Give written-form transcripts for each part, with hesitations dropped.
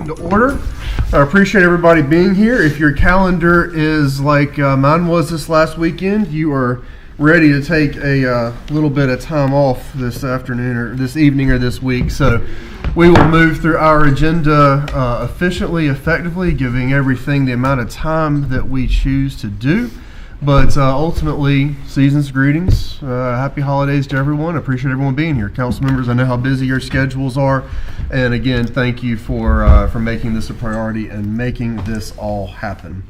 into order. I appreciate everybody being here. If your calendar is like mine was this last weekend, you are ready to take a little bit of time off this afternoon or this evening or this week. So we will move through our agenda efficiently, effectively, giving everything the amount of time that we choose to do. But ultimately, season's greetings. Happy holidays to everyone. I appreciate everyone being here. Council members, I know how busy your schedules are. And again, thank you for making this a priority and making this all happen.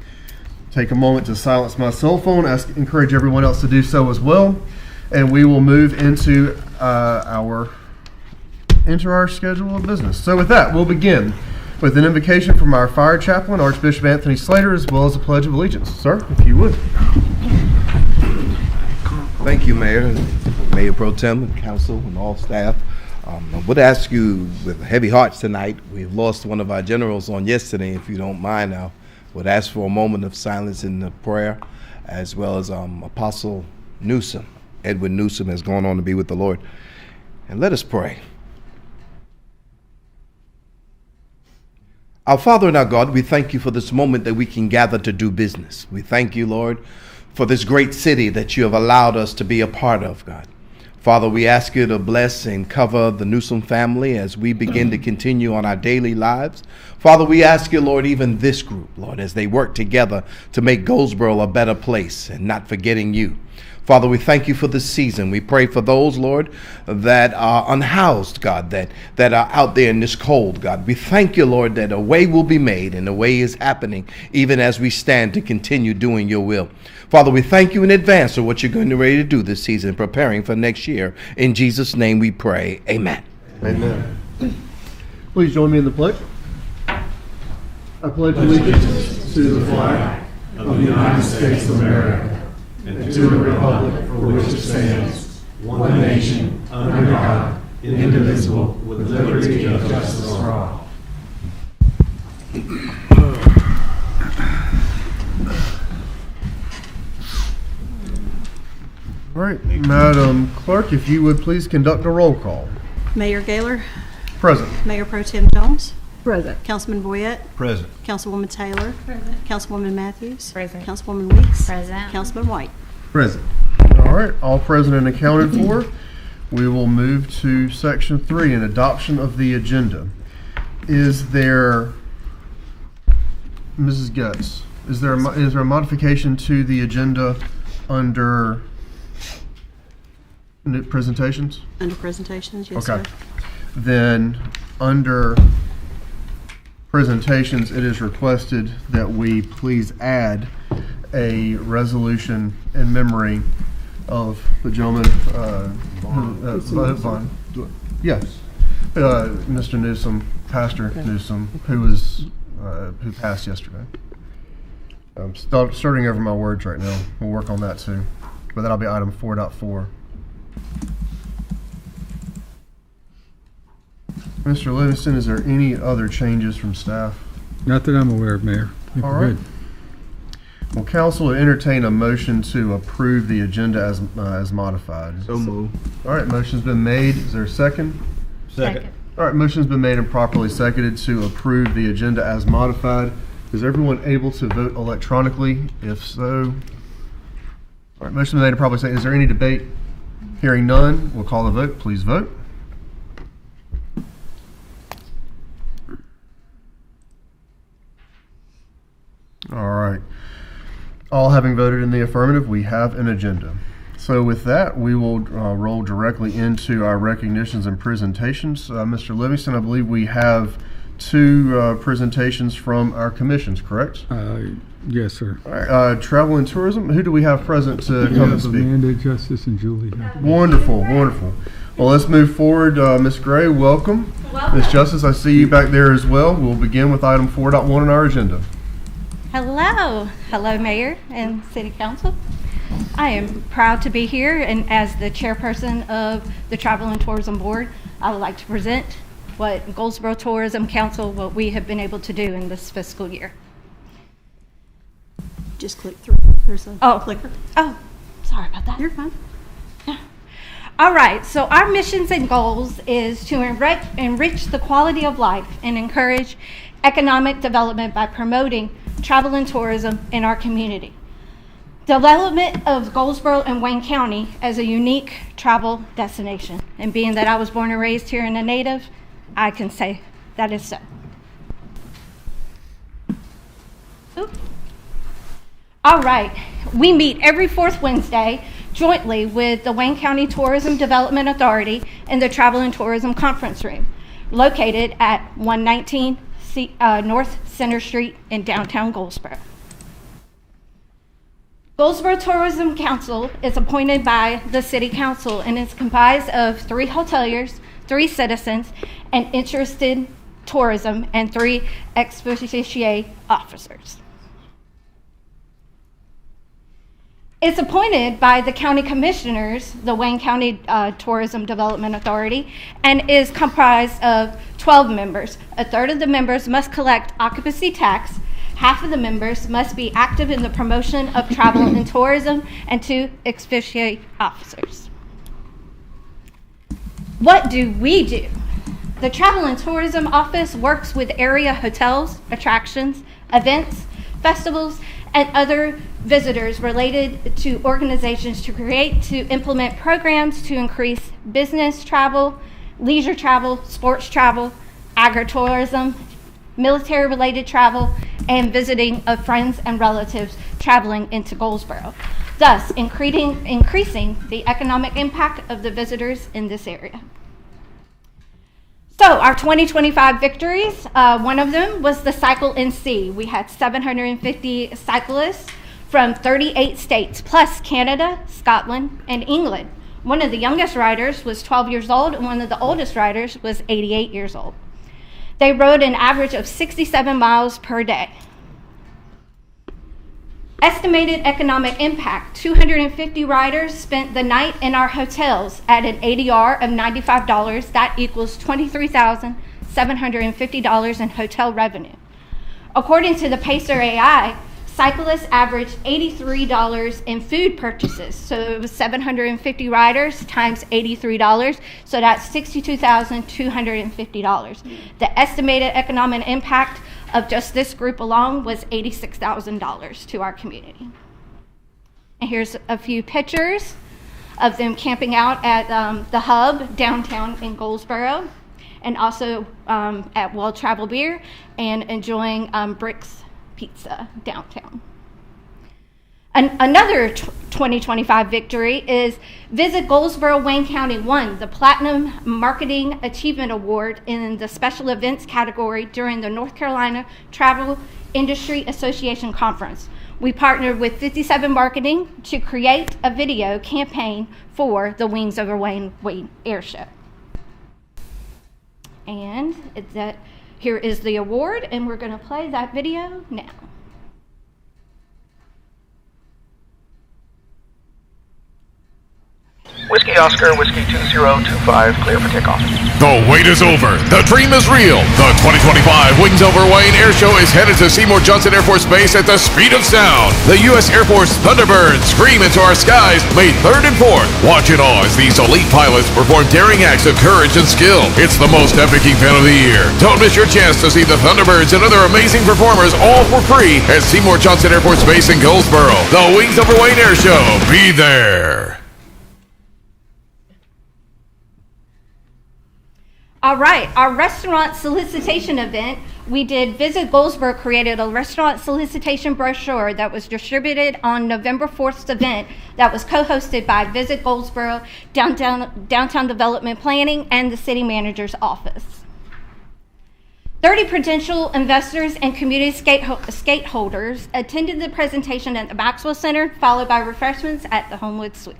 Take a moment to silence my cell phone. Encourage everyone else to do so as well. And we will move into our schedule of business. So with that, we'll begin with an invocation from our fire chaplain, Archbishop Anthony Slater, as well as a Pledge of Allegiance. Sir, if you would. Thank you, Mayor, Mayor Pro Tem, and Council, and all staff. I would ask you with heavy hearts tonight. We've lost one of our generals on yesterday. If you don't mind, I would ask for a moment of silence in the prayer, as well as Apostle Newsom. Edwin Newsom has gone on to be with the Lord. And let us pray. Our Father and our God, we thank you for this moment that we can gather to do business. We thank you, Lord, for this great city that you have allowed us to be a part of, God. Father, we ask you to bless and cover the Newsom family as we begin to continue on our daily lives. Father, we ask you, Lord, even this group, Lord, as they work together to make Goldsboro a better place and not forgetting you. Father, we thank you for this season. We pray for those, Lord, that are unhoused, God, that are out there in this cold, God. We thank you, Lord, that a way will be made and a way is happening even as we stand to continue doing your will. Father, we thank you in advance for what you're going to ready to do this season, preparing for next year. In Jesus' name we pray. Amen. Amen. Please join me in the pledge. I pledge allegiance to the flag of the United States of America and to the republic for which it stands, one nation, under God, indivisible, with liberty and justice for all. All right, Madam Clerk, if you would please conduct a roll call. Mayor Gaylor. Present. Mayor Pro Tem Jones. Present. Councilman Boyette. Present. Councilwoman Taylor. Present. Councilwoman Matthews. Present. Councilwoman Weeks. Present. Councilman White. Present. All right, all present and accounted for. We will move to section 3, an adoption of the agenda. Is there, Mrs. Getz, is there a modification to the agenda under presentations? Under presentations, yes, Okay. sir. Then under presentations, it is requested that we please add a resolution in memory of the gentleman, Vaughn. Yes, Mr. Newsom, Pastor Newsom, who passed yesterday. I'm starting over my words right now. We'll work on that too, but that'll be item 4.4. Mr. Livingston, is there any other changes from staff? Not that I'm aware of, Mayor. All right. Well, council will entertain a motion to approve the agenda as modified. So move. All right, motion's been made. Is there a second? Second. All right, motion's been made and properly seconded to approve the agenda as modified. Is everyone able to vote electronically? If so, all right, motion's been made and properly seconded. Is there any debate? Hearing none, we'll call the vote. Please vote. All right. All having voted in the affirmative, we have an agenda. So with that, we will roll directly into our recognitions and presentations. Mr. Livingston, I believe we have two presentations from our commissions, correct? Yes, sir. All right. Travel and tourism, who do we have present to come and speak? Amanda, Justice, and Julie. Wonderful, wonderful. Well, let's move forward. Ms. Gray, welcome. Ms. Justice, I see you back there as well. We'll begin with item 4.1 on our agenda. Hello. Hello, Mayor and City Council. I am proud to be here, and as the chairperson of the Travel and Tourism Board, I would like to present what Goldsboro Tourism Council, what we have been able to do in this fiscal year. Just click through. There's a clicker. Oh, sorry about that. You're fine. All right, so our missions and goals is to enrich the quality of life and encourage economic development by promoting travel and tourism in our community. Development of Goldsboro and Wayne County as a unique travel destination. And being that I was born and raised here and a native, I can say that is so. Ooh. All right, we meet every fourth Wednesday jointly with the Wayne County Tourism Development Authority in the Travel and Tourism Conference Room, located at 119 North Center Street in downtown Goldsboro. Goldsboro Tourism Council is appointed by the City Council and is comprised of 3 hoteliers, 3 citizens, and interested tourism, and 3 ex officio officers. It's appointed by the county commissioners, the Wayne County Tourism Development Authority, and is comprised of 12 members. A third of the members must collect occupancy tax, half of the members must be active in the promotion of travel and tourism, and 2 ex officio officers. What do we do? The Travel and Tourism Office works with area hotels, attractions, events, festivals, and other visitors related to organizations to implement programs to increase business travel, leisure travel, sports travel, agritourism, military-related travel, and visiting of friends and relatives traveling into Goldsboro, thus increasing the economic impact of the visitors in this area. So our 2025 victories, one of them was the Cycle NC. We had 750 cyclists from 38 states, plus Canada, Scotland, and England. One of the youngest riders was 12 years old, and one of the oldest riders was 88 years old. They rode an average of 67 miles per day. Estimated economic impact, 250 riders spent the night in our hotels at an ADR of $95. That equals $23,750 in hotel revenue. According to the Pacer AI, cyclists averaged $83 in food purchases. So it was 750 riders times $83. So that's $62,250. The estimated economic impact of just this group alone was $86,000 to our community. And here's a few pictures of them camping out at the hub downtown in Goldsboro, and also at World Travel Beer, and enjoying Brick's Pizza downtown. Another 2025 victory is Visit Goldsboro Wayne County won the Platinum Marketing Achievement Award in the Special Events category during the North Carolina Travel Industry Association Conference. We partnered with 57 Marketing to create a video campaign for the Wings Over Wayne Air Show. And here is the award, and we're going to play that video now. Whiskey Oscar, Whiskey 2025, clear for takeoff. The wait is over. The dream is real. The 2025 Wings Over Wayne Air Show is headed to Seymour Johnson Air Force Base at the speed of sound. The U.S. Air Force Thunderbirds scream into our skies May 3rd and 4th. Watch in awe as these elite pilots perform daring acts of courage and skill. It's the most epic event of the year. Don't miss your chance to see the Thunderbirds and other amazing performers all for free at Seymour Johnson Air Force Base in Goldsboro. The Wings Over Wayne Air Show. Be there. All right, our restaurant solicitation event, we did Visit Goldsboro created a restaurant solicitation brochure that was distributed on November 4th's event that was co-hosted by Visit Goldsboro, Downtown Development Planning, and the City Manager's Office. 30 potential investors and community stakeholders attended the presentation at the Maxwell Center, followed by refreshments at the Homewood Suites.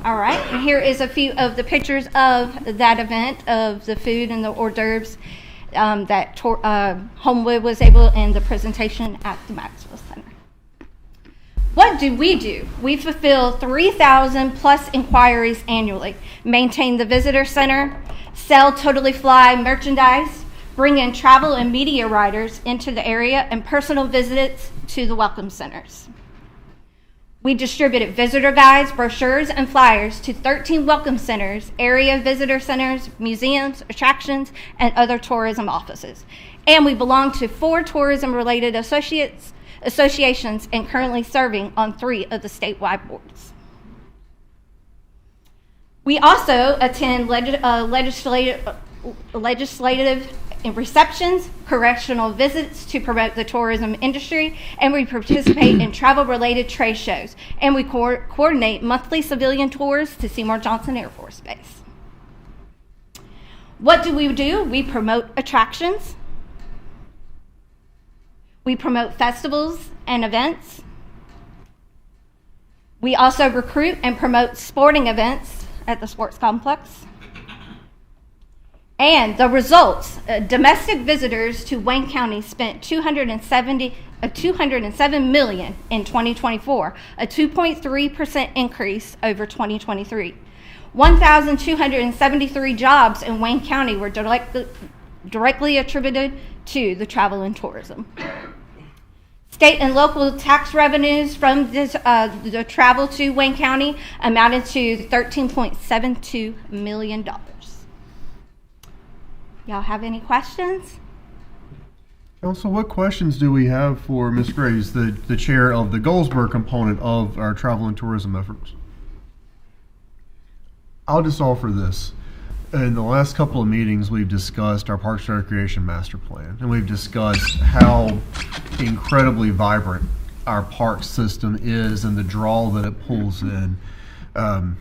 All right, and here is a few of the pictures of that event, of the food and the hors d'oeuvres that Homewood was able in the presentation at the Maxwell Center. What do? We fulfill 3,000 plus inquiries annually, maintain the visitor center, sell Totally Fly merchandise, bring in travel and media writers into the area, and personal visits to the welcome centers. We distributed visitor guides, brochures, and flyers to 13 welcome centers, area visitor centers, museums, attractions, and other tourism offices. And we belong to 4 tourism-related associations and currently serving on 3 of the statewide boards. We also attend legislative receptions, correctional visits to promote the tourism industry, and we participate in travel-related trade shows, and we coordinate monthly civilian tours to Seymour Johnson Air Force Base. What do? We promote attractions. We promote festivals and events. We also recruit and promote sporting events at the sports complex. And the results, domestic visitors to Wayne County spent $207 million in 2024, a 2.3% increase over 2023. 1,273 jobs in Wayne County were directly attributed to the travel and tourism. State and local tax revenues from the travel to Wayne County amounted to $13.72 million. Y'all have any questions? Council, what questions do we have for Ms. Graves, the chair of the Goldsboro component of our travel and tourism efforts? I'll just offer this. In the last couple of meetings, we've discussed our Parks and Recreation Master Plan, and we've discussed how incredibly vibrant our park system is and the draw that it pulls in. I'm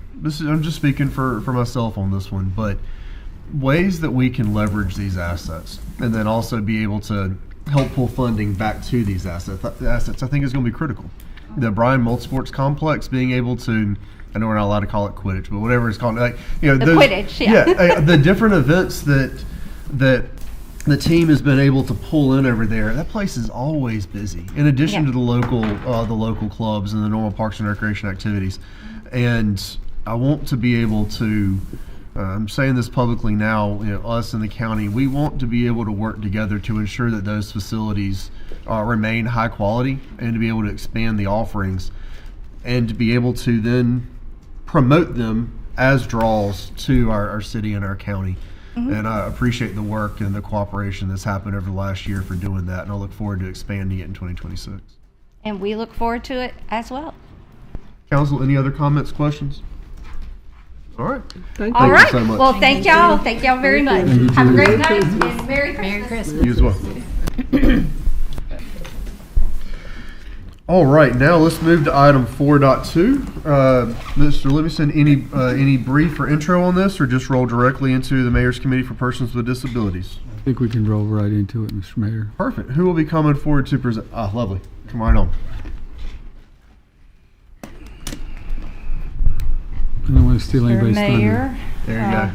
just speaking for myself on this one, but ways that we can leverage these assets and then also be able to help pull funding back to these assets I think is going to be critical. The Bryan Multisports Complex being able to, I know we're not allowed to call it Quidditch, but whatever it's called, like, you know, the Quidditch, yeah. The different events that the team has been able to pull in over there, that place is always busy. In addition to the local clubs and the normal Parks and Recreation activities, and I want to be able to. I'm saying this publicly now, us in the county, we want to be able to work together to ensure that those facilities remain high quality and to be able to expand the offerings and to be able to then promote them as draws to our city and our county. Mm-hmm. And I appreciate the work and the cooperation that's happened over the last year for doing that, and I look forward to expanding it in 2026. And we look forward to it as well. Council, any other comments, questions? All right. Thank you so much. Well, thank y'all. Thank y'all very much. Have a great night and Merry Christmas. You as well. All right. Now let's move to item 4.2. Mr. Livingston, any brief or intro on this, or just roll directly into the Mayor's Committee for Persons with Disabilities? I think we can roll right into it, Mr. Mayor. Perfect. Who will be coming forward to present? Ah, lovely. Come right on. I don't want to steal anybody's Mayor, thunder. There you go.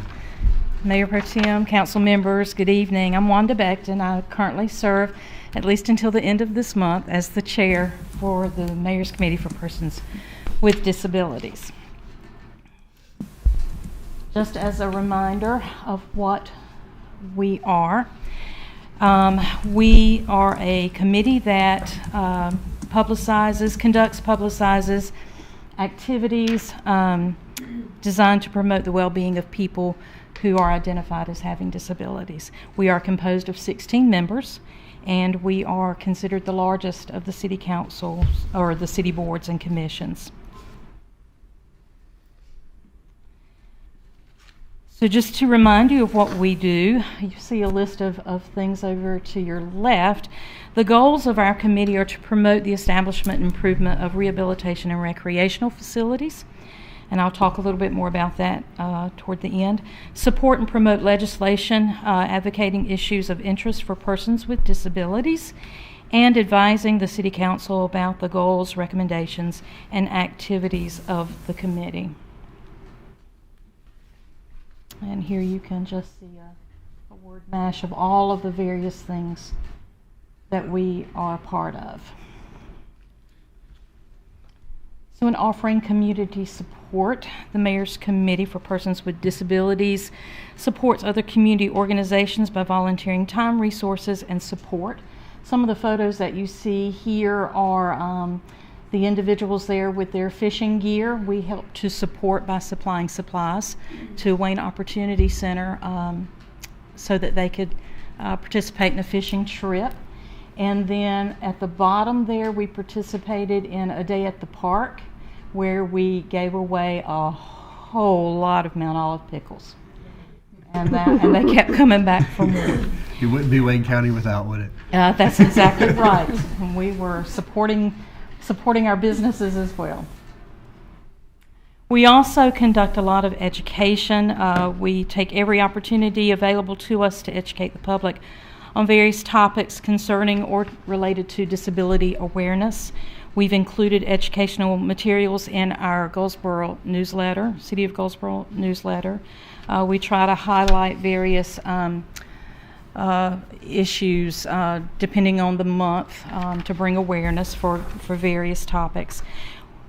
Mayor Pro Tem, council members, good evening. I'm Wanda Beckton. I currently serve, at least until the end of this month, as the chair for the Mayor's Committee for Persons with Disabilities. Just as a reminder of what we are a committee that conducts activities designed to promote the well-being of people who are identified as having disabilities. We are composed of 16 members, and we are considered the largest of the city councils or the city boards and commissions. So just to remind you of what we do, you see a list of things over to your left. The goals of our committee are to promote the establishment and improvement of rehabilitation and recreational facilities, and I'll talk a little bit more about that toward the end. Support and promote legislation advocating issues of interest for persons with disabilities, and advising the City Council about the goals, recommendations, and activities of the committee. And here you can just see a word mash of all of the various things that we are a part of. So in offering community support, the Mayor's Committee for Persons with Disabilities supports other community organizations by volunteering time, resources, and support. Some of the photos that you see here are The individuals there with their fishing gear, we help to support by supplying supplies to Wayne Opportunity Center so that they could participate in a fishing trip. And then at the bottom there, we participated in a day at the park where we gave away a whole lot of Mount Olive pickles. And they kept coming back for more. It wouldn't be Wayne County without, would it? That's exactly right. And we were supporting our businesses as well. We also conduct a lot of education. We take every opportunity available to us to educate the public on various topics concerning or related to disability awareness. We've included educational materials in our Goldsboro newsletter, City of Goldsboro newsletter. We try to highlight various issues depending on the month to bring awareness for various topics.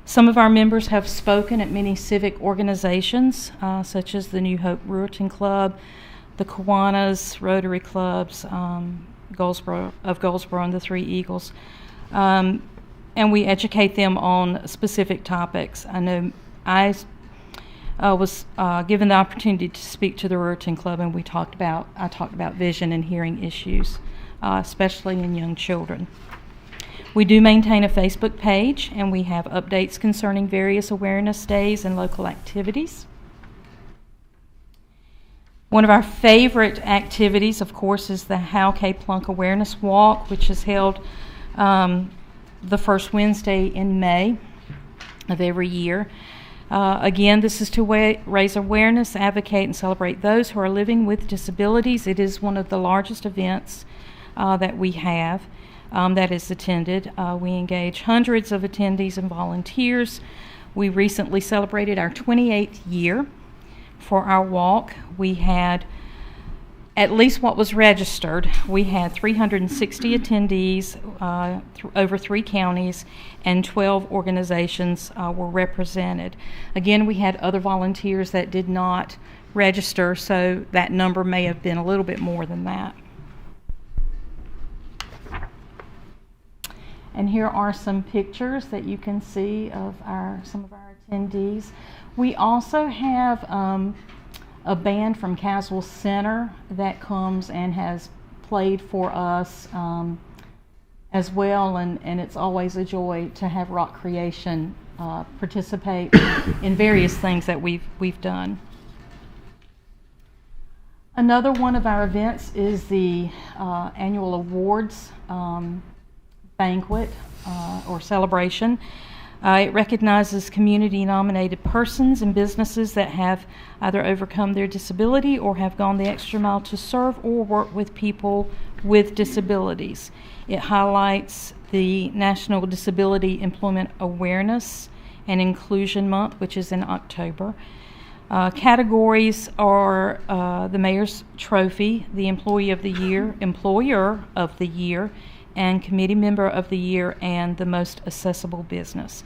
Some of our members have spoken at many civic organizations such as the New Hope Brewerton Club, the Kiwanis, Rotary Clubs, Goldsboro and the Three Eagles. And we educate them on specific topics. I know I was given the opportunity to speak to the Brewerton Club, and I talked about vision and hearing issues, especially in young children. We do maintain a Facebook page, and we have updates concerning various awareness days and local activities. One of our favorite activities, of course, is the How K Plunk Awareness Walk, which is held the first Wednesday in May of every year. Again, this is to raise awareness, advocate, and celebrate those who are living with disabilities. It is one of the largest events that we have that is attended. We engage hundreds of attendees and volunteers. We recently celebrated our 28th year for our walk. We had, at least what was registered, we had 360 attendees over 3 counties, and 12 organizations were represented. Again, we had other volunteers that did not register, so that number may have been a little bit more than that. And here are some pictures that you can see of some of our attendees. We also have a band from Caswell Center that comes and has played for us as well, and it's always a joy to have Rock Creation participate in various things that we've done. Another one of our events is the annual awards banquet or celebration. It recognizes community-nominated persons and businesses that have either overcome their disability or have gone the extra mile to serve or work with people with disabilities. It highlights the National Disability Employment Awareness and Inclusion Month, which is in October. Categories are the Mayor's Trophy, the Employee of the Year, Employer of the Year, and Committee Member of the Year, and the Most Accessible Business.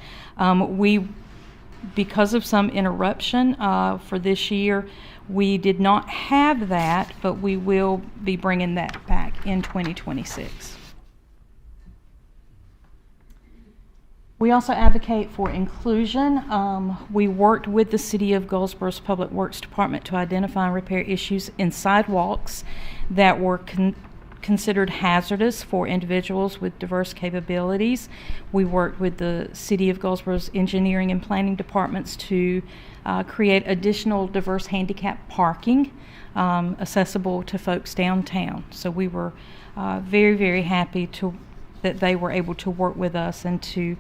Because of some interruption for this year, we did not have that, but we will be bringing that back in 2026. We also advocate for inclusion. We worked with the City of Goldsboro's Public Works Department to identify and repair issues in sidewalks that were considered hazardous for individuals with diverse capabilities. We worked with the City of Goldsboro's engineering and planning departments to create additional diverse handicap parking accessible to folks downtown. So we were very, very happy that they were able to work with us and to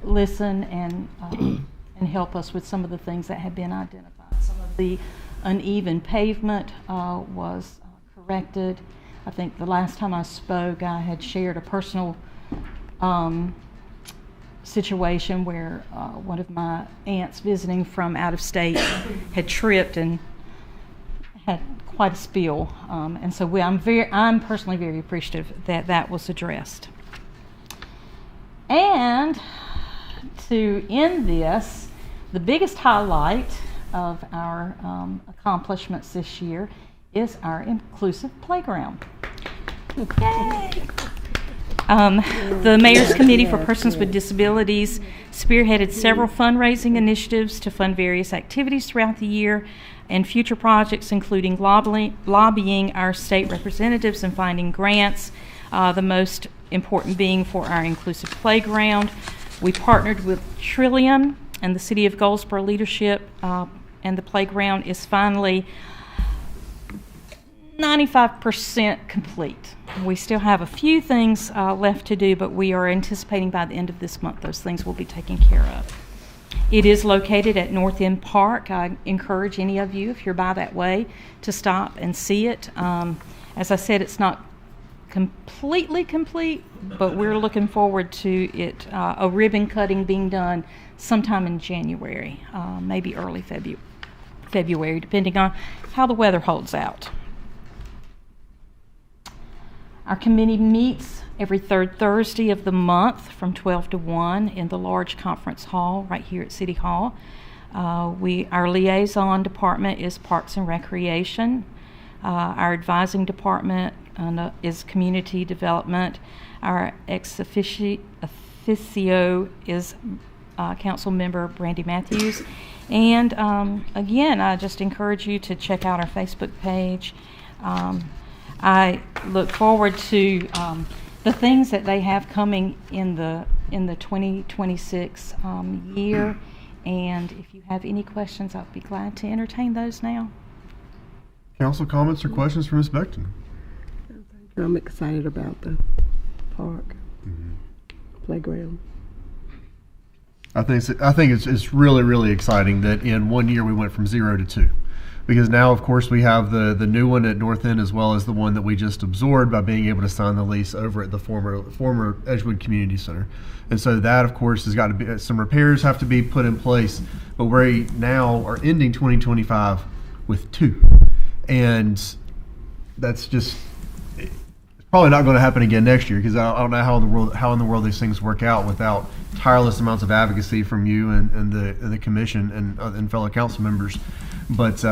listen and help us with some of the things that had been identified. Some of the uneven pavement was corrected. I think the last time I spoke, I had shared a personal situation where one of my aunts visiting from out of state had tripped and had quite a spill, and so I'm personally very appreciative that that was addressed. And to end this, the biggest highlight of our accomplishments this year is our inclusive playground. Yay! The Mayor's Committee for Persons with Disabilities spearheaded several fundraising initiatives to fund various activities throughout the year and future projects, including lobbying our state representatives and finding grants, the most important being for our inclusive playground. We partnered with Trillium and the City of Goldsboro leadership, and the playground is finally 95% complete. We still have a few things left to do, but we are anticipating by the end of this month those things will be taken care of. It is located at North End Park. I encourage any of you, if you're by that way, to stop and see it. As I said, it's not completely complete, but we're looking forward to it, a ribbon cutting being done sometime in January, maybe early February, depending on how the weather holds out. Our committee meets every third Thursday of the month from 12 to 1 in the large conference hall right here at City Hall. Our liaison department is Parks and Recreation. Our advising department is Community Development. Our ex officio is Council Member Brandy Matthews. And again, I just encourage you to check out our Facebook page. I look forward to the things that they have coming in the 2026 year. And if you have any questions, I'll be glad to entertain those now. Council comments or questions for Ms. Beckton? I'm excited about the park, playground. I think it's really, really exciting that in 1 year we went from 0 to 2. Because now, of course, we have the new one at North End as well as the one that we just absorbed by being able to sign the lease over at the former Edgewood Community Center. And so that, of course, has got to be, some repairs have to be put in place, but we now are ending 2025 with 2. And that's just, it's probably not going to happen again next year, because I don't know how in the world these things work out without tireless amounts of advocacy from you and the commission and fellow council members. But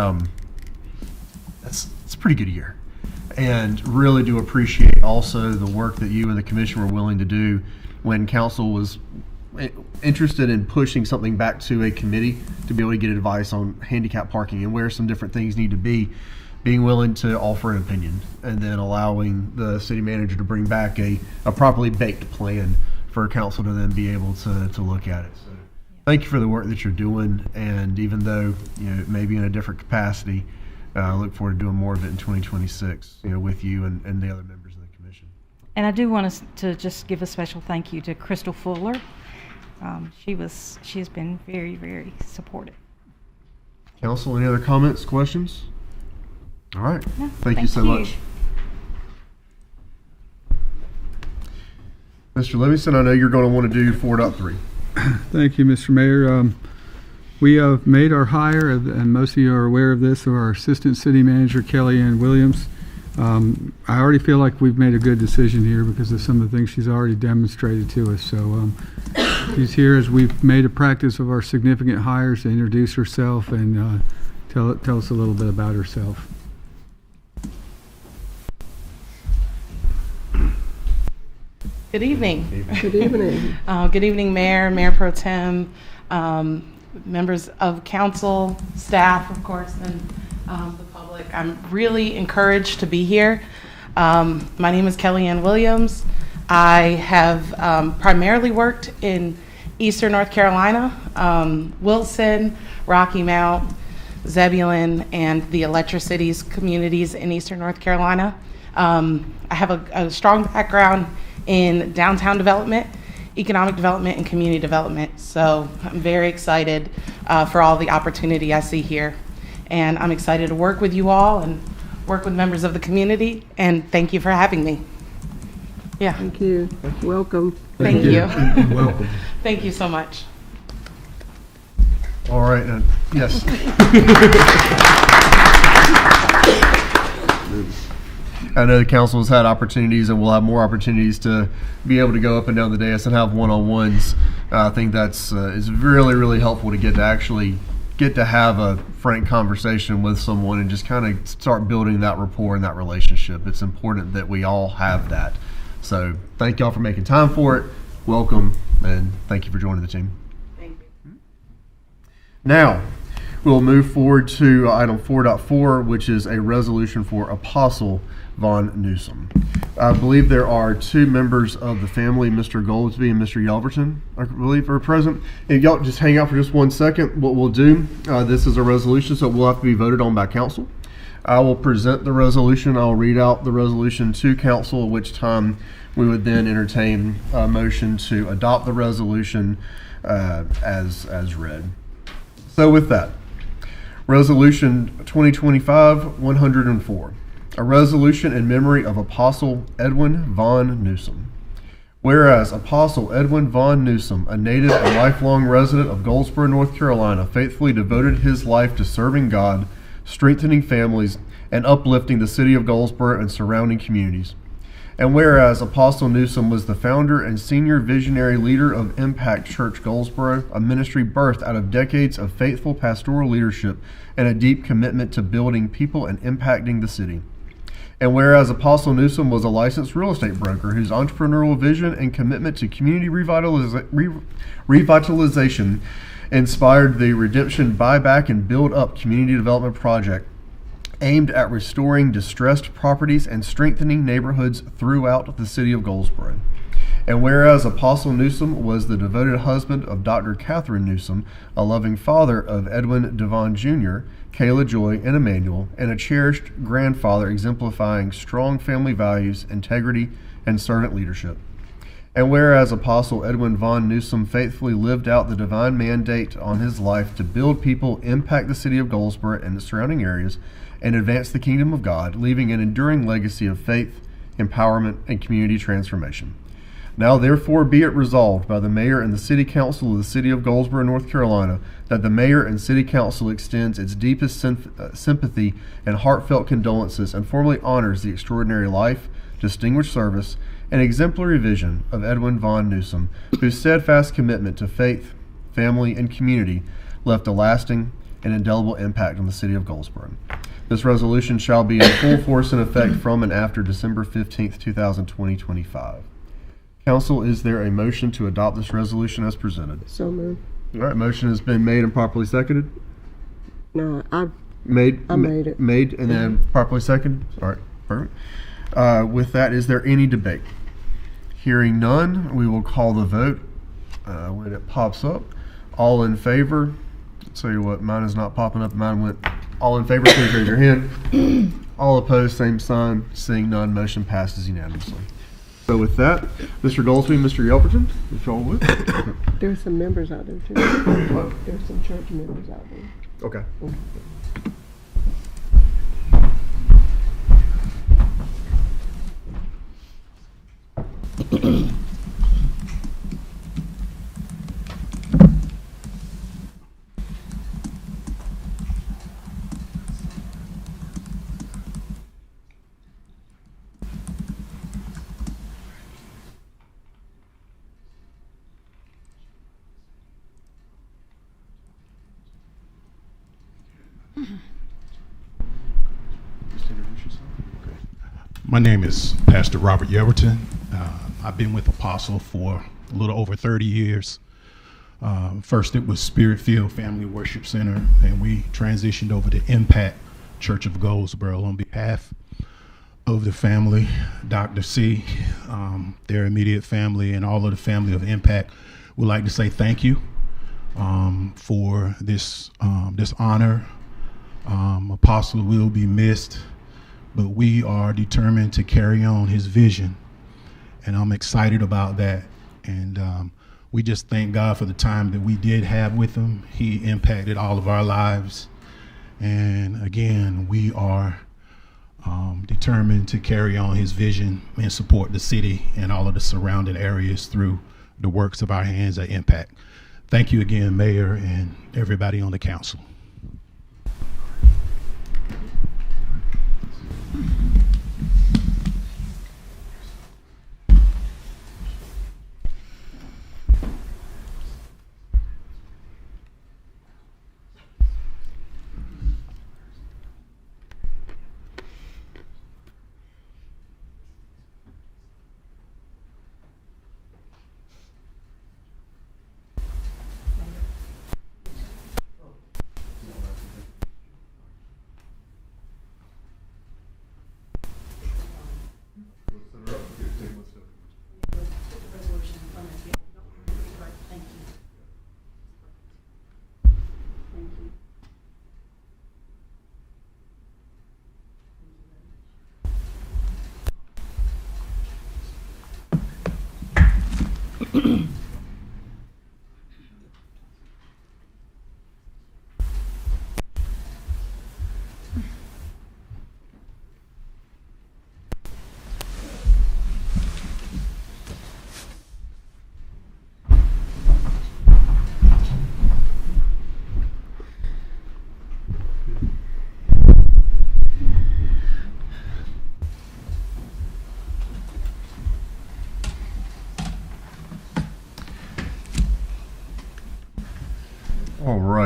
it's a pretty good year, and really do appreciate also the work that you and the commission were willing to do when council was interested in pushing something back to a committee to be able to get advice on handicap parking and where some different things need to be, being willing to offer an opinion, and then allowing the city manager to bring back a properly baked plan for council to then be able to look at it. So thank you for the work that you're doing, and even though maybe in a different capacity, I look forward to doing more of it in 2026, with you and the other members of the commission. And I do want us to just give a special thank you to Crystal Fuller. She has been very, very supportive. Council, any other comments, questions? All right. No, thank you so much. Mr. Livingston, I know you're going to want to do 4.3. Thank you, Mr. Mayor. We have made our hire, and most of you are aware of this, of our Assistant City Manager, Kellyanne Williams. I already feel like we've made a good decision here because of some of the things she's already demonstrated to us. So she's here as we've made a practice of our significant hires to introduce herself and tell us a little bit about herself. Good evening. Good evening. Good evening, Mayor Pro Tem, members of council, staff, of course, and the public. I'm really encouraged to be here. My name is Kellyanne Williams. I have primarily worked in Eastern North Carolina, Wilson, Rocky Mount, Zebulon, and the Electricities communities in Eastern North Carolina. I have a strong background in downtown development, economic development, and community development. So I'm very excited for all the opportunity I see here. And I'm excited to work with you all and work with members of the community. And thank you for having me. Yeah. Thank you. Welcome. Thank you. Welcome. Thank you so much. All right. Yes. I know the council has had opportunities and will have more opportunities to be able to go up and down the dais and have one-on-ones. I think that's is really, really helpful to get to have a frank conversation with someone and just kind of start building that rapport and that relationship. It's important that we all have that. So thank y'all for making time for it. Welcome, and thank you for joining the team. Thank you. Now, we'll move forward to item 4.4, which is a resolution for Apostle Von Newsom. I believe there are two members of the family, Mr. Goldsby and Mr. Yelverton, I believe, are present. If y'all just hang out for just 1 second, what we'll do, this is a resolution, so it will have to be voted on by council. I will present the resolution. I'll read out the resolution to council, at which time we would then entertain a motion to adopt the resolution as read. So with that, Resolution 2025-104, a resolution in memory of Apostle Edwin Von Newsom. Whereas Apostle Edwin Von Newsom, a native and lifelong resident of Goldsboro, North Carolina, faithfully devoted his life to serving God, strengthening families, and uplifting the city of Goldsboro and surrounding communities. And whereas Apostle Newsom was the founder and senior visionary leader of Impact Church Goldsboro, a ministry birthed out of decades of faithful pastoral leadership and a deep commitment to building people and impacting the city. And whereas Apostle Newsom was a licensed real estate broker whose entrepreneurial vision and commitment to community revitalization inspired the Redemption Buyback and Build Up community development project aimed at restoring distressed properties and strengthening neighborhoods throughout the city of Goldsboro. And whereas Apostle Newsom was the devoted husband of Dr. Catherine Newsom, a loving father of Edwin Devon Jr., Kayla Joy, and Emmanuel, and a cherished grandfather exemplifying strong family values, integrity, and servant leadership. And whereas Apostle Edwin Von Newsom faithfully lived out the divine mandate on his life to build people, impact the city of Goldsboro and the surrounding areas, and advance the kingdom of God, leaving an enduring legacy of faith, empowerment, and community transformation. Now therefore be it resolved by the Mayor and the City Council of the City of Goldsboro, North Carolina, that the Mayor and City Council extends its deepest sympathy and heartfelt condolences and formally honors the extraordinary life, distinguished service, and exemplary vision of Edwin Von Newsom, whose steadfast commitment to faith, family, and community left a lasting and indelible impact on the City of Goldsboro. This resolution shall be in full force and effect from and after December 15th, 2025. Council, is there a motion to adopt this resolution as presented? So moved. All right, motion has been made and properly seconded. No, I Made made it. Made and then properly seconded. All right, perfect. With that, is there any debate? Hearing none, we will call the vote when it pops up. All in favor? I'll tell you what, mine is not popping up. Mine went. All in favor, please raise your hand. All opposed, same sign. Seeing none, motion passes unanimously. So with that, Mr. Goldsby, Mr. Yelverton, if y'all would. There's some members out there too. What? There's some church members out there. Okay. My name is Pastor Robert Yelverton. I've been with Apostle for a little over 30 years. First it was Spirit-Filled Family Worship Center, and we transitioned over to Impact Church of Goldsboro. On behalf of the family, Dr. C, their immediate family, and all of the family of Impact, we'd like to say thank you for this honor. Apostle will be missed, but we are determined to carry on his vision, and I'm excited about that. And we just thank God for the time that we did have with him. He impacted all of our lives, and again, we are determined to carry on his vision and support the city and all of the surrounding areas through the works of our hands at Impact. Thank you again, Mayor, and everybody on the council.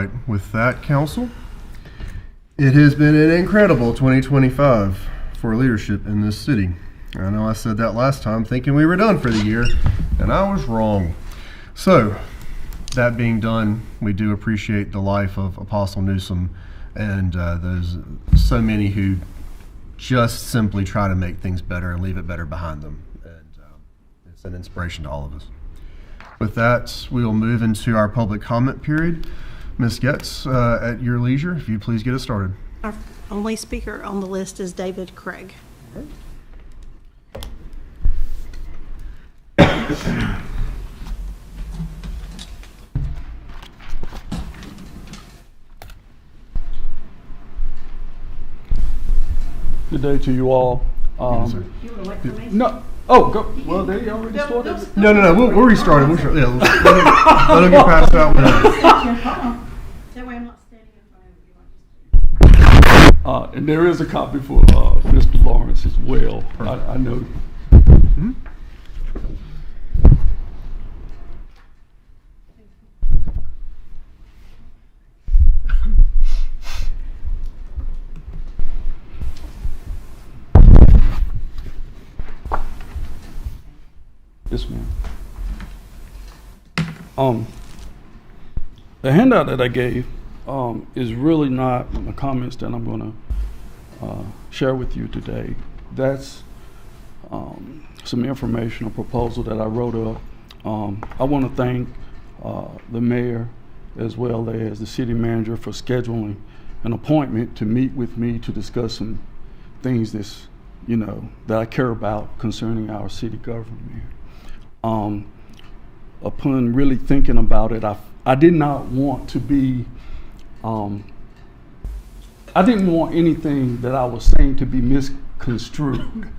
right. With that, council, it has been an incredible 2025 for leadership in this city. I know I said that last time thinking we were done for the year, and I was wrong. So, that being done, we do appreciate the life of Apostle Newsom and those so many who just simply try to make things better and leave it better behind them. And it's an inspiration to all of us. With that, we will move into our public comment period. Ms. Getz, at your leisure, if you'd please get us started. Our only speaker on the list is David Craig. Good day to you all. You want to wait for me? No. Oh, go. Well, they already started. No. We'll restart it. We'll start. Yeah, let him get past that one. That way I'm not standing in front of you. And there is a copy for Mr. Lawrence as well. I know. Mm-hmm. Yes, ma'am. The handout that I gave is really not the comments that I'm going to share with you today. That's some information or proposal that I wrote up. I want to thank the mayor as well as the city manager for scheduling an appointment to meet with me to discuss some things that I care about concerning our city government. Upon really thinking about it, I did not want to be, I didn't want anything that I was saying to be misconstrued.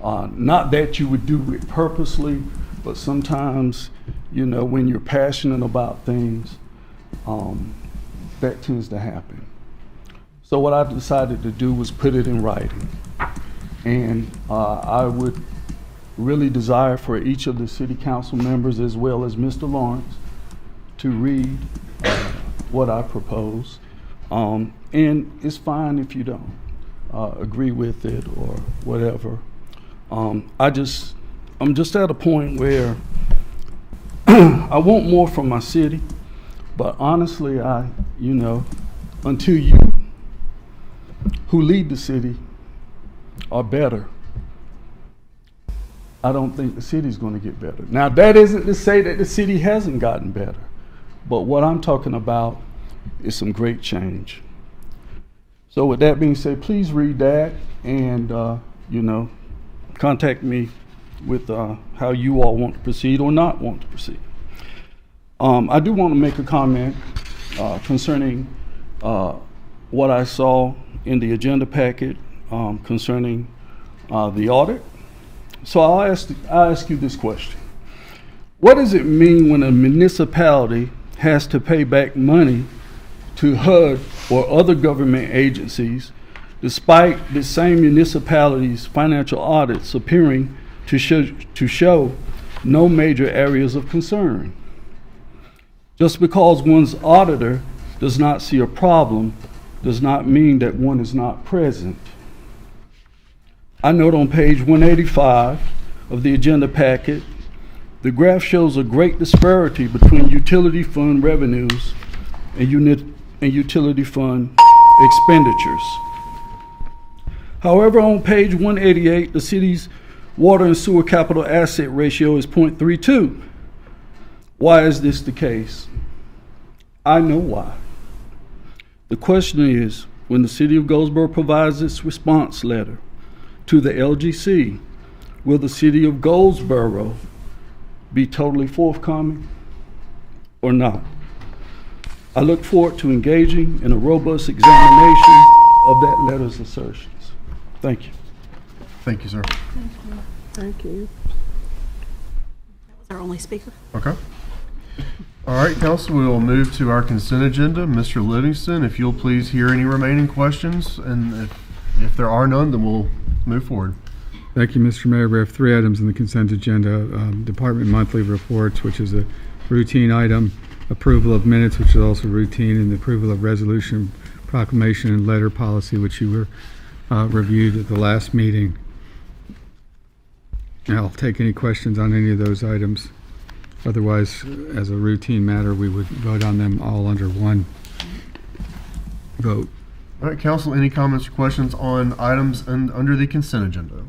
Not that you would do it purposely, but sometimes, when you're passionate about things, that tends to happen. So what I decided to do was put it in writing. And I would really desire for each of the city council members as well as Mr. Lawrence to read what I propose. And it's fine if you don't agree with it or whatever. I'm just at a point where I want more from my city, but honestly, until you who lead the city are better, I don't think the city's going to get better. Now, that isn't to say that the city hasn't gotten better, but what I'm talking about is some great change. So with that being said, please read that and, contact me with how you all want to proceed or not want to proceed. I do want to make a comment concerning what I saw in the agenda packet concerning the audit. So I'll ask you this question. What does it mean when a municipality has to pay back money to HUD or other government agencies despite the same municipality's financial audits appearing to show no major areas of concern? Just because one's auditor does not see a problem does not mean that one is not present. I note on page 185 of the agenda packet, the graph shows a great disparity between utility fund revenues and utility fund expenditures. However, on page 188, the city's water and sewer capital asset ratio is 0.32. Why is this the case? I know why. The question is, when the city of Goldsboro provides its response letter to the LGC, will the city of Goldsboro be totally forthcoming or not? I look forward to engaging in a robust examination of that letter's assertions. Thank you. Thank you, sir. Thank you. That was our only speaker. Okay. All right, council, we will move to our consent agenda. Mr. Livingston, if you'll please hear any remaining questions, and if there are none, then we'll move forward. Thank you, Mr. Mayor. We have 3 items in the consent agenda. Department monthly reports, which is a routine item. approval of minutes, which is also routine, and the approval of resolution, proclamation, and letter policy, which you were reviewed at the last meeting. I'll take any questions on any of those items. Otherwise, as a routine matter, we would vote on them all under one vote. All right, council, any comments or questions on items under the consent agenda?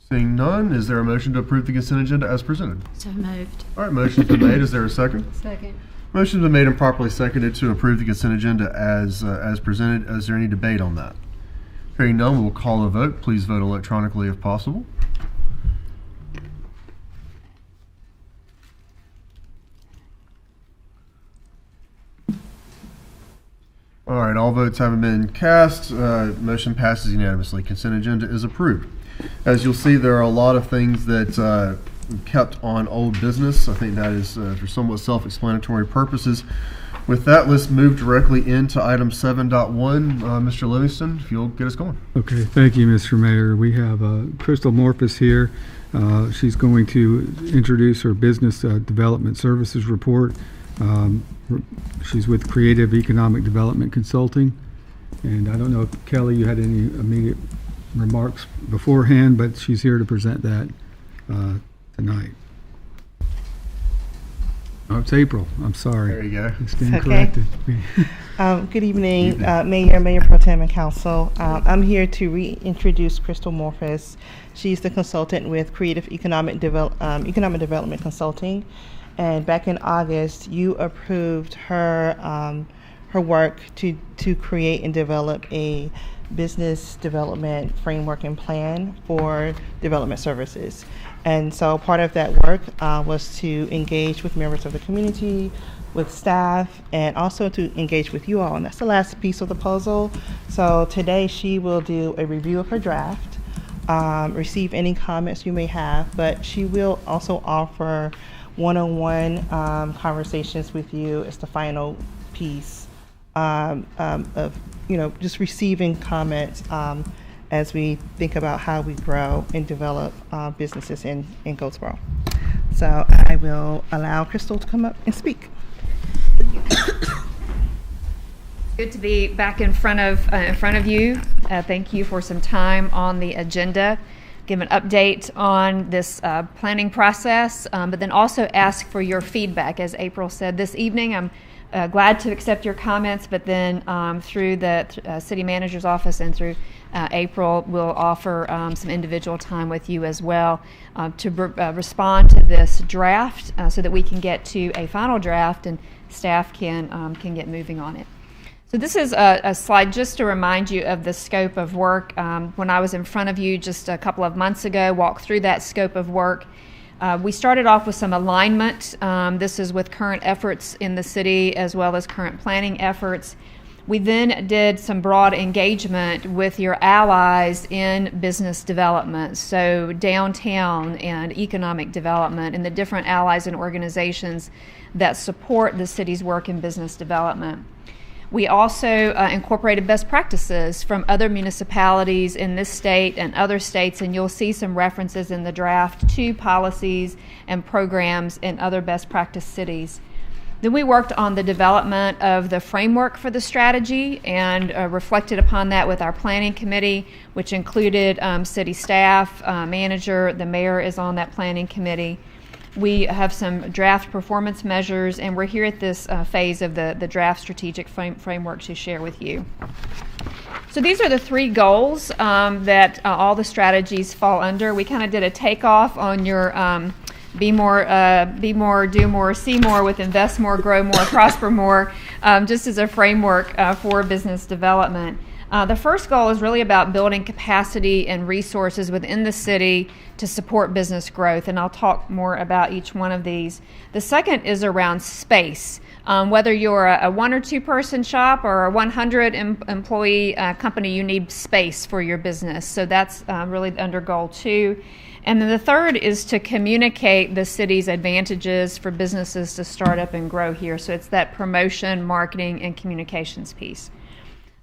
Seeing none, is there a motion to approve the consent agenda as presented? So moved. All right, motion's been made. Is there a second? Second. Motion's been made and properly seconded to approve the consent agenda as presented. Is there any debate on that? Hearing none, we'll call a vote. Please vote electronically if possible. All right, all votes having been cast, motion passes unanimously. Consent agenda is approved. As you'll see, there are a lot of things that kept on old business. I think that is for somewhat self-explanatory purposes. With that, let's move directly into item 7.1. Mr. Livingston, if you'll get us going. Okay, thank you, Mr. Mayor. We have Crystal Morphus here. She's going to introduce her business development services report. She's with Creative Economic Development Consulting. And I don't know if, Kelly, you had any immediate remarks beforehand, but she's here to present that tonight. Oh, it's April. I'm sorry. There you go. I stand corrected. Good evening, Mayor Pro Tem, and Council. I'm here to reintroduce Crystal Morphus. She's the consultant with Creative Economic Development Consulting. And back in August, you approved her work to create and develop a business development framework and plan for development services. And so part of that work was to engage with members of the community, with staff, and also to engage with you all. And that's the last piece of the puzzle. So today she will do a review of her draft, receive any comments you may have, but she will also offer one-on-one conversations with you as the final piece of just receiving comments as we think about how we grow and develop businesses in Goldsboro. So I will allow Crystal to come up and speak. Good to be back in front of you. Thank you for some time on the agenda. Give an update on this planning process, but then also ask for your feedback. As April said this evening, I'm glad to accept your comments, but then through the city manager's office and through April, we'll offer some individual time with you as well to respond to this draft so that we can get to a final draft and staff can get moving on it. So this is a slide just to remind you of the scope of work. When I was in front of you just a couple of months ago, walked through that scope of work. We started off with some alignment. This is with current efforts in the city as well as current planning efforts. We then did some broad engagement with your allies in business development, so downtown and economic development and the different allies and organizations that support the city's work in business development. We also incorporated best practices from other municipalities in this state and other states, and you'll see some references in the draft to policies and programs in other best practice cities. Then we worked on the development of the framework for the strategy and reflected upon that with our planning committee, which included city staff, manager, the mayor is on that planning committee. We have some draft performance measures, and we're here at this phase of the draft strategic framework to share with you. So these are the three goals that all the strategies fall under. We kind of did a takeoff on your be more, do more, see more with invest more, grow more, prosper more, just as a framework for business development. The first goal is really about building capacity and resources within the city to support business growth, and I'll talk more about each one of these. The second is around space. Whether you're a one or two person shop or a 100 employee company, you need space for your business. So that's really under goal 2. And then the third is to communicate the city's advantages for businesses to start up and grow here. So it's that promotion, marketing, and communications piece.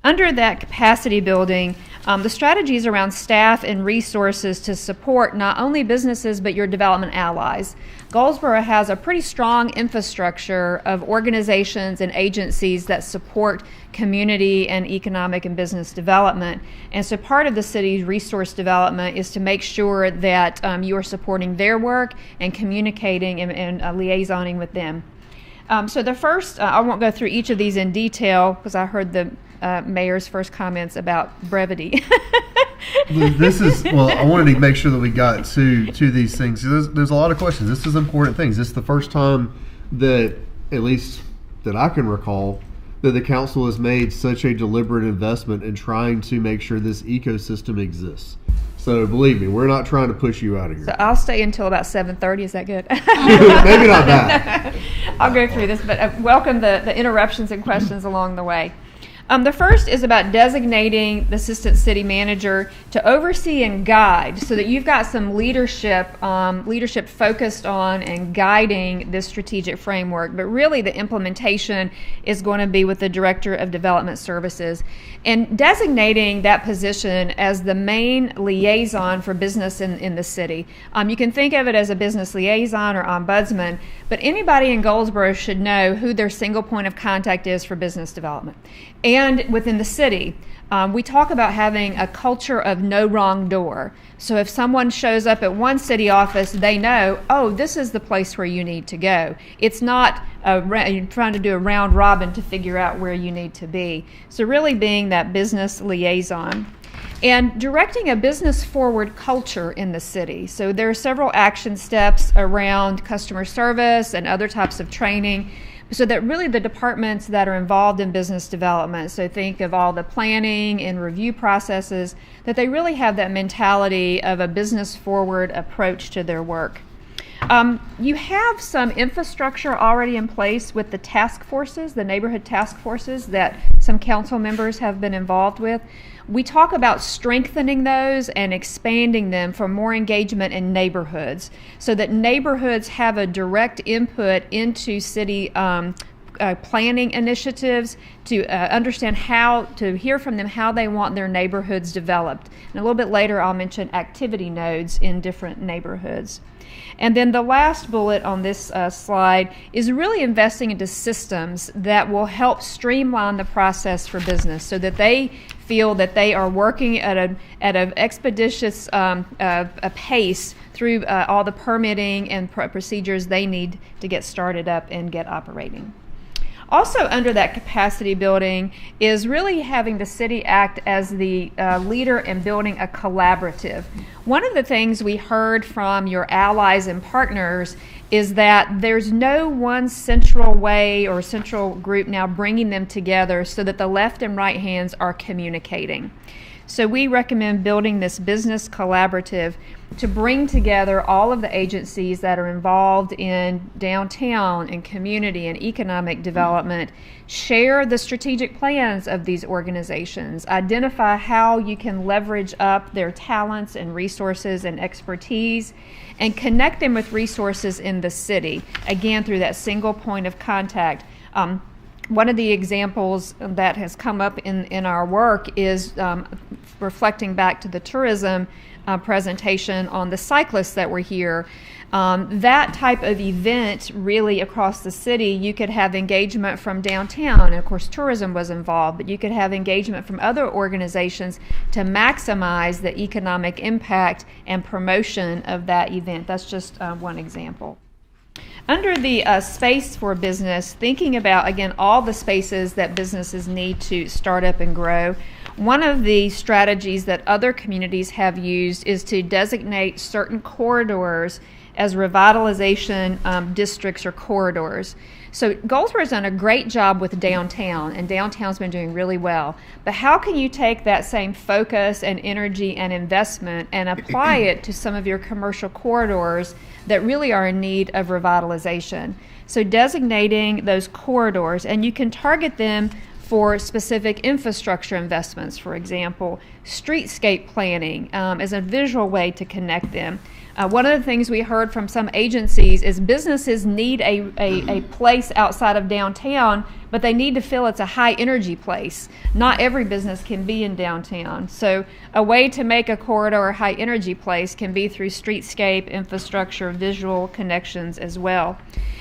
Under that capacity building, The strategy is around staff and resources to support not only businesses but your development allies. Goldsboro has a pretty strong infrastructure of organizations and agencies that support community and economic and business development. And so part of the city's resource development is to make sure that you are supporting their work and communicating and liaisoning with them. So the first, I won't go through each of these in detail because I heard the mayor's first comments about brevity. This is, well, I wanted to make sure that we got to these things. There's a lot of questions. This is important things. This is the first time that, at least that I can recall, that the council has made such a deliberate investment in trying to make sure this ecosystem exists. So believe me, we're not trying to push you out of here. So I'll stay until about 7:30. Is that good? Maybe not that. I'll go through this, but welcome the interruptions and questions along the way. The first is about designating the assistant city manager to oversee and guide so that you've got some leadership focused on and guiding this strategic framework. But really the implementation is going to be with the Director of Development Services. And designating that position as the main liaison for business in the city. You can think of it as a business liaison or ombudsman, but anybody in Goldsboro should know who their single point of contact is for business development. And within the city, we talk about having a culture of no wrong door. So if someone shows up at one city office, they know, oh, this is the place where you need to go. It's not you're trying to do a round robin to figure out where you need to be. So really being that business liaison. And directing a business forward culture in the city. So there are several action steps around customer service and other types of training, so that really the departments that are involved in business development, so think of all the planning and review processes, that they really have that mentality of a business forward approach to their work. You have some infrastructure already in place with the task forces, the neighborhood task forces that some council members have been involved with. We talk about strengthening those and expanding them for more engagement in neighborhoods so that neighborhoods have a direct input into city planning initiatives to understand how to hear from them how they want their neighborhoods developed. And a little bit later I'll mention activity nodes in different neighborhoods. And then the last bullet on this slide is really investing into systems that will help streamline the process for business so that they feel that they are working at an expeditious pace through all the permitting and procedures they need to get started up and get operating. Also under that capacity building is really having the city act as the leader in building a collaborative. One of the things we heard from your allies and partners is that there's no one central way or central group now bringing them together so that the left and right hands are communicating. So we recommend building this business collaborative to bring together all of the agencies that are involved in downtown and community and economic development, share the strategic plans of these organizations, identify how you can leverage up their talents and resources and expertise, and connect them with resources in the city, again through that single point of contact. One of the examples that has come up in our work is reflecting back to the tourism presentation on the cyclists that were here. That type of event really across the city, you could have engagement from downtown, and of course tourism was involved, but you could have engagement from other organizations to maximize the economic impact and promotion of that event. That's just one example. Under the space for business, thinking about, again, all the spaces that businesses need to start up and grow, one of the strategies that other communities have used is to designate certain corridors as revitalization districts or corridors. So Goldsboro's done a great job with downtown, and downtown's been doing really well. But how can you take that same focus and energy and investment and apply it to some of your commercial corridors that really are in need of revitalization? So designating those corridors, and you can target them for specific infrastructure investments, for example, streetscape planning as a visual way to connect them. One of the things we heard from some agencies is businesses need a place outside of downtown, but they need to feel it's a high energy place. Not every business can be in downtown. So a way to make a corridor a high energy place can be through streetscape, infrastructure, visual connections as well.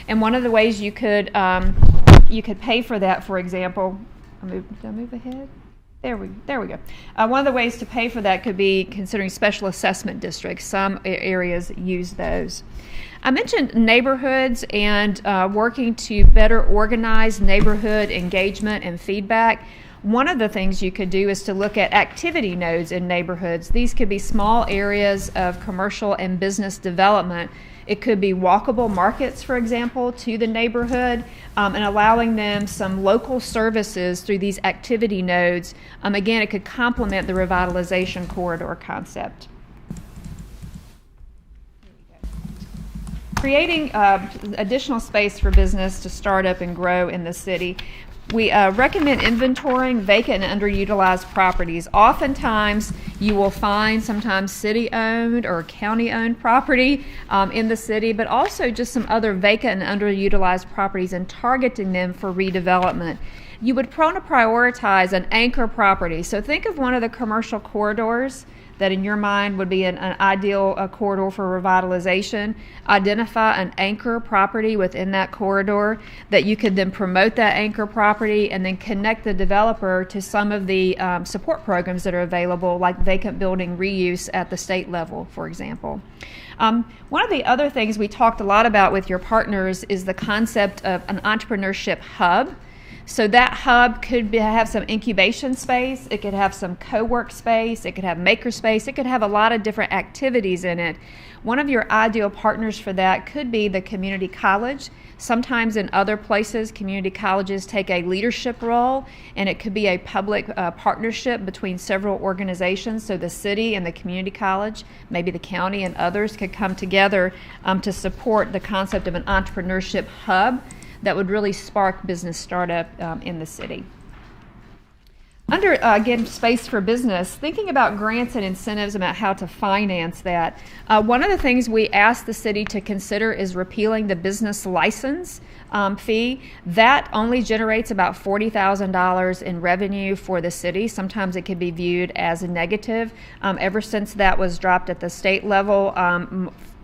And one of the ways you could pay for that, for example, did I move ahead? There we go. One of the ways to pay for that could be considering special assessment districts. Some areas use those. I mentioned neighborhoods and working to better organize neighborhood engagement and feedback. One of the things you could do is to look at activity nodes in neighborhoods. These could be small areas of commercial and business development. It could be walkable markets, for example, to the neighborhood, and allowing them some local services through these activity nodes. Again, it could complement the revitalization corridor concept. Creating additional space for business to start up and grow in the city. We recommend inventorying vacant and underutilized properties. Oftentimes, you will find sometimes city-owned or county-owned property in the city, but also just some other vacant and underutilized properties and targeting them for redevelopment. You would want to prioritize an anchor property. So think of one of the commercial corridors that in your mind would be an ideal corridor for revitalization. Identify an anchor property within that corridor that you could then promote that anchor property and then connect the developer to some of the support programs that are available, like vacant building reuse at the state level, for example. One of the other things we talked a lot about with your partners is the concept of an entrepreneurship hub. So that hub could have some incubation space, it could have some co-work space, it could have maker space, it could have a lot of different activities in it. One of your ideal partners for that could be the community college. Sometimes in other places, community colleges take a leadership role, and it could be a public partnership between several organizations. So the city and the community college, maybe the county and others could come together to support the concept of an entrepreneurship hub that would really spark business startup in the city. Under, again, space for business, thinking about grants and incentives about how to finance that. One of the things we asked the city to consider is repealing the business license fee. That only generates about $40,000 in revenue for the city. Sometimes it can be viewed as a negative. Ever since that was dropped at the state level,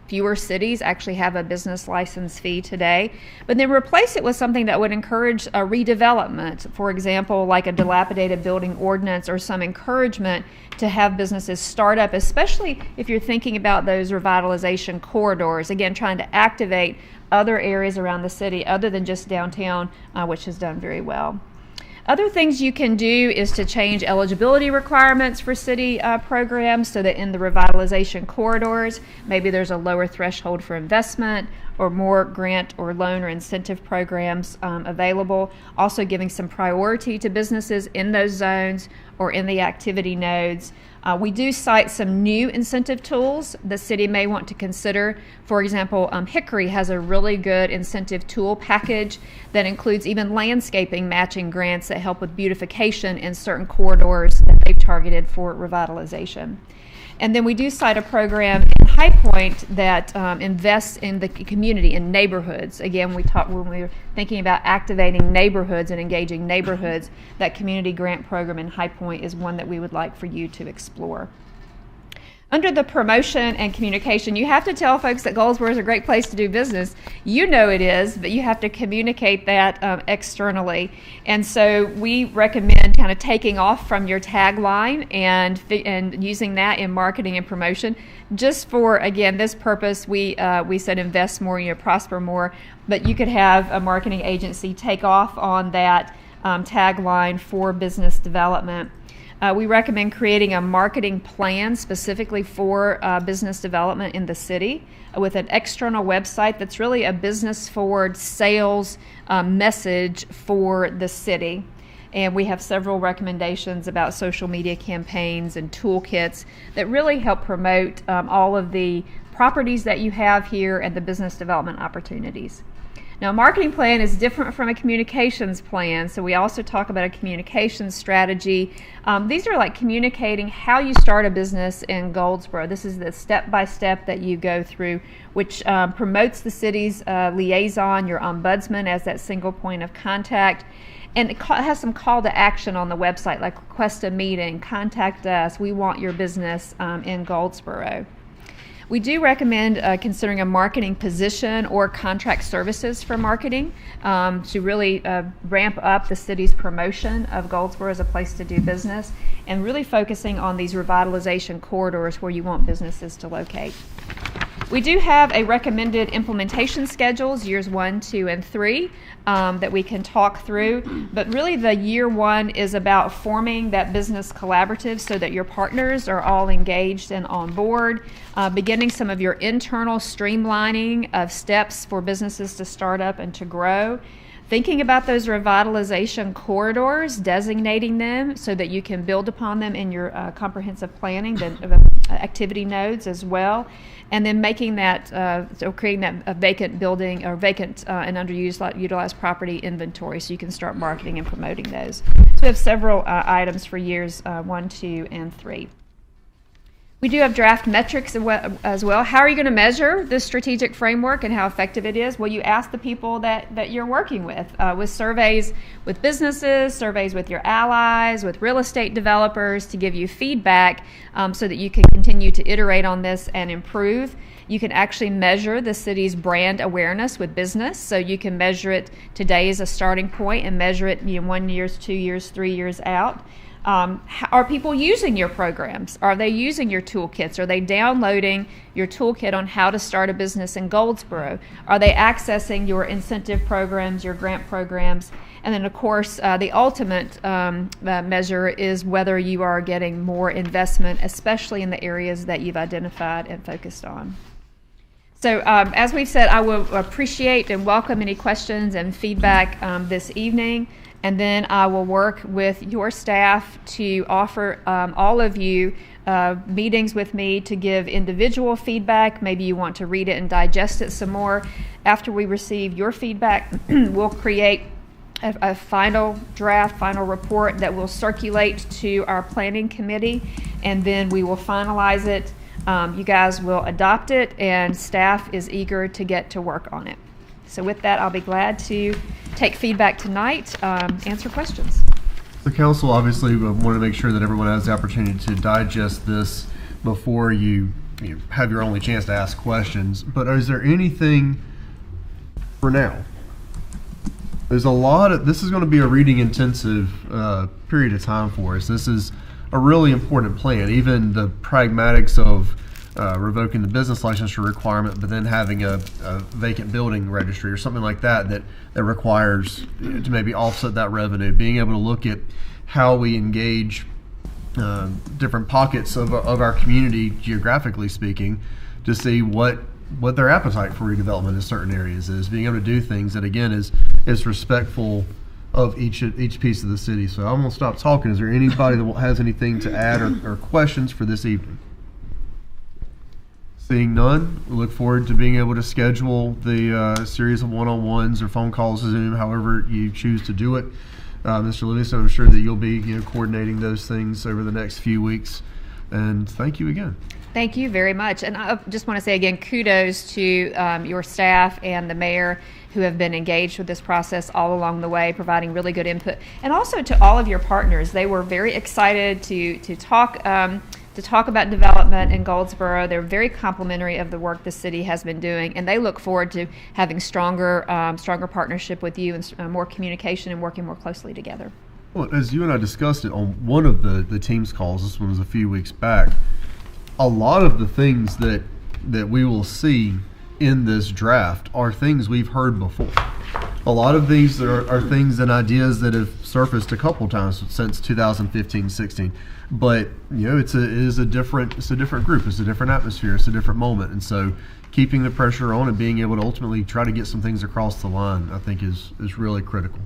fewer cities actually have a business license fee today, but then replace it with something that would encourage a redevelopment, for example, like a dilapidated building ordinance or some encouragement to have businesses start up, especially if you're thinking about those revitalization corridors, again, trying to activate other areas around the city other than just downtown, which has done very well. Other things you can do is to change eligibility requirements for city programs so that in the revitalization corridors, maybe there's a lower threshold for investment or more grant or loan or incentive programs available. Also giving some priority to businesses in those zones or in the activity nodes. We do cite some new incentive tools the city may want to consider. For example, Hickory has a really good incentive tool package that includes even landscaping matching grants that help with beautification in certain corridors that they've targeted for revitalization. And then we do cite a program in High Point that invests in the community, in neighborhoods. Again, when we were thinking about activating neighborhoods and engaging neighborhoods, that community grant program in High Point is one that we would like for you to explore. Under the promotion and communication, you have to tell folks that Goldsboro is a great place to do business. You know it is, but you have to communicate that externally. And so we recommend kind of taking off from your tagline and using that in marketing and promotion. Just for, again, this purpose, we said invest more, prosper more. But you could have a marketing agency take off on that tagline for business development. We recommend creating a marketing plan specifically for business development in the city with an external website that's really a business-forward sales message for the city. And we have several recommendations about social media campaigns and toolkits that really help promote all of the properties that you have here and the business development opportunities. Now, a marketing plan is different from a communications plan, so we also talk about a communications strategy. These are like communicating how you start a business in Goldsboro. This is the step-by-step that you go through, which promotes the city's liaison, your ombudsman, as that single point of contact. And it has some call to action on the website, like request a meeting, contact us, we want your business in Goldsboro. We do recommend considering a marketing position or contract services for marketing to really ramp up the city's promotion of Goldsboro as a place to do business, and really focusing on these revitalization corridors where you want businesses to locate. We do have a recommended implementation schedules, years 1, 2, and 3, that we can talk through. But really the year 1 is about forming that business collaborative so that your partners are all engaged and on board, beginning some of your internal streamlining of steps for businesses to start up and to grow. Thinking about those revitalization corridors, designating them so that you can build upon them in your comprehensive planning, the activity nodes as well, and then making that, so creating that vacant building or vacant and underutilized property inventory so you can start marketing and promoting those. So we have several items for years 1, 2, and 3. We do have draft metrics as well. How are you going to measure this strategic framework and how effective it is? Well, you ask the people that you're working with surveys with businesses, surveys with your allies, with real estate developers to give you feedback so that you can continue to iterate on this and improve. You can actually measure the city's brand awareness with business. So you can measure it today as a starting point and measure it 1 year, 2 years, 3 years out. Are people using your programs? Are they using your toolkits? Are they downloading your toolkit on how to start a business in Goldsboro? Are they accessing your incentive programs, your grant programs? And then, of course, the ultimate measure is whether you are getting more investment, especially in the areas that you've identified and focused on. So as we've said, I will appreciate and welcome any questions and feedback this evening. And then I will work with your staff to offer all of you meetings with me to give individual feedback. Maybe you want to read it and digest it some more. After we receive your feedback, we'll create a final draft, final report that will circulate to our planning committee, and then we will finalize it. You guys will adopt it, and staff is eager to get to work on it. So with that, I'll be glad to take feedback tonight, answer questions. The council obviously want to make sure that everyone has the opportunity to digest this before you have your only chance to ask questions. But is there anything for now? There's a lot of, this is going to be a reading intensive period of time for us. This is a really important plan. Even the pragmatics of revoking the business licensure requirement, but then having a vacant building registry or something like that requires to maybe offset that revenue. Being able to look at how we engage different pockets of our community, geographically speaking, to see what their appetite for redevelopment in certain areas is. Being able to do things that, again, is respectful of each piece of the city. So I'm going to stop talking. Is there anybody that has anything to add or questions for this evening? Seeing none, we look forward to being able to schedule the series of one-on-ones or phone calls, Zoom, however you choose to do it. Mr. Livingston, I'm sure that you'll be coordinating those things over the next few weeks. And thank you again. Thank you very much. And I just want to say again, kudos to your staff and the mayor who have been engaged with this process all along the way, providing really good input. And also to all of your partners. They were very excited to talk about development in Goldsboro. They're very complimentary of the work the city has been doing, and they look forward to having stronger partnership with you and more communication and working more closely together. Well, as you and I discussed it on one of the team's calls, this one was a few weeks back, a lot of the things that we will see in this draft are things we've heard before. A lot of these are things and ideas that have surfaced a couple times since 2015-16. But it is a different group, it's a different atmosphere, it's a different moment, and so keeping the pressure on and being able to ultimately try to get some things across the line, I think is really critical.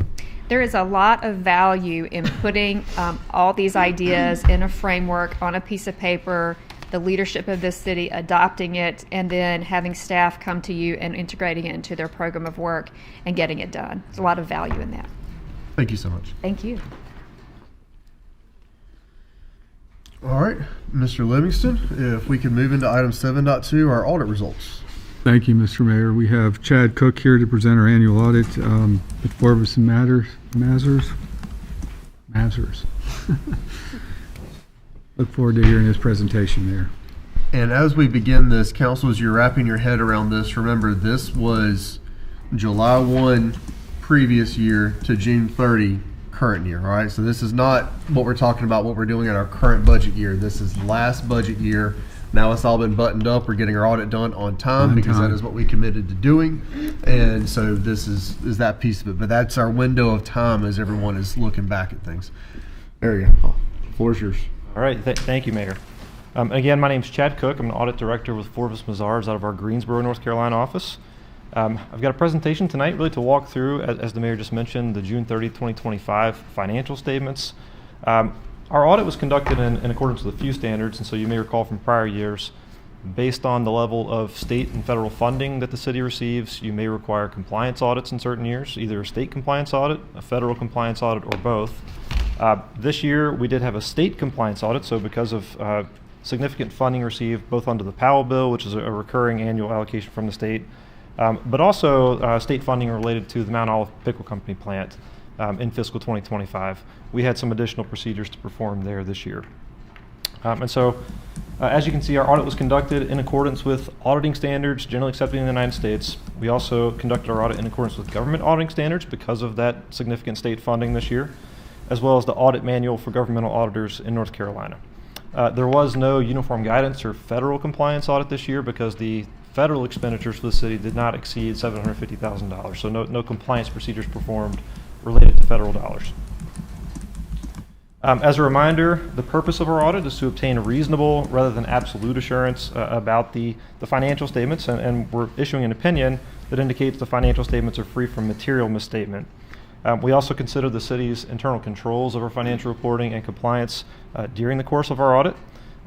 There is a lot of value in putting all these ideas in a framework on a piece of paper, the leadership of this city adopting it, and then having staff come to you and integrating it into their program of work and getting it done. There's a lot of value in that. Thank you so much. Thank you. All right, Mr. Livingston, if we can move into item 7.2, our audit results. Thank you, Mr. Mayor. We have Chad Cook here to present our annual audit with Forbes and Mazars. Look forward to hearing his presentation there. And as we begin this, council, as you're wrapping your head around this, remember this was July 1 previous year to June 30 current year, all right? So this is not what we're talking about, what we're doing in our current budget year. This is last budget year. Now it's all been buttoned up. We're getting our audit done on time because that is what we committed to doing. And so this is that piece of it. But that's our window of time as everyone is looking back at things. There you go. The floor is yours. All right. Thank you, Mayor. Again, my name is Chad Cook. I'm an audit director with Forbes Mazars out of our Greensboro, North Carolina office. I've got a presentation tonight really to walk through, as the Mayor just mentioned, the June 30, 2025 financial statements. Our audit was conducted in accordance with a few standards, and so you may recall from prior years, based on the level of state and federal funding that the city receives, you may require compliance audits in certain years, either a state compliance audit, a federal compliance audit, or both. This year, we did have a state compliance audit, so because of significant funding received both under the Powell bill, which is a recurring annual allocation from the state, but also state funding related to the Mount Olive Pickle Company plant in fiscal 2025. We had some additional procedures to perform there this year. And so, as you can see, our audit was conducted in accordance with auditing standards generally accepted in the United States. We also conducted our audit in accordance with government auditing standards because of that significant state funding this year, as well as the audit manual for governmental auditors in North Carolina. There was no uniform guidance or federal compliance audit this year because the federal expenditures for the city did not exceed $750,000. So no compliance procedures performed related to federal dollars. As a reminder, the purpose of our audit is to obtain a reasonable rather than absolute assurance about the financial statements, and we're issuing an opinion that indicates the financial statements are free from material misstatement. We also consider the city's internal controls over financial reporting and compliance during the course of our audit.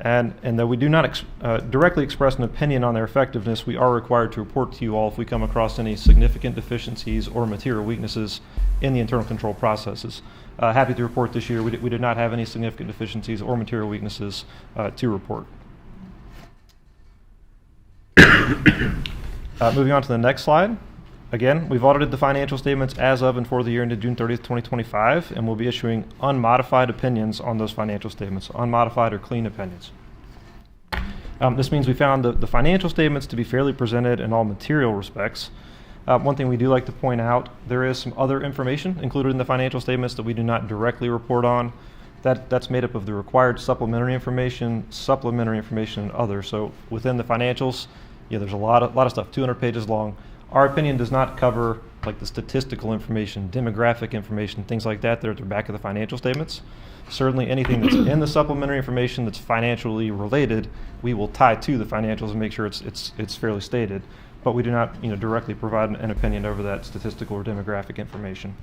And though we do not directly express an opinion on their effectiveness, we are required to report to you all if we come across any significant deficiencies or material weaknesses in the internal control processes. Happy to report this year we did not have any significant deficiencies or material weaknesses to report. Moving on to the next slide. Again, we've audited the financial statements as of and for the year ended June 30th, 2025, and we'll be issuing unmodified opinions on those financial statements, unmodified or clean opinions. This means we found the financial statements to be fairly presented in all material respects. One thing we do like to point out, there is some other information included in the financial statements that we do not directly report on. That's made up of the required supplementary information, and others. So within the financials, there's a lot of stuff, 200 pages long. Our opinion does not cover like the statistical information, demographic information, things like that. They're at the back of the financial statements. Certainly anything that's in the supplementary information that's financially related, we will tie to the financials and make sure it's fairly stated. But we do not directly provide an opinion over that statistical or demographic information.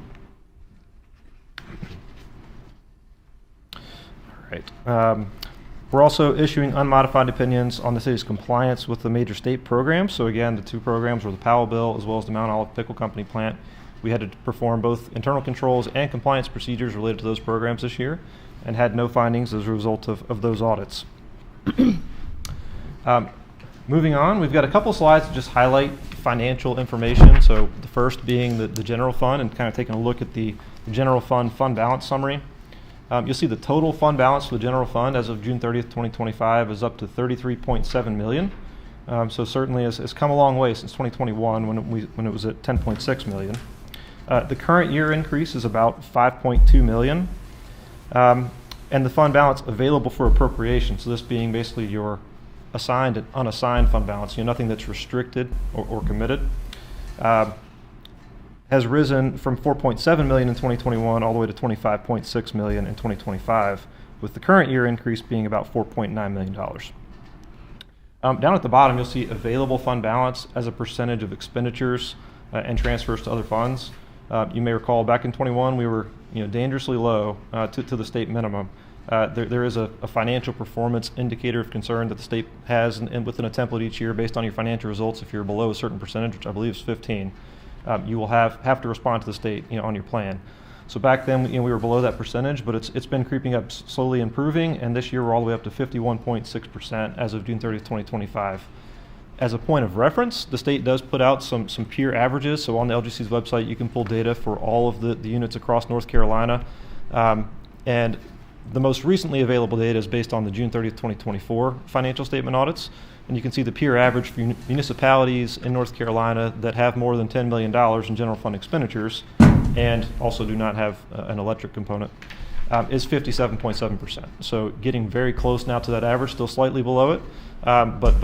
All right. We're also issuing unmodified opinions on the city's compliance with the major state programs. So again, the two programs were the Powell bill as well as the Mount Olive Pickle Company plant. We had to perform both internal controls and compliance procedures related to those programs this year and had no findings as a result of those audits. Moving on, we've got a couple slides to just highlight financial information. So the first being the general fund and kind of taking a look at the general fund balance summary. You'll see the total fund balance for the general fund as of June 30th, 2025 is up to $33.7 million. So certainly has come a long way since 2021 when it was at $10.6 million. The current year increase is about $5.2 million. And the fund balance available for appropriation, so this being basically your assigned and unassigned fund balance, nothing that's restricted or committed, has risen from $4.7 million in 2021 all the way to $25.6 million in 2025, with the current year increase being about $4.9 million. Down at the bottom, you'll see available fund balance as a percentage of expenditures and transfers to other funds. You may recall back in 21, we were dangerously low to the state minimum. There is a financial performance indicator of concern that the state has and within a template each year based on your financial results. If you're below a certain percentage, which I believe is 15, you will have to respond to the state on your plan. So back then we were below that percentage, but it's been creeping up, slowly improving, and this year we're all the way up to 51.6% as of June 30th, 2025. As a point of reference, the state does put out some peer averages. So on the LGC's website, you can pull data for all of the units across North Carolina. And the most recently available data is based on the June 30th, 2024 financial statement audits. And you can see the peer average for municipalities in North Carolina that have more than $10 million in general fund expenditures and also do not have an electric component is 57.7%. So getting very close now to that average, still slightly below it, but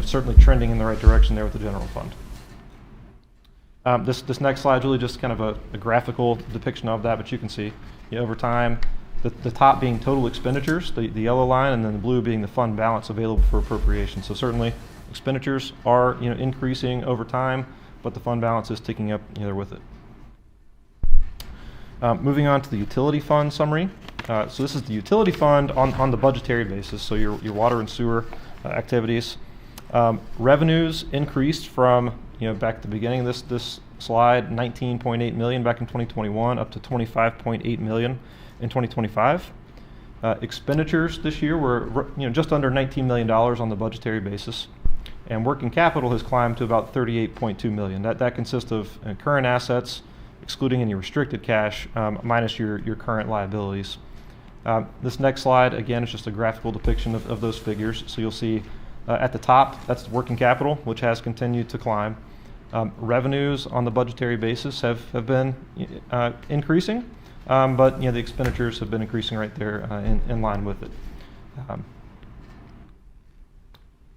certainly trending in the right direction there with the general fund. This next slide is really just kind of a graphical depiction of that, but you can see over time, the top being total expenditures, the yellow line, and then the blue being the fund balance available for appropriation. So certainly expenditures are increasing over time, but the fund balance is ticking up there with it. Moving on to the utility fund summary. So this is the utility fund on the budgetary basis, so your water and sewer activities. Revenues increased from back at the beginning of this slide, $19.8 million back in 2021 up to $25.8 million in 2025. Expenditures this year were just under $19 million on the budgetary basis, and working capital has climbed to about $38.2 million. That consists of current assets, excluding any restricted cash, minus your current liabilities. This next slide, again, is just a graphical depiction of those figures. So you'll see at the top, that's working capital, which has continued to climb. Revenues on the budgetary basis have been increasing, but the expenditures have been increasing right there in line with it.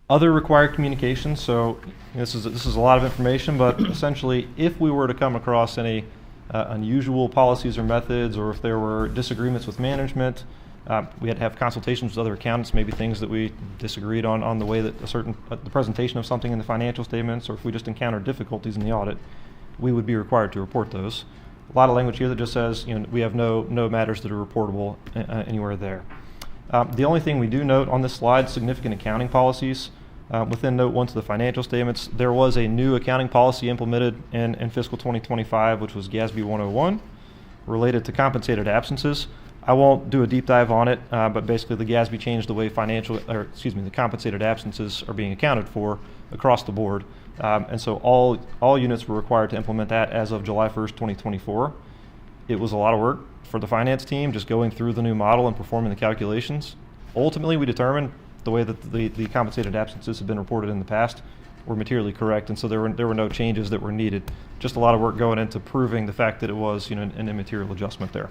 Other required communications. So this is a lot of information, but essentially, if we were to come across any unusual policies or methods, or if there were disagreements with management, we had to have consultations with other accountants, maybe things that we disagreed on the way that the presentation of something in the financial statements, or if we just encountered difficulties in the audit, we would be required to report those. A lot of language here that just says we have no matters that are reportable anywhere there. The only thing we do note on this slide, significant accounting policies. Within note 1 to the financial statements, there was a new accounting policy implemented in fiscal 2025, which was GASB 101, related to compensated absences. I won't do a deep dive on it, but basically the GASB changed the way the compensated absences are being accounted for across the board. And so all units were required to implement that as of July 1st, 2024. It was a lot of work for the finance team, just going through the new model and performing the calculations. Ultimately, we determined the way that the compensated absences have been reported in the past were materially correct, and so there were no changes that were needed. Just a lot of work going into proving the fact that it was an immaterial adjustment there.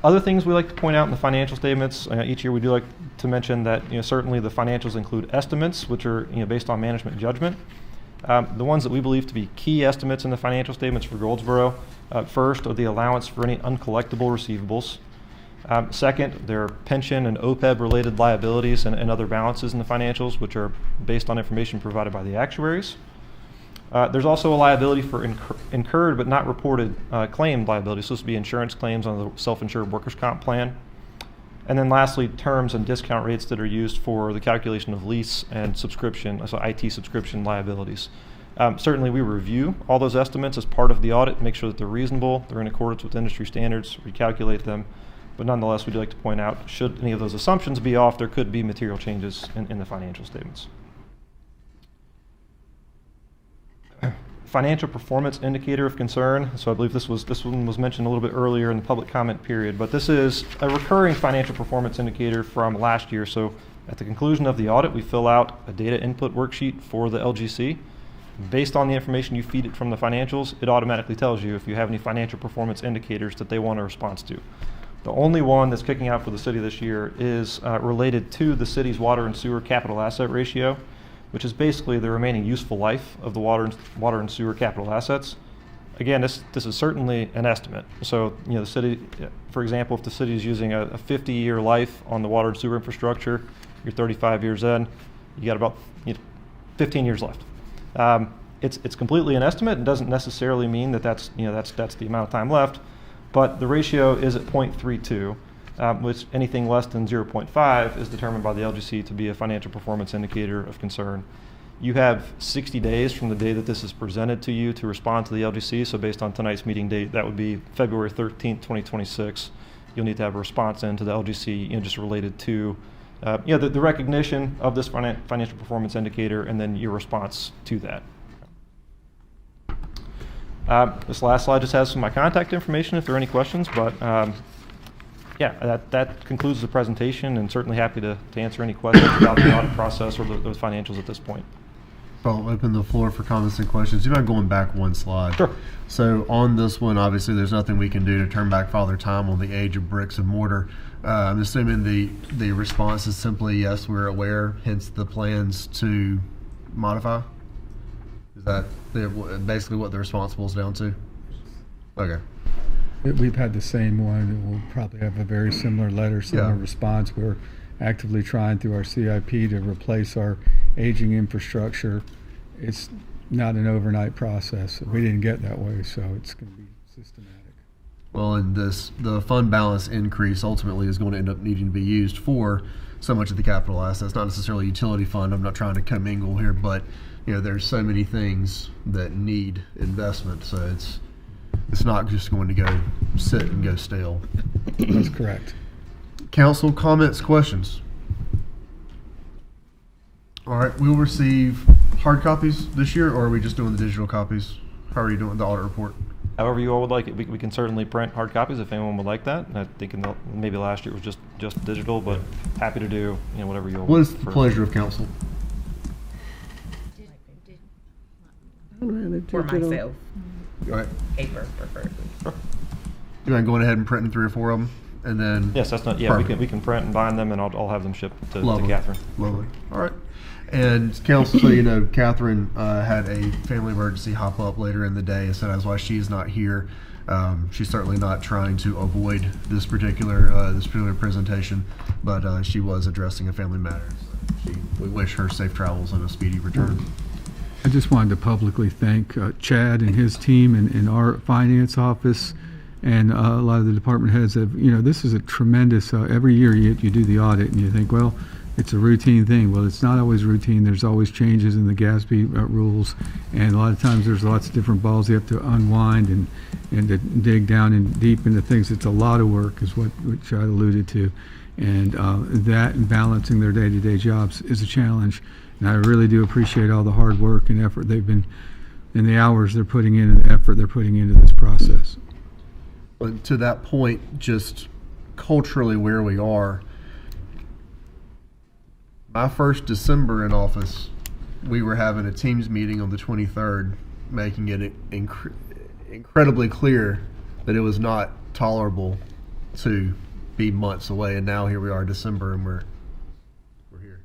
Other things we like to point out in the financial statements, each year we do like to mention that certainly the financials include estimates, which are based on management judgment. The ones that we believe to be key estimates in the financial statements for Goldsboro, first are the allowance for any uncollectible receivables. Second, there are pension and OPEB related liabilities and other balances in the financials, which are based on information provided by the actuaries. There's also a liability for incurred but not reported claim liabilities. So this would be insurance claims on the self-insured workers' comp plan. And then lastly, terms and discount rates that are used for the calculation of lease and subscription, so IT subscription liabilities. Certainly we review all those estimates as part of the audit, make sure that they're reasonable, they're in accordance with industry standards, recalculate them. But nonetheless, we'd like to point out, should any of those assumptions be off, there could be material changes in the financial statements. Financial performance indicator of concern. So I believe this one was mentioned a little bit earlier in the public comment period, but this is a recurring financial performance indicator from last year. So at the conclusion of the audit, we fill out a data input worksheet for the LGC. Based on the information you feed it from the financials, it automatically tells you if you have any financial performance indicators that they want a response to. The only one that's kicking out for the city this year is related to the city's water and sewer capital asset ratio, which is basically the remaining useful life of the water and sewer capital assets. Again, this is certainly an estimate. So, the city, for example, if the city is using a 50-year life on the water and sewer infrastructure, you're 35 years in, you got about 15 years left. It's completely an estimate. It doesn't necessarily mean that that's the amount of time left. but the ratio is at 0.32, which anything less than 0.5 is determined by the LGC to be a financial performance indicator of concern. You have 60 days from the day that this is presented to you to respond to the LGC. So based on tonight's meeting date, that would be February 13th, 2026. You'll need to have a response into the LGC, just related to the recognition of this financial performance indicator and then your response to that. This last slide just has some of my contact information if there are any questions, but that concludes the presentation, and certainly happy to answer any questions about the audit process or those financials at this point. I'll open the floor for comments and questions. Do you mind going back one slide? Sure. So on this one, obviously, there's nothing we can do to turn back Father Time on the age of bricks and mortar. I'm assuming the response is simply yes, we're aware, hence the plans to modify? Is that basically what the response boils down to? Okay. We've had the same one. We'll probably have a very similar letter, similar response. We're actively trying through our CIP to replace our aging infrastructure. It's not an overnight process. We didn't get that way, so it's going to be systematic. Well, and the fund balance increase ultimately is going to end up needing to be used for so much of the capital assets, not necessarily utility fund. I'm not trying to commingle here, but there's so many things that need investment, so it's not just going to go sit and go stale. That's correct. Council comments, questions? All right, we'll receive hard copies this year, or are we just doing the digital copies? How are you doing the audit report? However you all would like it. We can certainly print hard copies if anyone would like that. I think maybe last year it was just digital, but happy to do whatever you all. What is the pleasure of council? For myself. All right. Paper, preferably. Sure. You mind going ahead and printing 3 or 4 of them, and then? Yes, that's not. Yeah, we can print and bind them, and I'll have them shipped to Catherine. Lovely. All right. And council, so Catherine had a family emergency hop up later in the day, so that's why she's not here. She's certainly not trying to avoid this particular presentation, but she was addressing a family matter. So we wish her safe travels and a speedy return. I just wanted to publicly thank Chad and his team and our finance office and a lot of the department heads. This is a tremendous, every year you do the audit and you think, well, it's a routine thing. Well, it's not always routine. There's always changes in the GASB rules, and a lot of times there's lots of different balls you have to unwind and to dig down and deep into things. It's a lot of work, is what Chad alluded to, and that and balancing their day-to-day jobs is a challenge. And I really do appreciate all the hard work and effort they've been, and the hours they're putting in and the effort they're putting into this process. But to that point, just culturally where we are, my first December in office, we were having a Teams meeting on the 23rd, making it incredibly clear that it was not tolerable to be months away. And now here we are, December, and we're here.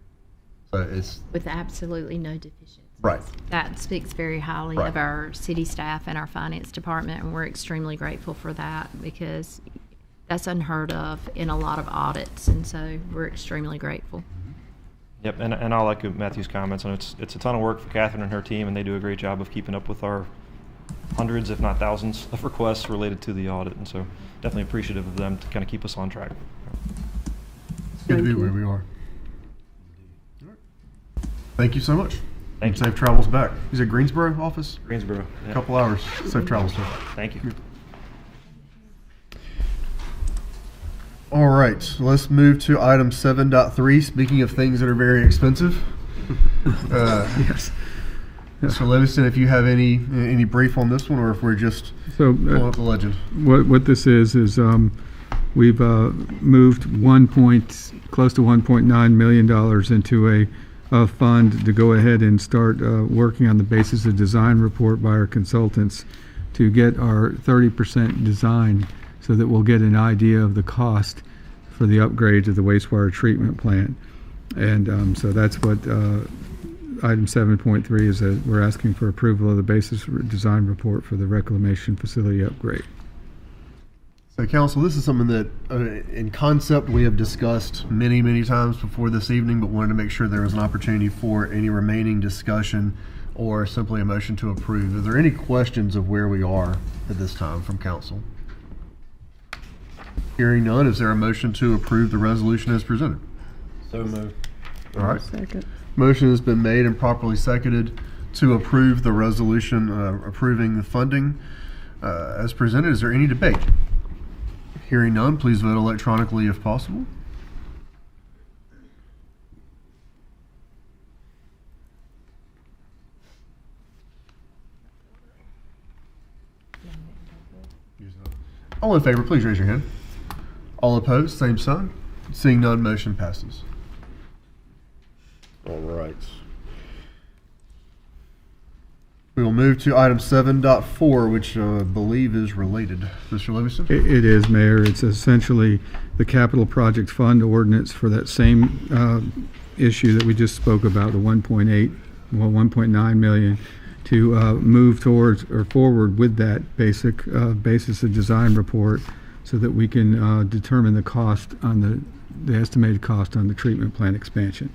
So it's with absolutely no deficiencies. Right. That speaks very highly of our city staff and our finance department, and we're extremely grateful for that because that's unheard of in a lot of audits, and so we're extremely grateful. Yep, and I'll echo Matthew's comments, and it's a ton of work for Catherine and her team, and they do a great job of keeping up with our hundreds, if not thousands, of requests related to the audit, and so definitely appreciative of them to kind of keep us on track. It's good to be where we are. Thank you so much. Thank you. Safe travels back. He's at Greensboro office? Greensboro. A couple hours. Safe travels, sir. Thank you. All right, let's move to item 7.3. Speaking of things that are very expensive. Yes. So Livingston, if you have any brief on this one, or if we're just pulling up the legend. What this is we've moved close to $1.9 million into a fund to go ahead and start working on the basis of design report by our consultants to get our 30% design, so that we'll get an idea of the cost for the upgrade to the wastewater treatment plant. And so that's what item 7.3 is. We're asking for approval of the basis design report for the reclamation facility upgrade. So council, this is something that in concept we have discussed many, many times before this evening, but wanted to make sure there was an opportunity for any remaining discussion or simply a motion to approve. Are there any questions of where we are at this time from council? Hearing none, is there a motion to approve the resolution as presented? So moved. All right. Second. Motion has been made and properly seconded to approve the resolution approving the funding as presented. Is there any debate? Hearing none, please vote electronically if possible. All in favor, please raise your hand. All opposed, same sign. Seeing none, motion passes. All right. We will move to item 7.4, which I believe is related. Mr. Livingston? It is, Mayor. It's essentially the capital project fund ordinance for that same issue that we just spoke about, the 1.9 million, to move towards or forward with that basic basis of design report so that we can determine the cost on the estimated cost on the treatment plant expansion.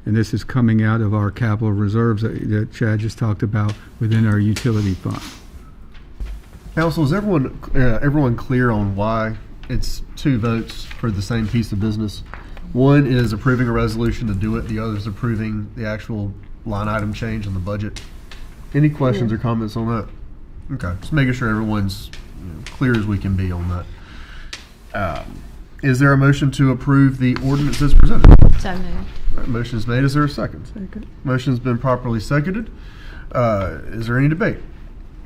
And this is coming out of our capital reserves that Chad just talked about within our utility fund. Council, is everyone clear on why it's two votes for the same piece of business? One is approving a resolution to do it. The other is approving the actual line item change in the budget. Any questions or comments on that? Okay, just making sure everyone's clear as we can be on that. Is there a motion to approve the ordinance as presented? So moved. All right, motion is made. Is there a second? Second. Motion's been properly seconded. Is there any debate?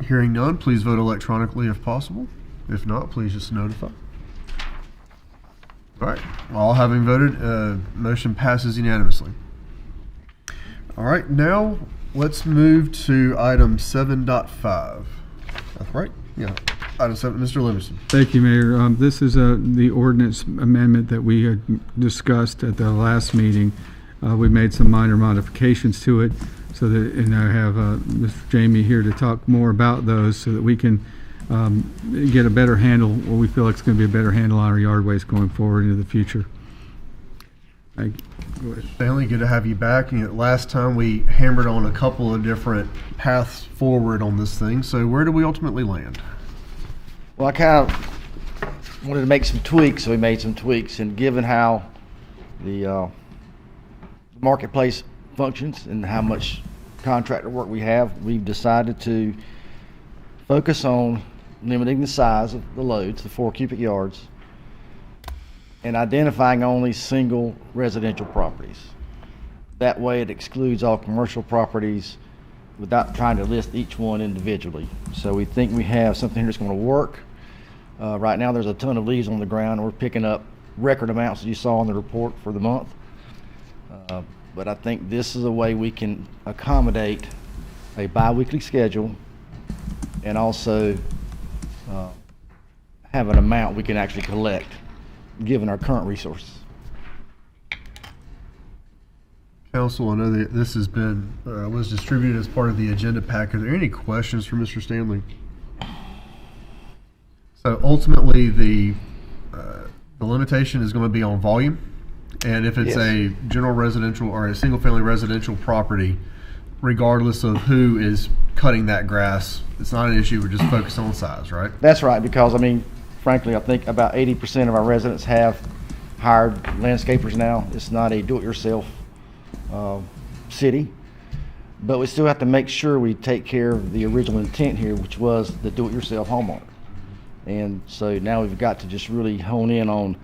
Hearing none, please vote electronically if possible. If not, please just notify. All right, all having voted, motion passes unanimously. All right, now let's move to item 7.5. That's right? Yeah. Item 7, Mr. Livingston. Thank you, Mayor. This is the ordinance amendment that we had discussed at the last meeting. We made some minor modifications to it, so that, and I have Mr. Jamie here to talk more about those, so that we can get a better handle, what we feel like is going to be a better handle on our yard waste going forward into the future. Thank you. Stanley, good to have you back. Last time we hammered on a couple of different paths forward on this thing. So where do we ultimately land? Well, I kind of wanted to make some tweaks, so we made some tweaks. And given how the marketplace functions and how much contractor work we have, we've decided to focus on limiting the size of the loads to 4 cubic yards and identifying only single residential properties. That way it excludes all commercial properties without trying to list each one individually. So we think we have something here that's going to work. Right now there's a ton of leaves on the ground. We're picking up record amounts, as you saw in the report for the month. But I think this is a way we can accommodate a bi-weekly schedule and also have an amount we can actually collect given our current resources. Council, I know that this has been was distributed as part of the agenda pack. Are there any questions for Mr. Stanley? So ultimately, the limitation is going to be on volume, and if it's a general residential or a single-family residential property, regardless of who is cutting that grass, it's not an issue. We're just focused on size, right? That's right, because I mean, frankly, I think about 80% of our residents have hired landscapers now. It's not a do-it-yourself city, but we still have to make sure we take care of the original intent here, which was the do-it-yourself homeowner. And so now we've got to just really hone in on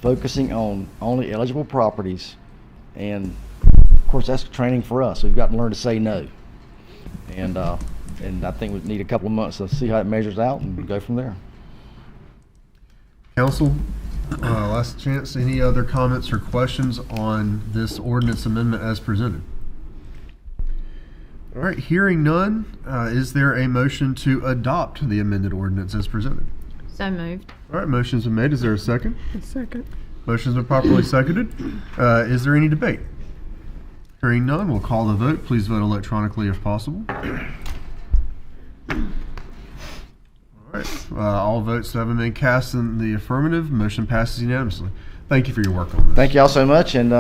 focusing on only eligible properties, and of course that's training for us. We've got to learn to say no, and I think we need a couple of months to see how it measures out and go from there. Council, last chance. Any other comments or questions on this ordinance amendment as presented? All right, hearing none, is there a motion to adopt the amended ordinance as presented? So moved. All right, motion's been made. Is there a second? A second. Motion's been properly seconded. Is there any debate? Hearing none, we'll call the vote. Please vote electronically if possible. All right, all votes having been cast in the affirmative, motion passes unanimously. Thank you for your work on this. Thank you all so much, and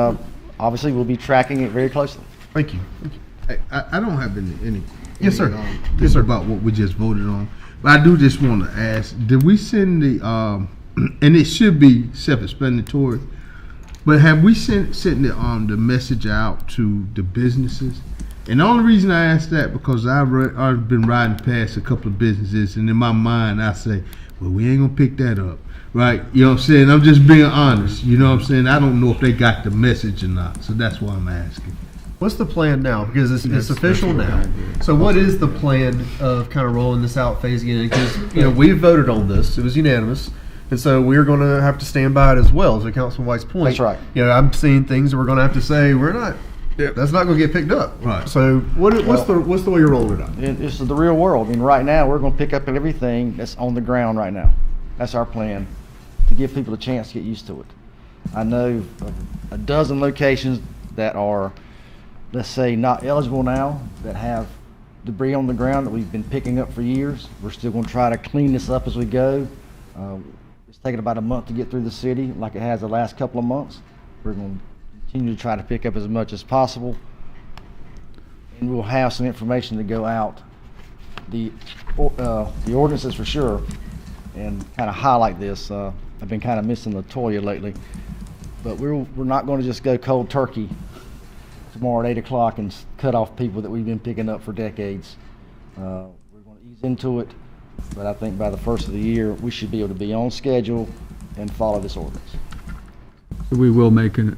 obviously we'll be tracking it very closely. Thank you. Thank you. I don't have any Yes, sir. Yes, sir. About what we just voted on, but I do just want to ask: did we send the and it should be self-explanatory. But have we sent the message out to the businesses? And the only reason I ask that because I've been riding past a couple of businesses, and in my mind I say, well, we ain't gonna pick that up, right? You know what I'm saying? I'm just being honest. You know what I'm saying? I don't know if they got the message or not, so that's why I'm asking. What's the plan now? Because it's official now. So what is the plan of kind of rolling this out, phasing it in? Because we voted on this; it was unanimous, and so we're going to have to stand by it as well. To Councilman White's point, That's right. I'm seeing things that we're going to have to say we're not. That's not going to get picked up. Right. So what's the way you're rolling it out? This is the real world. I mean, right now we're going to pick up everything that's on the ground right now. That's our plan, to give people a chance to get used to it. I know of a dozen locations that are, let's say, not eligible now, that have debris on the ground that we've been picking up for years. We're still going to try to clean this up as we go. It's taken about a month to get through the city, like it has the last couple of months. We're going to continue to try to pick up as much as possible, and we'll have some information to go out, the ordinances for sure, and kind of highlight this. I've been kind of missing the Toya lately, but we're not going to just go cold turkey tomorrow at 8 o'clock and cut off people that we've been picking up for decades. We're going to ease into it, but I think by the first of the year we should be able to be on schedule and follow this ordinance. We will make an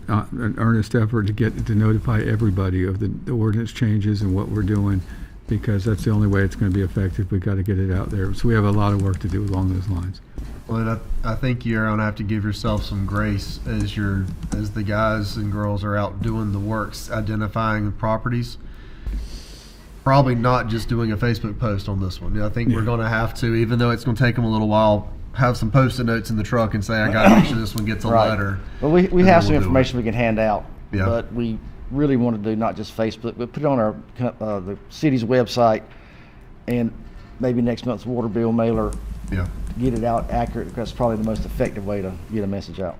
earnest effort to notify everybody of the ordinance changes and what we're doing, because that's the only way it's going to be effective. We've got to get it out there. So we have a lot of work to do along those lines. Well, and I think you're going to have to give yourself some grace as the guys and girls are out doing the works, identifying the properties. Probably not just doing a Facebook post on this one. I think we're going to have to, even though it's going to take them a little while, have some post-it notes in the truck and say, I got to make sure this one gets a letter. Well, we have some information we can hand out, Yeah. but we really want to do not just Facebook, but put it on our the city's website, and maybe next month's water bill mailer. Yeah. Get it out accurate, because it's probably the most effective way to get a message out.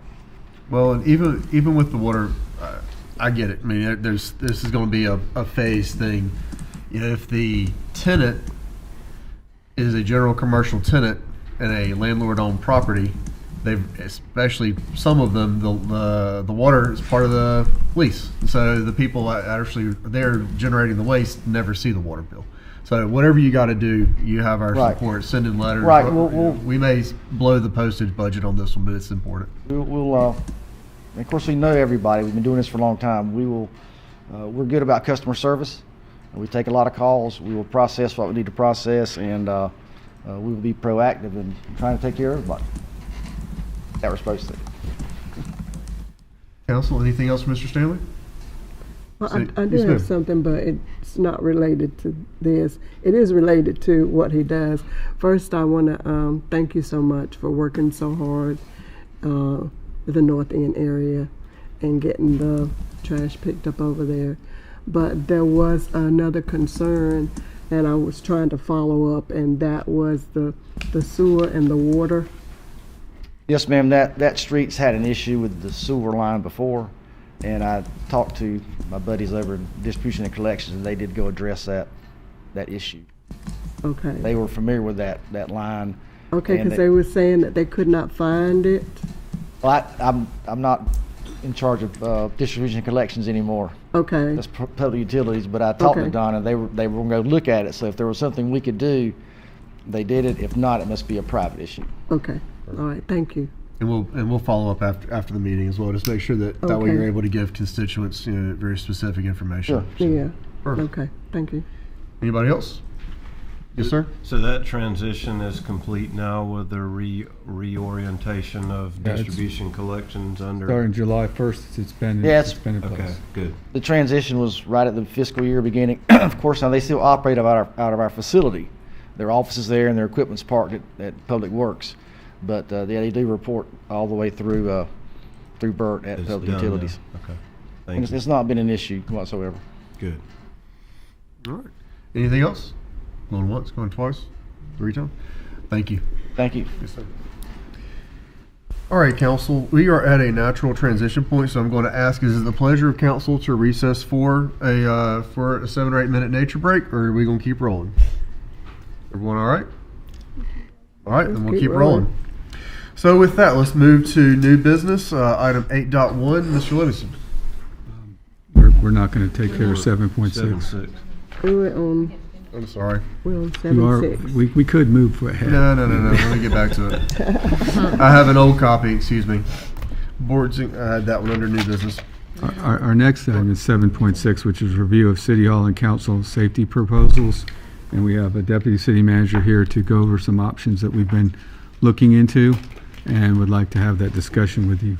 Well, and even with the water, I get it. I mean, this is going to be a phase thing. If the tenant is a general commercial tenant and a landlord-owned property, especially some of them, the water is part of the lease. So the people actually they're generating the waste never see the water bill. So whatever you got to do, you have our support. Send in letters. Right. We may blow the postage budget on this one, but it's important. Of course, we know everybody. We've been doing this for a long time. We're good about customer service. We take a lot of calls. We will process what we need to process, and we will be proactive in trying to take care of everybody that we're supposed to. Council, anything else, Mr. Stanley? Well, I do have something, but it's not related to this. It is related to what he does. First, I want to thank you so much for working so hard with the North End area and getting the trash picked up over there. But there was another concern, and I was trying to follow up, and that was the sewer and the water. Yes, ma'am. That street's had an issue with the sewer line before, and I talked to my buddies over in distribution and collections, and they did go address that issue. Okay. They were familiar with that line. Okay, because they were saying that they could not find it. Well, I'm not in charge of distribution and collections anymore. Okay. That's public utilities, but I talked to Donna, and they were going to go look at it. So if there was something we could do, they did it. If not, it must be a private issue. Okay. All right. Thank you. And we'll follow up after the meeting as well. Just make sure that way you're able to give constituents very specific information. Sure. Yeah. Perfect. Okay. Thank you. Anybody else? Yes, sir. So that transition is complete now with the reorientation of distribution collections under. Starting July 1st, it's been in place. Okay, good. The transition was right at the fiscal year beginning. Of course, now they still operate out of our facility. Their offices there and their equipment's parked at Public Works, but they do report all the way through Burt at Public Utilities. Now. Okay, thank you. It's not been an issue whatsoever. Good. All right. Anything else? Going once, going twice, 3 times. Thank you. Thank you. Yes, sir. All right, council. We are at a natural transition point, so I'm going to ask: is it the pleasure of council to recess for a 7 or 8 minute nature break, or are we going to keep rolling? Everyone, all right? All right, then we'll keep rolling. So with that, let's move to new business, item 8.1. Mr. Livingston. We're not going to take care of 7.6. We were on. I'm sorry. We're on You are, 7.6. we could move ahead. No. Let me get back to it. I have an old copy, excuse me. Boards, I had that one under new business. Our next item is 7.6, which is review of City Hall and Council safety proposals. And we have a deputy city manager here to go over some options that we've been looking into and would like to have that discussion with you.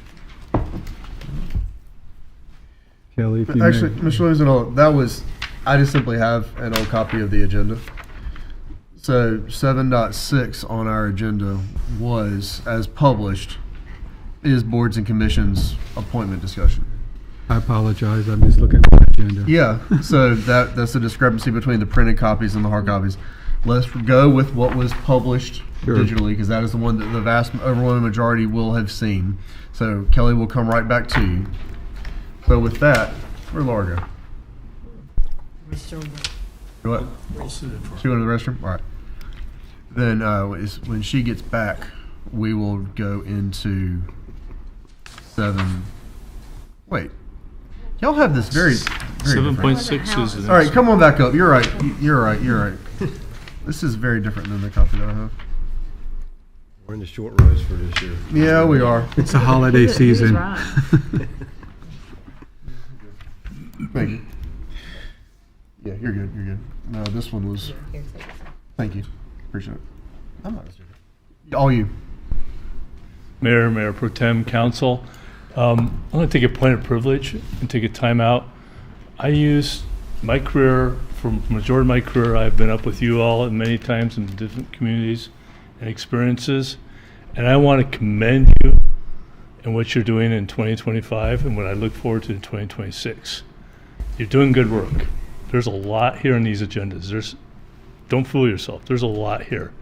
Kelly, if you Actually, may. Mr. Livingston, that was, I just simply have an old copy of the agenda. So 7.6 on our agenda was, as published, is boards and commissions appointment discussion. I apologize. I'm just looking at the agenda. Yeah, so that's the discrepancy between the printed copies and the hard copies. Let's go with what was published Sure. digitally, because that is the one that the vast overwhelming majority will have seen. So Kelly will come right back to you. So with that, where'd Laura go? What? She went to the restroom? All right. Then when she gets back, we will go into 7. Wait. Y'all have this very 7.6 is. All right, come on back up. You're right. You're right. This is very different than the copy that I have. We're in the short rows for this year. Yeah, we are. It's a holiday season. Thank you. Yeah, you're good. You're good. No, this one was. Thank you. Appreciate it. I'm not. All you. Mayor Pro Tem, Council. I'm going to take a point of privilege and take a time out. I used my career, for majority of my career, I've been up with you all many times in different communities and experiences, and I want to commend you and what you're doing in 2025 and what I look forward to in 2026. You're doing good work. There's a lot here in these agendas. Don't fool yourself. There's a lot here,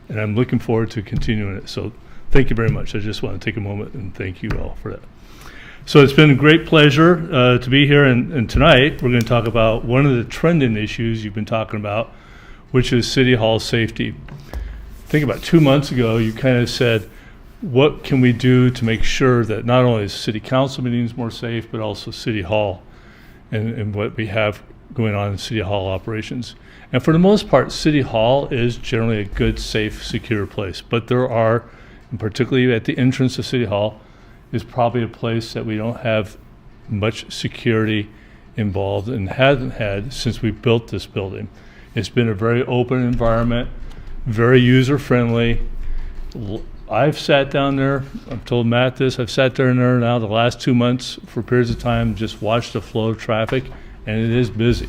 and I'm looking forward to continuing it. So thank you very much. I just want to take a moment and thank you all for that. So it's been a great pleasure to be here, and tonight we're going to talk about one of the trending issues you've been talking about, which is City Hall safety. I think about 2 months ago, you kind of said, what can we do to make sure that not only is City Council meetings more safe, but also City Hall and what we have going on in City Hall operations. And for the most part, City Hall is generally a good, safe, secure place. But there are, and particularly at the entrance of City Hall, is probably a place that we don't have much security involved and hasn't had since we built this building. It's been a very open environment, very user-friendly. I've sat down there, I've told Matt this, I've sat there now the last 2 months for periods of time, just watched the flow of traffic, and it is busy.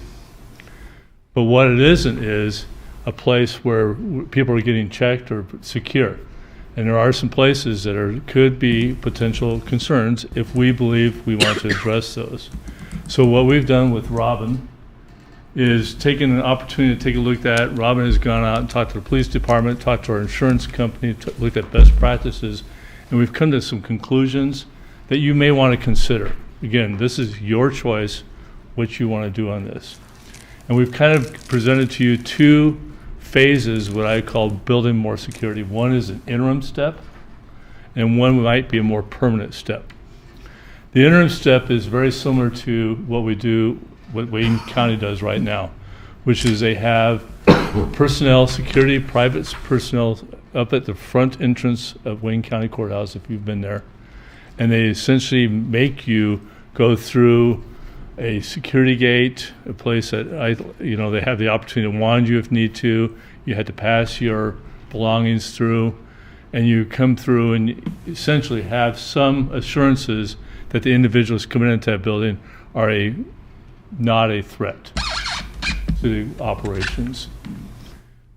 But what it isn't is a place where people are getting checked or secure. And there are some places that could be potential concerns if we believe we want to address those. So what we've done with Robin is taken an opportunity to take a look at that. Robin has gone out and talked to the police department, talked to our insurance company, looked at best practices, and we've come to some conclusions that you may want to consider. Again, this is your choice, what you want to do on this. And we've kind of presented to you 2 phases, what I call building more security. One is an interim step, and one might be a more permanent step. The interim step is very similar to what we do, what Wayne County does right now, which is they have personnel, security, private personnel up at the front entrance of Wayne County Courthouse, if you've been there, and they essentially make you go through a security gate, a place that they have the opportunity to wand you if need to. You had to pass your belongings through, and you come through and essentially have some assurances that the individuals coming into that building are not a threat to the operations.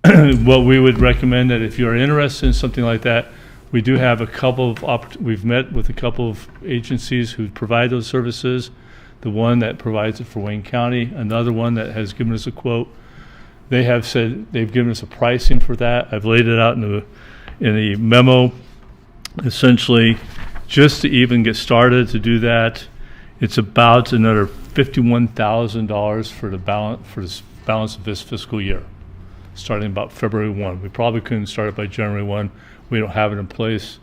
What we would recommend that if you're interested in something like that, we do have a couple of we've met with a couple of agencies who provide those services. The one that provides it for Wayne County, another one that has given us a quote. They have said they've given us a pricing for that. I've laid it out in the memo. Essentially, just to even get started to do that, it's about another $51,000 for the balance of this fiscal year, starting about February 1. We probably couldn't start it by January 1. We don't have it in place.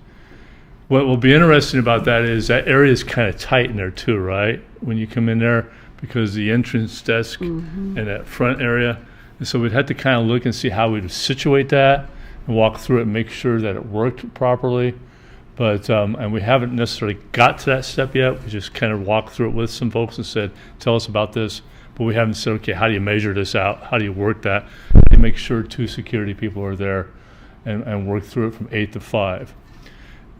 What will be interesting about that is that area is kind of tight in there too, right? When you come in there, because the entrance desk and that front area. And so we'd have to kind of look and see how we'd situate that and walk through it and make sure that it worked properly. But, and we haven't necessarily got to that step yet. We just kind of walked through it with some folks and said, tell us about this. But we haven't said, okay, how do you measure this out? How do you work that? How do you make sure 2 security people are there and work through it from 8 to 5?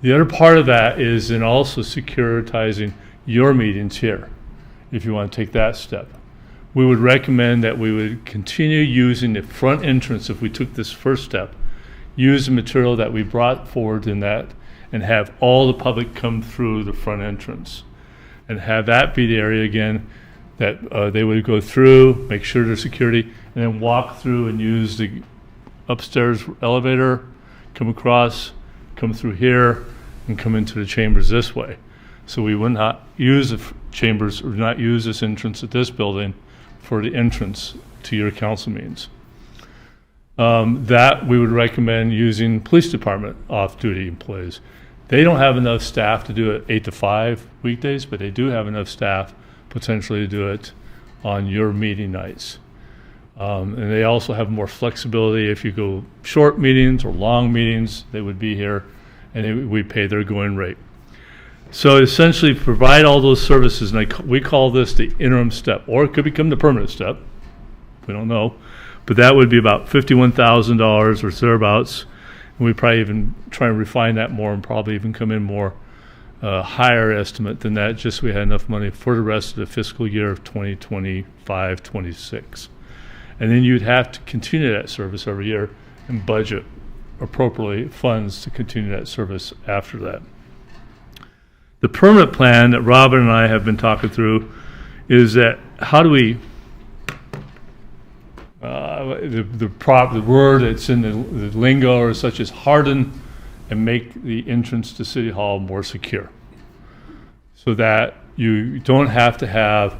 The other part of that is in also securitizing your meetings here, if you want to take that step. We would recommend that we would continue using the front entrance if we took this first step, use the material that we brought forward in that, and have all the public come through the front entrance. And have that be the area again that they would go through, make sure there's security, and then walk through and use the upstairs elevator, come across, come through here, and come into the chambers this way. So we would not use the chambers, or not use this entrance at this building for the entrance to your council meetings. That we would recommend using police department off-duty employees. They don't have enough staff to do it 8 to 5 weekdays, but they do have enough staff potentially to do it on your meeting nights. And they also have more flexibility. If you go short meetings or long meetings, they would be here, and we pay their going rate. So essentially provide all those services, and we call this the interim step, or it could become the permanent step. We don't know. But that would be about $51,000 or thereabouts. And we probably even try and refine that more and probably even come in more higher estimate than that, just so we had enough money for the rest of the fiscal year of 2025-26. And then you'd have to continue that service every year and budget appropriately funds to continue that service after that. The permanent plan that Robin and I have been talking through is that how do we the word that's in the lingo or such as harden and make the entrance to City Hall more secure, so that you don't have to have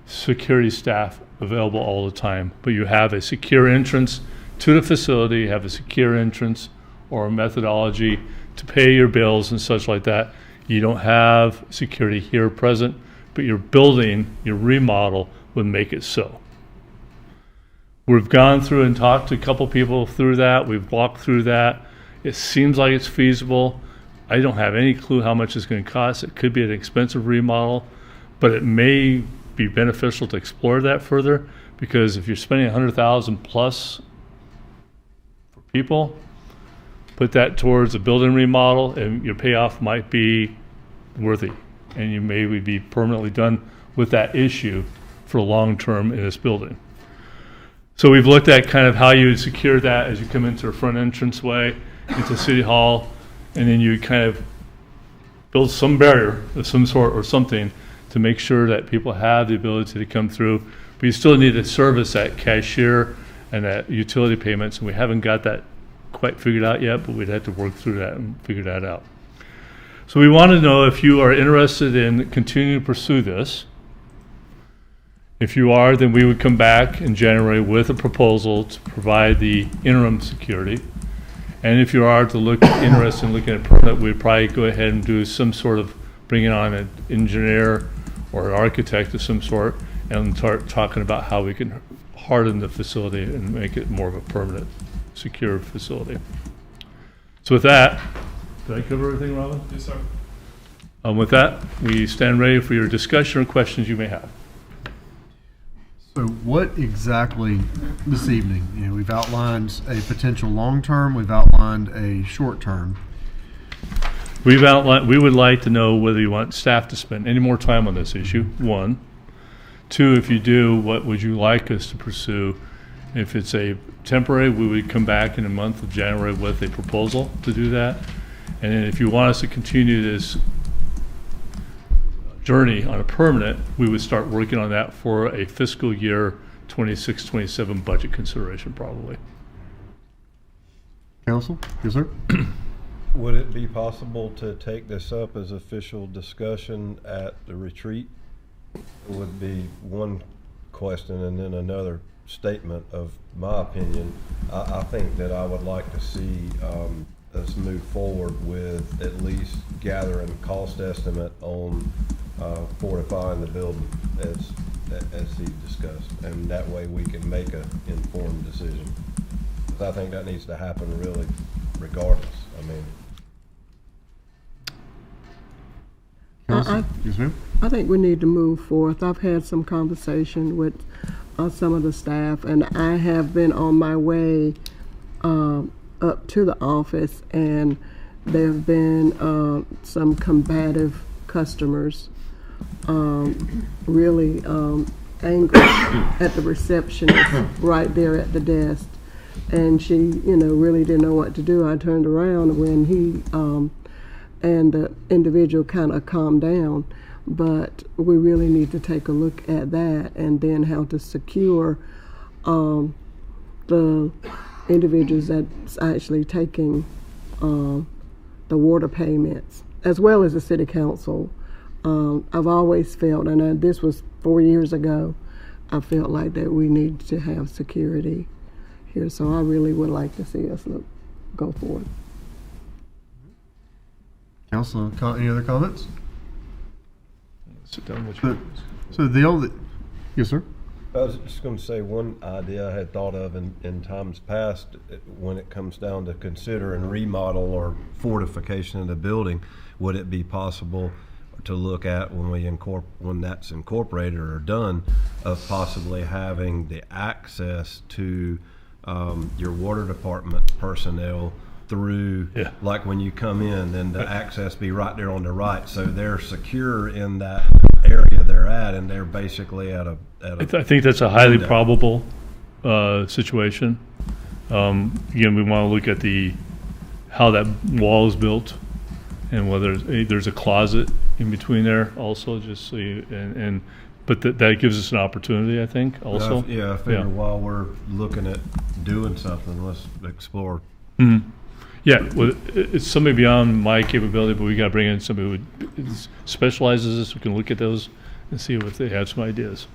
security staff available all the time, but you have a secure entrance to the facility, have a secure entrance or a methodology to pay your bills and such like that. You don't have security here present, but your building, your remodel would make it so. We've gone through and talked to a couple people through that. We've walked through that. It seems like it's feasible. I don't have any clue how much it's going to cost. It could be an expensive remodel, but it may be beneficial to explore that further, because if you're spending $100,000 plus for people, put that towards a building remodel, and your payoff might be worthy, and you may be permanently done with that issue for long term in this building. So we've looked at kind of how you would secure that as you come into the front entranceway into City Hall, and then you kind of build some barrier of some sort or something to make sure that people have the ability to come through. But you still need to service that cashier and that utility payments, and we haven't got that quite figured out yet, but we'd have to work through that and figure that out. So we want to know if you are interested in continuing to pursue this. If you are, then we would come back in January with a proposal to provide the interim security. And if you are interested in looking at permanent, we'd probably go ahead and do some sort of bringing on an engineer or an architect of some sort and start talking about how we can harden the facility and make it more of a permanent, secure facility. So with that, did I cover everything, Robin? Yes, sir. With that, we stand ready for your discussion or questions you may have. So what exactly this evening? You know, we've outlined a potential long-term, we've outlined a short-term. We would like to know whether you want staff to spend any more time on this issue, 1. 2, if you do, what would you like us to pursue? If it's a temporary, we would come back in the month of January with a proposal to do that. And then if you want us to continue this journey on a permanent, we would start working on that for a fiscal year 26-27 budget consideration probably. Council? Yes, sir. Would it be possible to take this up as official discussion at the retreat? It would be one question and then another statement of my opinion. I think that I would like to see us move forward with at least gathering cost estimate on fortifying the building as he discussed, and that way we can make an informed decision. 'Cause I think that needs to happen really regardless. I mean, Yes, ma'am. I think we need to move forth. I've had some conversation with some of the staff, and I have been on my way up to the office, and there have been some combative customers really angry at the receptionist right there at the desk. And she, really didn't know what to do. I turned around when he and the individual kind of calmed down. But we really need to take a look at that, and then how to secure the individuals that's actually taking the water payments, as well as the city council. I've always felt, and this was 4 years ago, I felt like that we need to have security here. So I really would like to see us go forward. Council, any other comments? Sit down with you. So the only, yes, sir. I was just going to say one idea I had thought of in times past when it comes down to consider and remodel or fortification of the building. Would it be possible to look at when that's incorporated or done, of possibly having the access to your water department personnel through, like when you come in, then the access be right there on the right, so they're secure in that area they're at, and they're basically at a I think that's a highly probable situation. Again, we want to look at how that wall is built, and whether there's a closet in between there also, just so you, but that gives us an opportunity, I think, also. I figure while we're looking at doing something, let's explore. Mm-hmm. Yeah, well, it's something beyond my capability, but we got to bring in somebody who specializes in this, who can look at those and see if they have some ideas.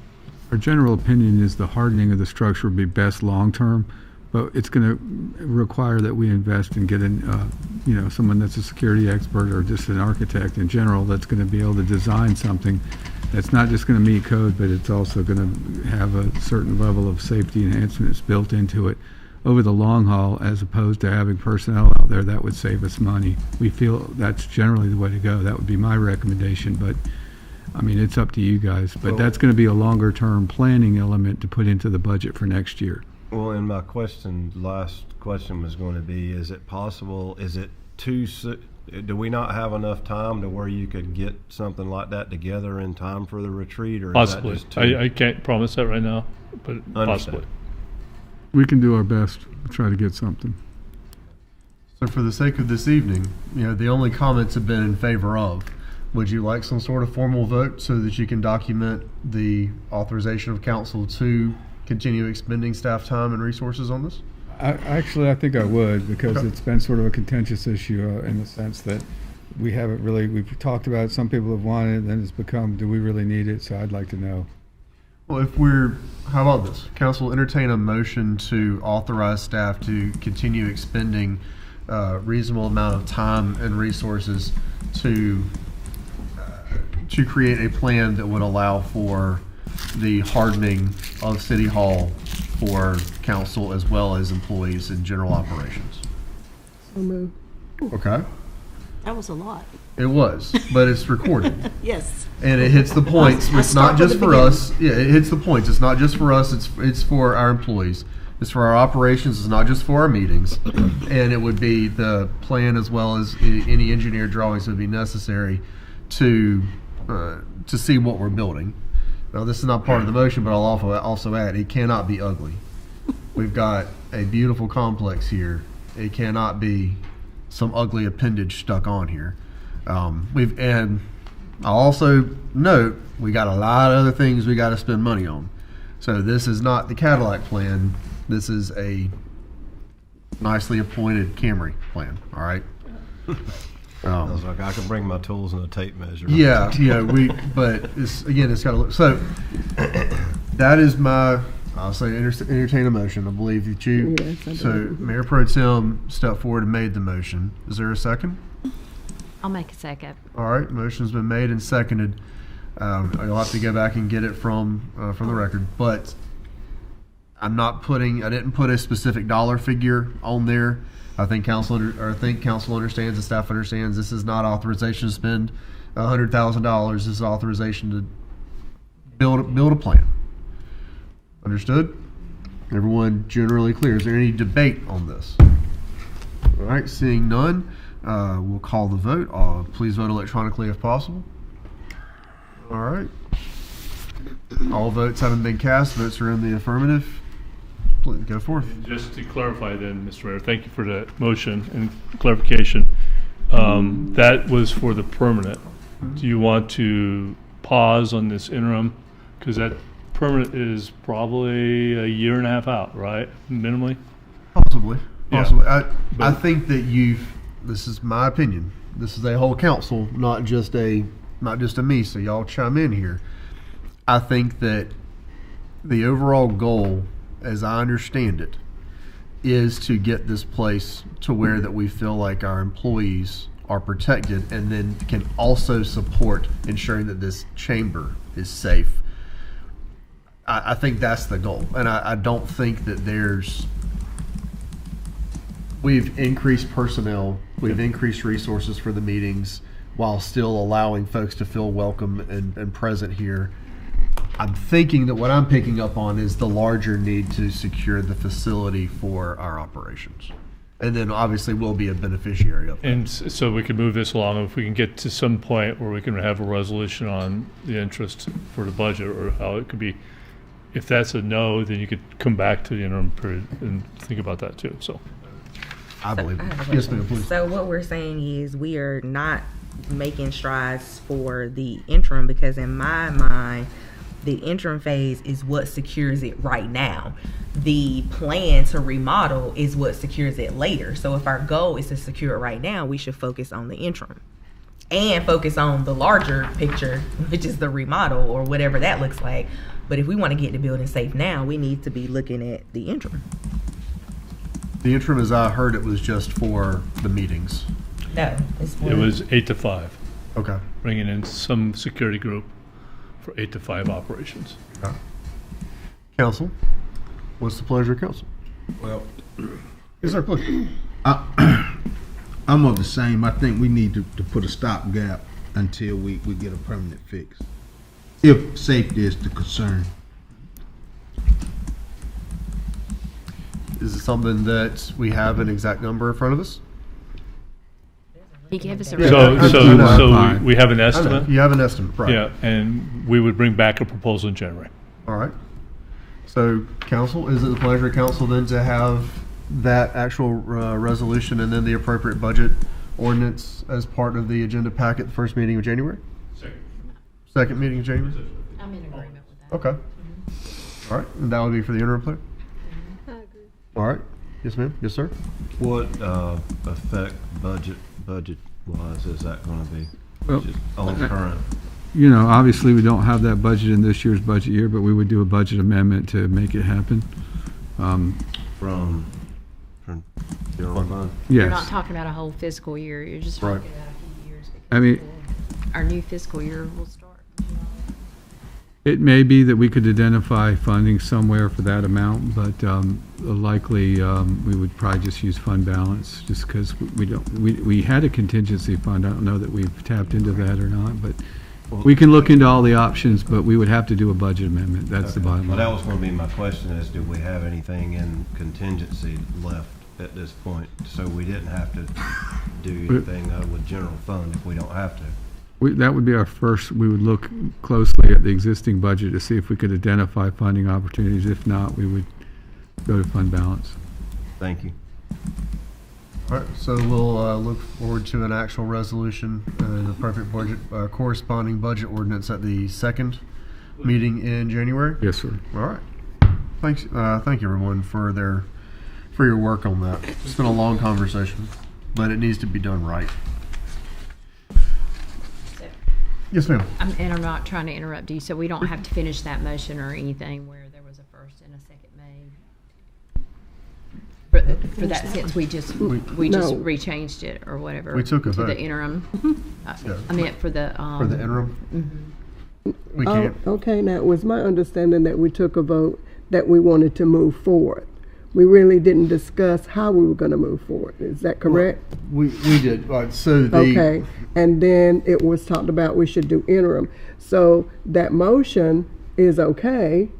Our general opinion is the hardening of the structure would be best long-term, but it's going to require that we invest and get in, someone that's a security expert or just an architect in general that's going to be able to design something that's not just going to meet code, but it's also going to have a certain level of safety enhancements built into it over the long haul, as opposed to having personnel out there. That would save us money. We feel that's generally the way to go. That would be my recommendation, but I mean, it's up to you guys. But that's going to be a longer term planning element to put into the budget for next year. Well, and my last question was going to be, is it possible, do we not have enough time to where you could get something like that together in time for the retreat? Or possibly. Is that just I can't promise that right now, but possibly. We can do our best to try to get something. So for the sake of this evening, the only comments have been in favor of. Would you like some sort of formal vote so that you can document the authorization of council to continue expending staff time and resources on this? I think I would, because it's been sort of a contentious issue in the sense that we've talked about it, some people have wanted it, and then it's become, do we really need it? So I'd like to know. Well, how about this? Council entertain a motion to authorize staff to continue expending a reasonable amount of time and resources to create a plan that would allow for the hardening of City Hall for council as well as employees in general operations. So moved. Okay. That was a lot. It was, but it's recorded. Yes. And it hits the points. It's not just for us. Yeah, it hits the points. It's not just for us. It's for our employees. It's for our operations. It's not just for our meetings. And it would be the plan as well as any engineer drawings that would be necessary to see what we're building. Now, this is not part of the motion, but I'll also add, it cannot be ugly. We've got a beautiful complex here. It cannot be some ugly appendage stuck on here. And I'll also note, we got a lot of other things we got to spend money on. So this is not the Cadillac plan. This is a nicely appointed Camry plan. All right. I was like, I can bring my tools and a tape measure. Yeah, but it's got to look. So that is my I'll say entertain a motion. I believe that you. Yes, I do. So Mayor Pro Tem stepped forward and made the motion. Is there a second? I'll make a second. All right, motion's been made and seconded. You'll have to go back and get it from the record, but I didn't put a specific dollar figure on there. I think council understands, the staff understands, this is not authorization to spend $100,000. This is authorization to build a plan. Understood? Everyone generally clear. Is there any debate on this? All right, seeing none, we'll call the vote. Please vote electronically if possible. All right. All votes haven't been cast. Votes are in the affirmative. Please go forth. Just to clarify then, Mr. Mayor, thank you for that motion and clarification. That was for the permanent. Do you want to pause on this interim? Because that permanent is probably a year and a half out, right? Minimally? Possibly. Yeah. I think that this is my opinion. This is a whole council, not just a me, so y'all chime in here. I think that the overall goal, as I understand it, is to get this place to where that we feel like our employees are protected, and then can also support ensuring that this chamber is safe. I think that's the goal, and I don't think that we've increased personnel, we've increased resources for the meetings while still allowing folks to feel welcome and present here. I'm thinking that what I'm picking up on is the larger need to secure the facility for our operations. And then obviously we'll be a beneficiary of it. And so we can move this along if we can get to some point where we can have a resolution on the interest for the budget, or how it could be. If that's a no, then you could come back to the interim period and think about that too. So I believe it. Yes, ma'am, please. So what we're saying is we are not making strides for the interim, because in my mind, the interim phase is what secures it right now. The plan to remodel is what secures it later. So if our goal is to secure it right now, we should focus on the interim and focus on the larger picture, which is the remodel or whatever that looks like. But if we want to get the building safe now, we need to be looking at the interim. The interim, as I heard, it was just for the meetings. No, it's for it was 8 to 5. Okay. Bringing in some security group for 8 to 5 operations. Okay. Council, what's the pleasure of council? Well, is there pleasure? I'm of the same. I think we need to put a stopgap until we get a permanent fix, if safety is the concern. Is it something that we have an exact number in front of us? He gave us a So we have an estimate? You have an estimate, right? Yeah, and we would bring back a proposal in January. All right. So, council, is it the pleasure of council then to have that actual resolution and then the appropriate budget ordinance as part of the agenda packet the first meeting of January? Second meeting of January? I'm in agreement with that. Okay. All right, and that would be for the interim plan? I agree. All right. Yes, ma'am. Yes, sir. What effect budget-wise is that going to be? Well, Just on current? You know, obviously we don't have that budget in this year's budget year, but we would do a budget amendment to make it happen. From general fund? Yes. You're not talking about a whole fiscal year. You're just talking about a few years. I mean, Our new fiscal year will start. it may be that we could identify funding somewhere for that amount, but likely we would probably just use fund balance, just because we had a contingency fund. I don't know that we've tapped into that or not, but we can look into all the options, but we would have to do a budget amendment. That's the bottom line. Well, that was going to be my question, is do we have anything in contingency left at this point? So we didn't have to do anything with general fund if we don't have to. That would be our first. We would look closely at the existing budget to see if we could identify funding opportunities. If not, we would go to fund balance. Thank you. All right, so we'll look forward to an actual resolution and appropriate budget, corresponding budget ordinance at the second meeting in January. Yes, sir. All right. Thanks. Thank you, everyone, for your work on that. It's been a long conversation, but it needs to be done right. Yes, ma'am. I'm not trying to interrupt you, so we don't have to finish that motion or anything where there was a first and a second May. For that sense, we just rechanged it or whatever. We took a to vote. the interim. Yeah. I meant for the interim. Mhm. We can't. Okay, now it was my understanding that we took a vote that we wanted to move forward. We really didn't discuss how we were going to move forward. Is that correct? We did. So the Okay, and then it was talked about we should do interim. So that motion is okay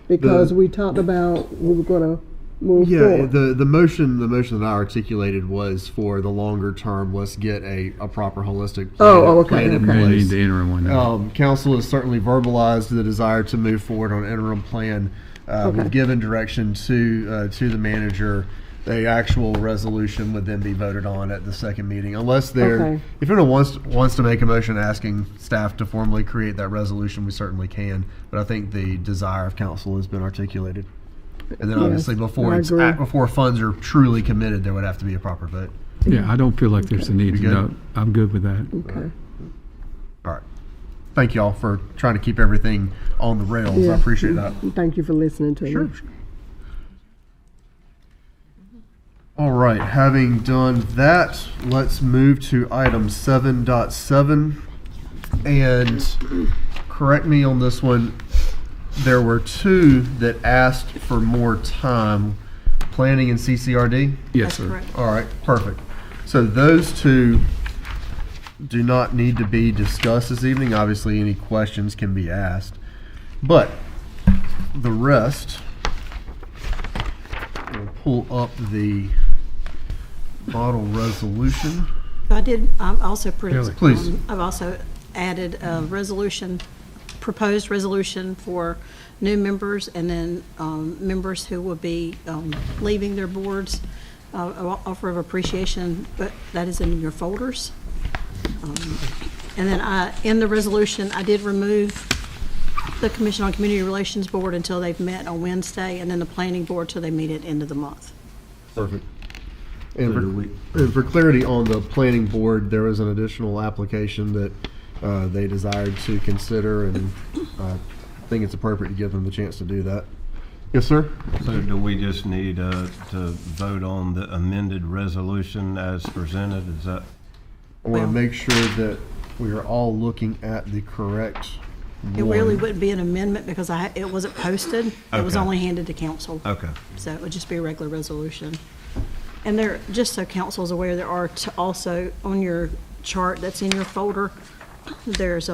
because we talked about we were going to move forward. the motion that I articulated was for the longer term. Let's get a proper holistic plan, plan in We place. need the interim one. Council has certainly verbalized the desire to move forward on an interim plan. We've given direction to the manager. The actual resolution would then be voted on at the second meeting, unless if anyone wants to make a motion asking staff to formally create that resolution, we certainly can. But I think the desire of council has been articulated. And then obviously before funds are truly committed, there would have to be a proper vote. Yeah, I don't feel like there's a need to know. I'm good with that. Okay. All right. Thank y'all for trying to keep everything on the rails. Yeah. I appreciate that. Thank you for listening to me. All right. Having done that, let's move to item 7.7. And correct me on this one. There were two that asked for more time, planning and CCRD? Yes, sir. All right, perfect. So those two do not need to be discussed this evening. Obviously, any questions can be asked. But the rest, we'll pull up the model resolution. I've also Please. I've also added a resolution, proposed resolution for new members and then members who will be leaving their boards, offer of appreciation, but that is in your folders. And then in the resolution, I did remove the Commission on Community Relations Board until they've met on Wednesday, and then the Planning Board till they meet at end of the month. Perfect. And for clarity on the planning board, there was an additional application that they desired to consider, and I think it's appropriate to give them the chance to do that. Yes, sir? So do we just need to vote on the amended resolution as presented? Is that? I want to make sure that we are all looking at the correct It really wouldn't be an amendment because it wasn't posted. It was Okay. only handed to council. Okay. So it would just be a regular resolution. And there, just so council is aware, there are also on your chart that's in your folder, there's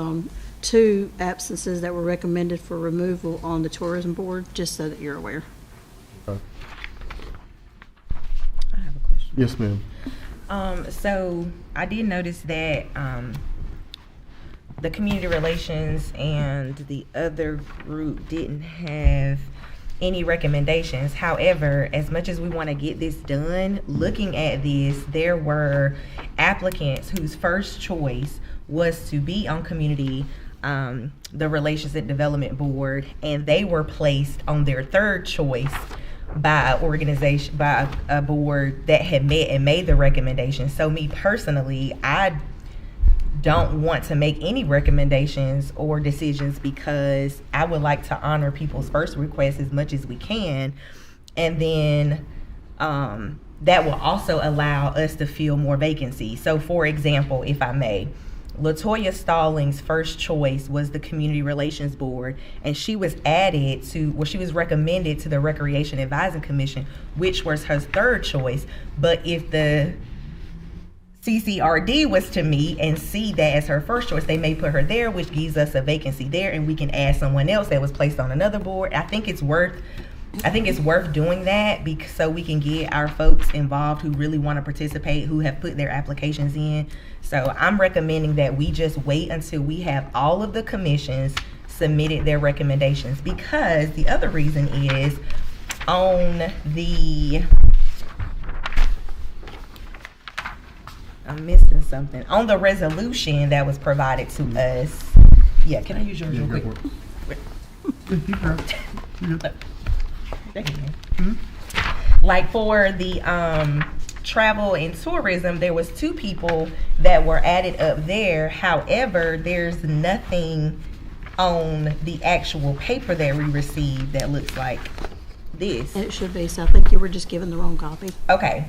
two absences that were recommended for removal on the tourism board, just so that you're aware. Okay. I have a question. Yes, ma'am. So I did notice that the community relations and the other group didn't have any recommendations. However, as much as we want to get this done, looking at this, there were applicants whose first choice was to be on community, the Relations and Development Board, and they were placed on their third choice by a board that had met and made the recommendation. So me personally, I don't want to make any recommendations or decisions because I would like to honor people's first requests as much as we can, and then that will also allow us to fill more vacancies. So for example, if I may, LaToya Stallings' first choice was the Community Relations Board, and she was she was recommended to the Recreation Advising Commission, which was her third choice. But if the CCRD was to meet and see that as her first choice, they may put her there, which gives us a vacancy there, and we can add someone else that was placed on another board. I think it's worth doing that so we can get our folks involved who really want to participate, who have put their applications in. So I'm recommending that we just wait until we have all of the commissions submitted their recommendations, because the other reason is I'm missing something. On the resolution that was provided to us. Yeah, can I use yours real quick? Like for the travel and tourism, there was 2 people that were added up there. However, there's nothing on the actual paper that we received that looks like this. And it should be, so I think you were just given the wrong copy. Okay.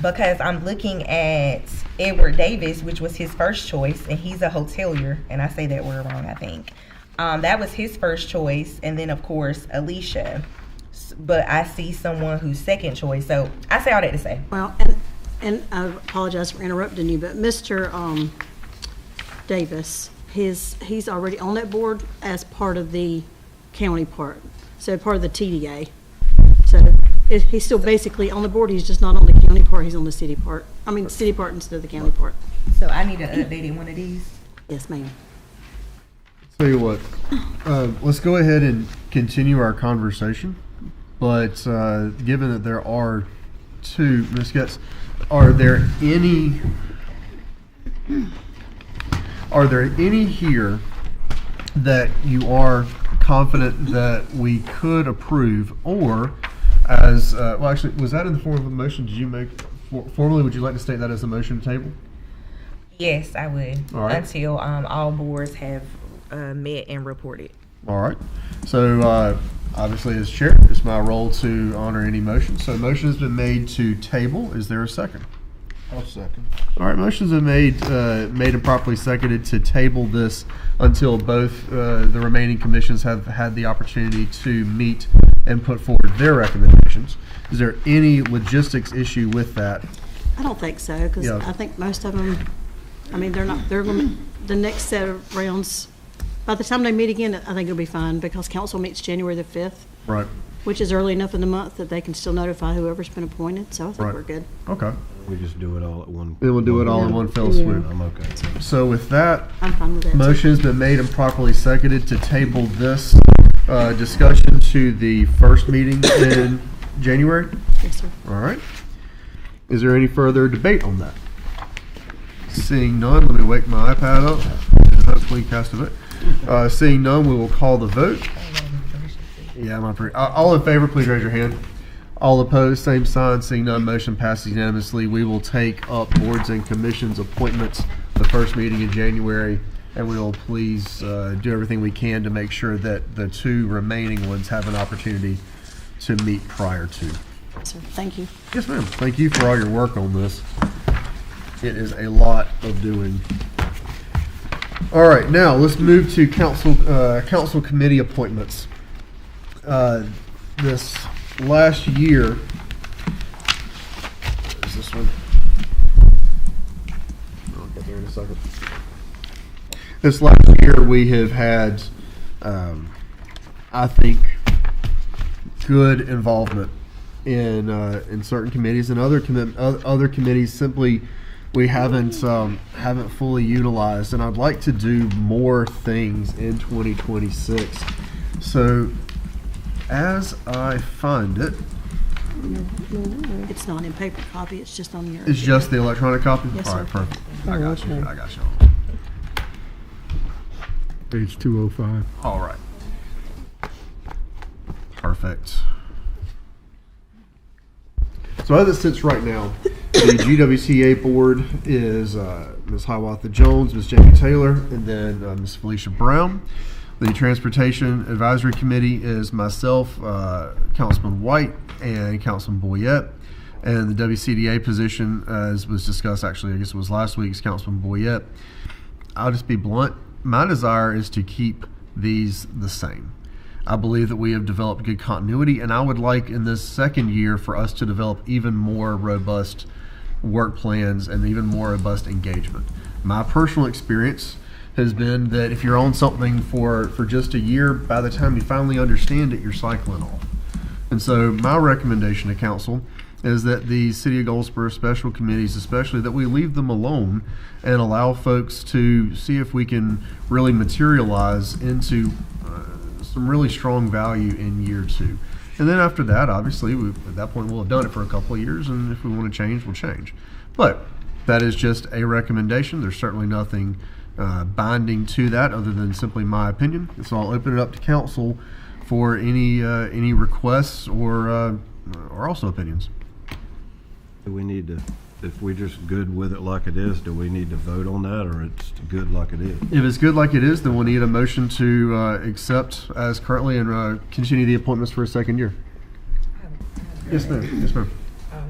Because I'm looking at Edward Davis, which was his first choice, and he's a hotelier, and I say that word wrong, I think. That was his first choice, and then of course Alicia. But I see someone who's second choice, so I say all that to say. Well, and I apologize for interrupting you, but Mr. Davis, he's already on that board as part of the county part, so part of the TDA. So he's still basically on the board. He's just not on the county part. He's on the city part. I mean, city part instead of the county part. So I need to update one of these. Yes, ma'am. Tell you what, let's go ahead and continue our conversation. But given that there are two, Ms. Getz, are there any here that you are confident that we could approve, or as well? Actually, was that in the form of a motion? Did you make formally? Would you like to state that as a motion to table? Yes, I would. All right. Until all boards have met and reported. All right. So obviously, as chair, it's my role to honor any motion. So, motion has been made to table. Is there a second? I'll second. All right. Motion's been made and properly seconded to table this until both the remaining commissions have had the opportunity to meet and put forward their recommendations. Is there any logistics issue with that? I don't think so, because I think most of them, I mean, they're going to, the next set of rounds, by the time they meet again, I think it'll be fine, because council meets January the 5th. Right. Which is early enough in the month that they can still notify whoever's been appointed, so I think we're good. Okay. We just do it all at one. Then we'll do it all in one fell swoop. I'm okay. So with that, I'm fine with that. Motion's been made and properly seconded to table this discussion to the first meeting in January. Yes, sir. All right. Is there any further debate on that? Seeing none, let me wake my iPad up and hopefully cast a vote. Seeing none, we will call the vote. Yeah, all in favor, please raise your hand. All opposed, same sign. Seeing none, motion passes unanimously. We will take up boards and commissions appointments the first meeting in January, and we will please do everything we can to make sure that the two remaining ones have an opportunity to meet prior to. Yes, sir. Thank you. Yes, ma'am. Thank you for all your work on this. It is a lot of doing. All right, now let's move to council committee appointments. This last year, is this one? I'll get there in a second. This last year, we have had, I think, good involvement in certain committees, and other committees simply we haven't fully utilized, and I'd like to do more things in 2026. So as I find it, It's not in paper copy, it's just on your. it's just the electronic copy? Yes, All right, sir. perfect. I got you. I got you. Page 205. All right. Perfect. So as it sits right now, the GWCA board is Ms. Hiawatha Jones, Ms. Jamie Taylor, and then Ms. Felicia Brown. The Transportation Advisory Committee is myself, Councilman White, and Councilman Boyette. And the WCDA position, as was discussed, actually, I guess it was last week's Councilman Boyette. I'll just be blunt. My desire is to keep these the same. I believe that we have developed good continuity, and I would like in this second year for us to develop even more robust work plans and even more robust engagement. My personal experience has been that if you're on something for just a year, by the time you finally understand it, you're cycling off. And so my recommendation to council is that the City of Goldsboro special committees, especially, that we leave them alone and allow folks to see if we can really materialize into some really strong value in year two. And then after that, obviously, at that point, we'll have done it for a couple of years, and if we want to change, we'll change. But that is just a recommendation. There's certainly nothing binding to that other than simply my opinion. So I'll open it up to council for any requests or also opinions. Do we need to if we just good with it like it is, do we need to vote on that, or it's good like it is? If it's good like it is, then we'll need a motion to accept as currently and continue the appointments for a second year. Yes, ma'am. Yes, ma'am.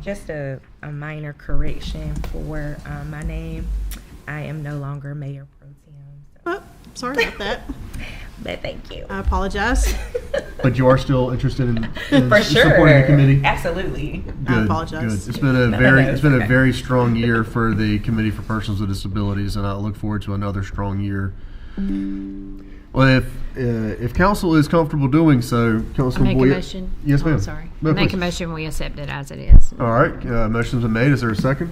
Just a minor correction for my name. I am no longer Mayor Pro Tem. Oh, sorry about that. But thank you. I apologize. But you are still interested in For sure. supporting the committee? Absolutely. Good, I apologize. Good. It's been a very strong year for the Committee for Persons with Disabilities, and I look forward to another strong year. Well, if council is comfortable doing so, Councilman Make a Boyd. motion. Yes, ma'am. Oh, sorry. No, Make please. a motion, we accept it as it is. All right, motion's been made. Is there a second?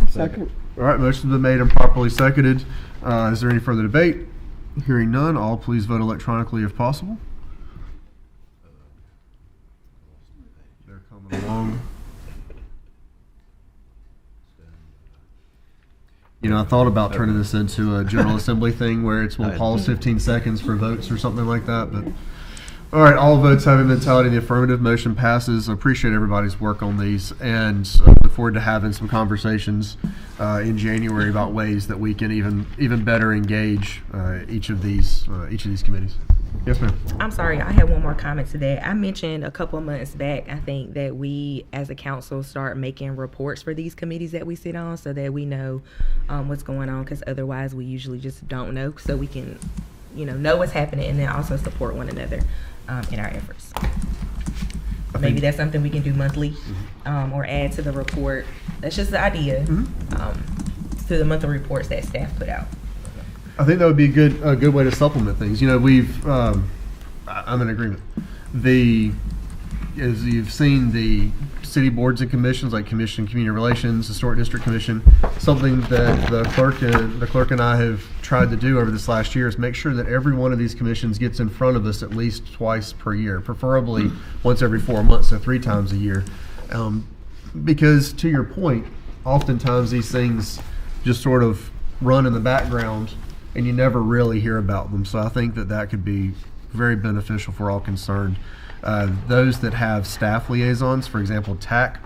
Second. All right, motion's been made and properly seconded. Is there any further debate? Hearing none, all please vote electronically if possible. They're coming along. You know, I thought about turning this into a General Assembly thing where it's we'll pause 15 seconds for votes or something like that, but all right, all votes having been tallied in the affirmative, motion passes. I appreciate everybody's work on these, and look forward to having some conversations in January about ways that we can even better engage each of these committees. Yes, ma'am. I'm sorry, I had one more comment to that. I mentioned a couple of months back, I think, that we as a council start making reports for these committees that we sit on so that we know what's going on, because otherwise we usually just don't know, so we can know what's happening and then also support one another in our efforts. Maybe that's something we can do monthly, or add to the report. That's just the idea, to the monthly reports that staff put out. I think that would be a good way to supplement things. I'm in agreement. As you've seen, the city boards and commissions, like Commission on Community Relations, Historic District Commission, something that the clerk and I have tried to do over this last year is make sure that every one of these commissions gets in front of us at least twice per year, preferably once every 4 months, so 3 times a year. Because to your point, oftentimes these things just sort of run in the background and you never really hear about them. So I think that could be very beneficial for all concerned. Those that have staff liaisons, for example, TAC,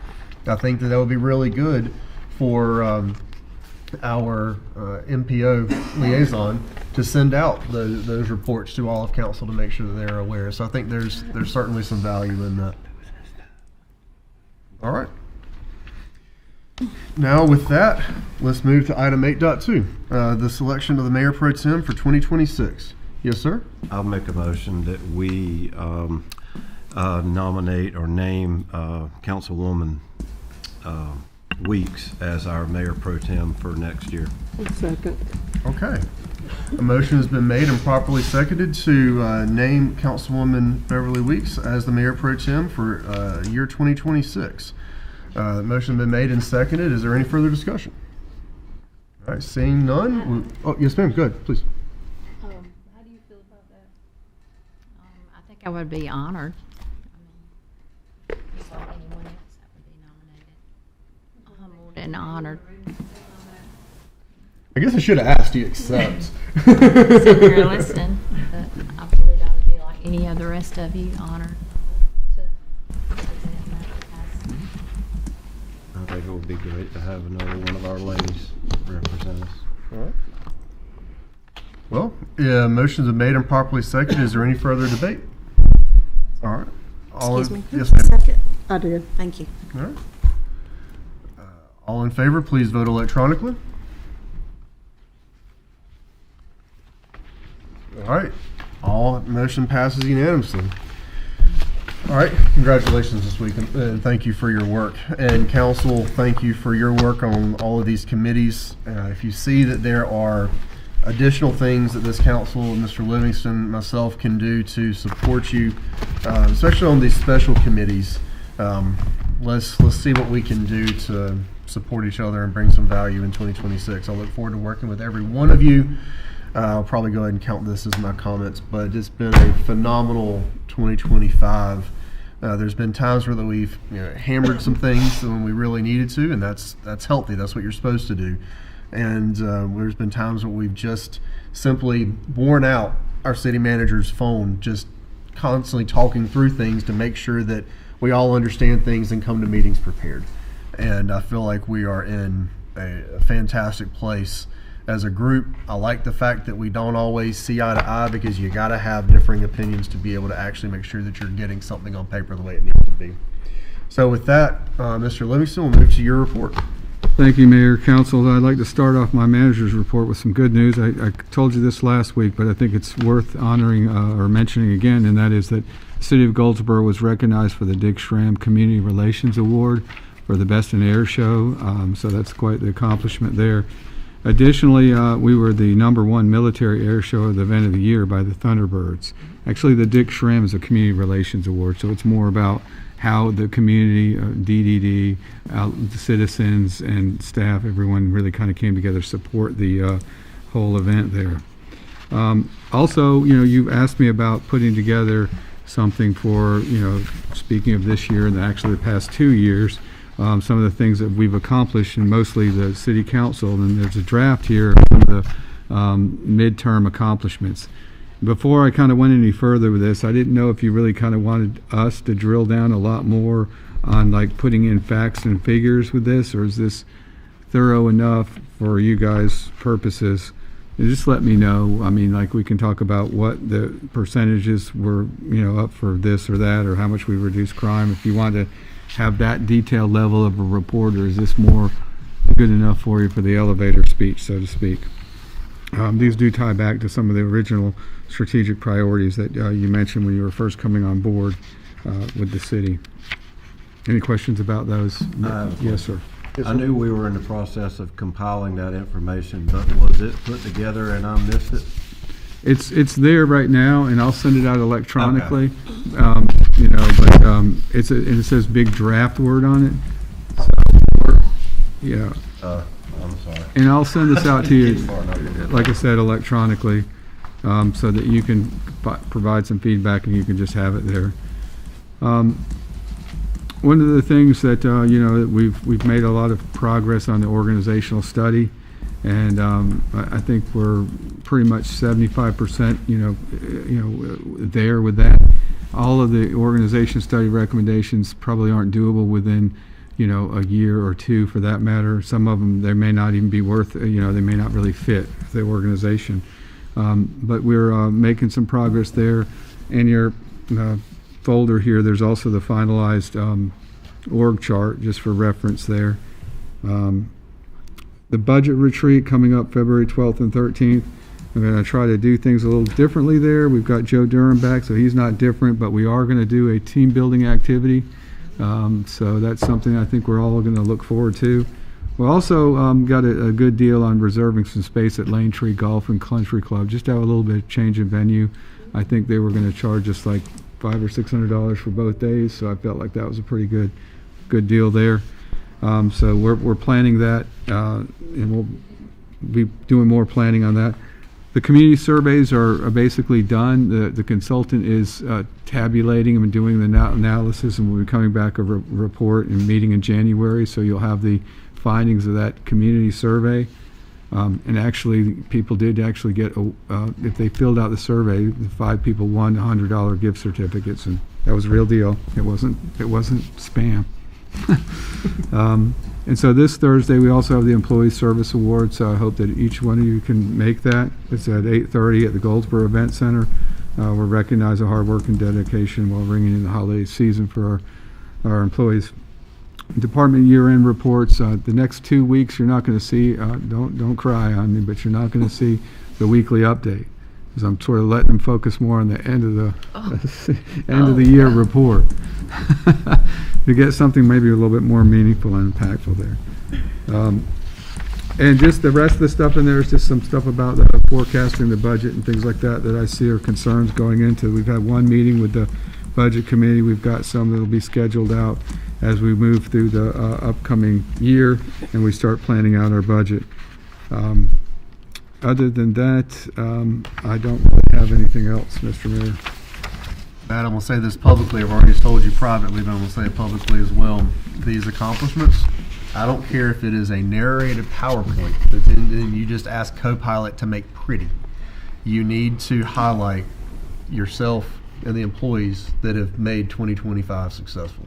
I think that would be really good for our MPO liaison to send out those reports to all of council to make sure that they're aware. So I think there's certainly some value in that. All right. Now with that, let's move to item 8.2, the selection of the Mayor Pro Tem for 2026. Yes, sir? I'll make a motion that we nominate or name Councilwoman Weeks as our Mayor Pro Tem for next year. Second. Okay. A motion has been made and properly seconded to name Councilwoman Beverly Weeks as the Mayor Pro Tem for year 2026. The motion has been made and seconded. Is there any further discussion? All right, seeing none. Oh, yes, ma'am. Good, please. How do you feel about that? I think I would be honored. Is there anyone else that would be nominated? Humbled and honored. I guess I should have asked you accept. Sit here and listen, but I believe I would be like any of the rest of you, honored to represent in that capacity. I think it would be great to have another one of our ladies represent us. All right. Well, motions are made and properly seconded. Is there any further debate? All right. Excuse me. Yes, ma'am. Second. I did. Thank you. All right. All in favor, please vote electronically. All right. All motion passes unanimously. All right. Congratulations this week, and thank you for your work. And council, thank you for your work on all of these committees. If you see that there are additional things that this council, Mr. Livingston, myself can do to support you, especially on these special committees, let's see what we can do to support each other and bring some value in 2026. I look forward to working with every one of you. I'll probably go ahead and count this as my comments, but it's been a phenomenal 2025. There's been times where we've hammered some things when we really needed to, and that's healthy. That's what you're supposed to do. And there's been times where we've just simply worn out our city manager's phone, just constantly talking through things to make sure that we all understand things and come to meetings prepared. and I feel like we are in a fantastic place as a group. I like the fact that we don't always see eye to eye, because you got to have differing opinions to be able to actually make sure that you're getting something on paper the way it needs to be. So with that, Mr. Livingston, we'll move to your report. Thank you, Mayor, Council. I'd like to start off my manager's report with some good news. I told you this last week, but I think it's worth honoring or mentioning again, and that is that the City of Goldsboro was recognized for the Dick Schramm Community Relations Award for the Best in Air show, so that's quite the accomplishment there. Additionally, we were the #1 military air show of the event of the year by the Thunderbirds. Actually, the Dick Schramm is a community relations award, so it's more about how the community, DDD, the citizens and staff, everyone really kind of came together to support the whole event there. Also, you asked me about putting together something for, speaking of this year and actually the past 2 years, some of the things that we've accomplished, and mostly the city council, and there's a draft here of some of the midterm accomplishments. Before I kind of went any further with this, I didn't know if you really kind of wanted us to drill down a lot more on like putting in facts and figures with this, or is this thorough enough for you guys' purposes? And just let me know. I mean, like, we can talk about what the percentages were, up for this or that, or how much we reduced crime. If you want to have that detailed level of a report, or is this more good enough for you for the elevator speech, so to speak? These do tie back to some of the original strategic priorities that you mentioned when you were first coming on board with the city. Any questions about those? Yes, sir. I knew we were in the process of compiling that information, but was it put together and I missed it? It's there right now, and I'll send it out electronically. Okay. And it says big draft word on it. So, yeah. I'm sorry. And I'll send this out to you, like I said, electronically, so that you can provide some feedback and you can just have it there. One of the things that we've made a lot of progress on the organizational study, and I think we're pretty much 75% there with that. All of the organization study recommendations probably aren't doable within a year or two, for that matter. Some of them, they may not even be worth, they may not really fit the organization. But we're making some progress there. In your folder here, there's also the finalized org chart, just for reference there. The budget retreat coming up February 12th and 13th. I'm going to try to do things a little differently there. We've got Joe Durham back, so he's not different, but we are going to do a team building activity. So that's something I think we're all going to look forward to. We also got a good deal on reserving some space at Lane Tree Golf and Country Club, just to have a little bit of change of venue. I think they were going to charge us like $500 or $600 for both days, so I felt like that was a pretty good deal there. So we're planning that, and we'll be doing more planning on that. The community surveys are basically done. The consultant is tabulating them and doing the analysis, and we'll be coming back a report and meeting in January, so you'll have the findings of that community survey. And actually, people did actually get, if they filled out the survey, the 5 people won $100 gift certificates, and that was a real deal. It wasn't spam. And so this Thursday, we also have the Employee Service Award, so I hope that each one of you can make that. It's at 8:30 at the Goldsboro Event Center. We'll recognize the hard work and dedication while bringing in the holiday season for our employees. Department year-end reports. The next 2 weeks, you're not going to see, don't cry on me, but you're not going to see the weekly update, because I'm sort of letting them focus more on the end of the year report. To get something maybe a little bit more meaningful and impactful there. And just the rest of the stuff in there is just some stuff about forecasting the budget and things like that I see are concerns going into. We've had one meeting with the budget committee. We've got some that will be scheduled out as we move through the upcoming year and we start planning out our budget. Other than that, I don't really have anything else, Mr. Mayor. Matt, I'm going to say this publicly. I've already told you privately, but I'm going to say it publicly as well. These accomplishments, I don't care if it is a narrated PowerPoint that you just ask Copilot to make pretty. You need to highlight yourself and the employees that have made 2025 successful.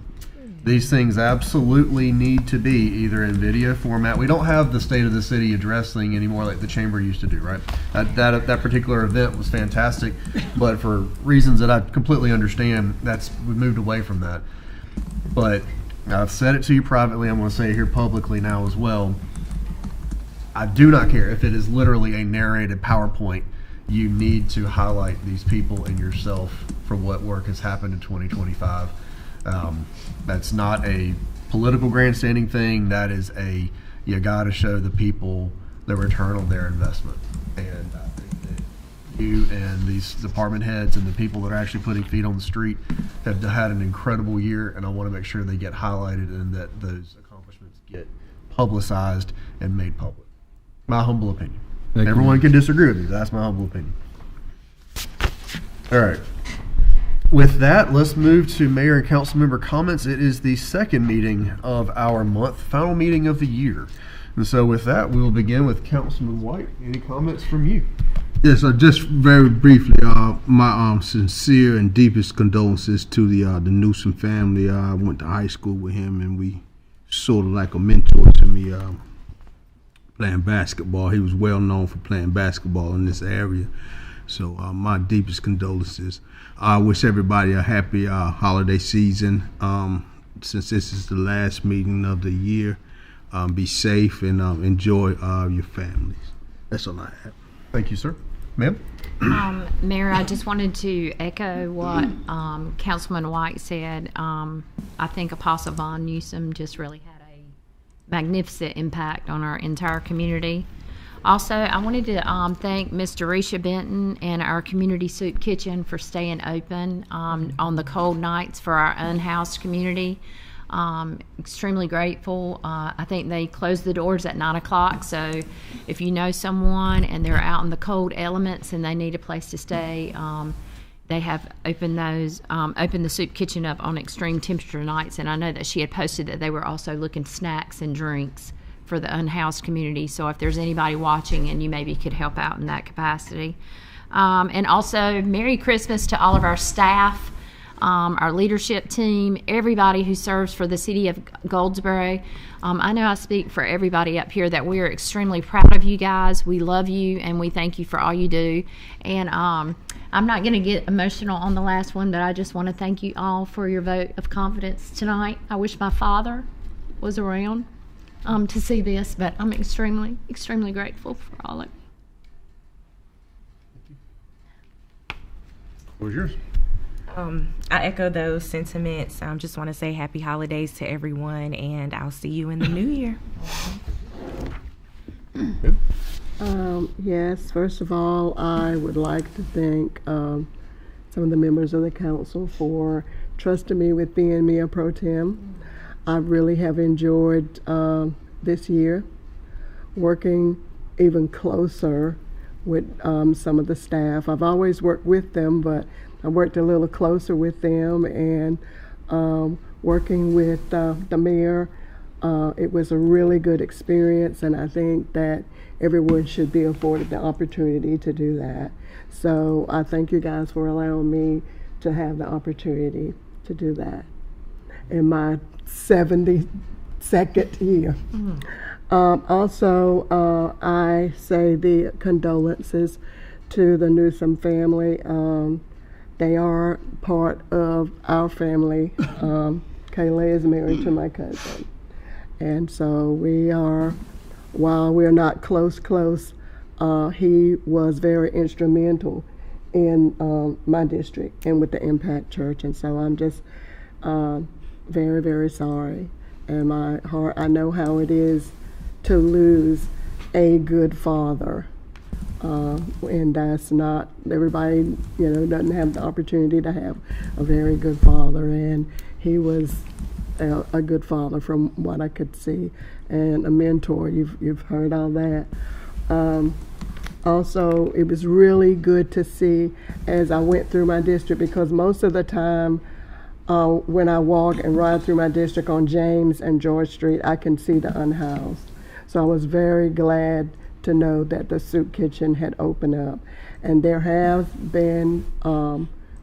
These things absolutely need to be either in video format. We don't have the State of the City address thing anymore like the chamber used to do, right? That particular event was fantastic, but for reasons that I completely understand, we moved away from that. But I've said it to you privately, I'm going to say it here publicly now as well. I do not care if it is literally a narrated PowerPoint. You need to highlight these people and yourself for what work has happened in 2025. That's not a political grandstanding thing. That is you got to show the people the return on their investment. And I think that you and these department heads and the people that are actually putting feet on the street have had an incredible year, and I want to make sure they get highlighted and that those accomplishments get publicized and made public. My humble opinion. Everyone can disagree with me, but that's my humble opinion. All right. With that, let's move to mayor and council member comments. It is the second meeting of our month, final meeting of the year. And so with that, we will begin with Councilman White. Any comments from you? Yes, just very briefly, my sincere and deepest condolences to the Newsom family. I went to high school with him, and we sort of like a mentor to me playing basketball. He was well known for playing basketball in this area. So my deepest condolences. I wish everybody a happy holiday season. Since this is the last meeting of the year, be safe and enjoy your families. That's all I have. Thank you, sir. Ma'am? Mayor, I just wanted to echo what Councilman White said. I think Apostle Von Newsom just really had a magnificent impact on our entire community. Also, I wanted to thank Ms. Dorisha Benton and our Community Soup Kitchen for staying open on the cold nights for our unhoused community. Extremely grateful. I think they close the doors at 9 o'clock, so if you know someone and they're out in the cold elements and they need a place to stay, they have opened the soup kitchen up on extreme temperature nights, and I know that she had posted that they were also looking snacks and drinks for the unhoused community. So if there's anybody watching and you maybe could help out in that capacity. And also, Merry Christmas to all of our staff, our leadership team, everybody who serves for the city of Goldsboro. I know I speak for everybody up here that we are extremely proud of you guys. We love you and we thank you for all you do. And I'm not going to get emotional on the last one, but I just want to thank you all for your vote of confidence tonight. I wish my father was around to see this, but I'm extremely, extremely grateful for all of it. What was yours? I echo those sentiments. Just want to say happy holidays to everyone, and I'll see you in the new year. Yes, first of all, I would like to thank some of the members of the council for trusting me with being Mayor Pro Tem. I really have enjoyed this year working even closer with some of the staff. I've always worked with them, but I worked a little closer with them, and working with the mayor. It was a really good experience, and I think that everyone should be afforded the opportunity to do that. So I thank you guys for allowing me to have the opportunity to do that in my 72nd year. Also, I say the condolences to the Newsom family. They are part of our family. Kayla is married to my cousin. And so we are, while we're not close, he was very instrumental in my district and with the Impact Church. And so I'm just very, very sorry. And my heart, I know how it is to lose a good father. And that's not, everybody, doesn't have the opportunity to have a very good father. And he was a good father from what I could see, and a mentor. You've heard all that. Also, it was really good to see as I went through my district, because most of the time when I walk and ride through my district on James and George Street, I can see the unhoused. So I was very glad to know that the soup kitchen had opened up, and there have been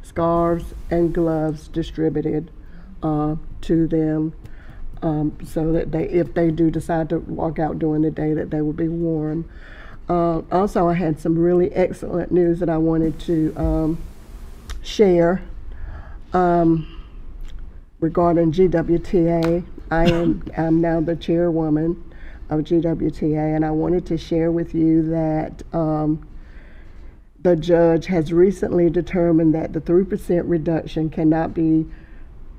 scarves and gloves distributed to them, so that if they do decide to walk out during the day, that they will be warm. Also, I had some really excellent news that I wanted to share regarding GWTA. I'm now the chairwoman of GWTA, and I wanted to share with you that the judge has recently determined that the 3% reduction cannot be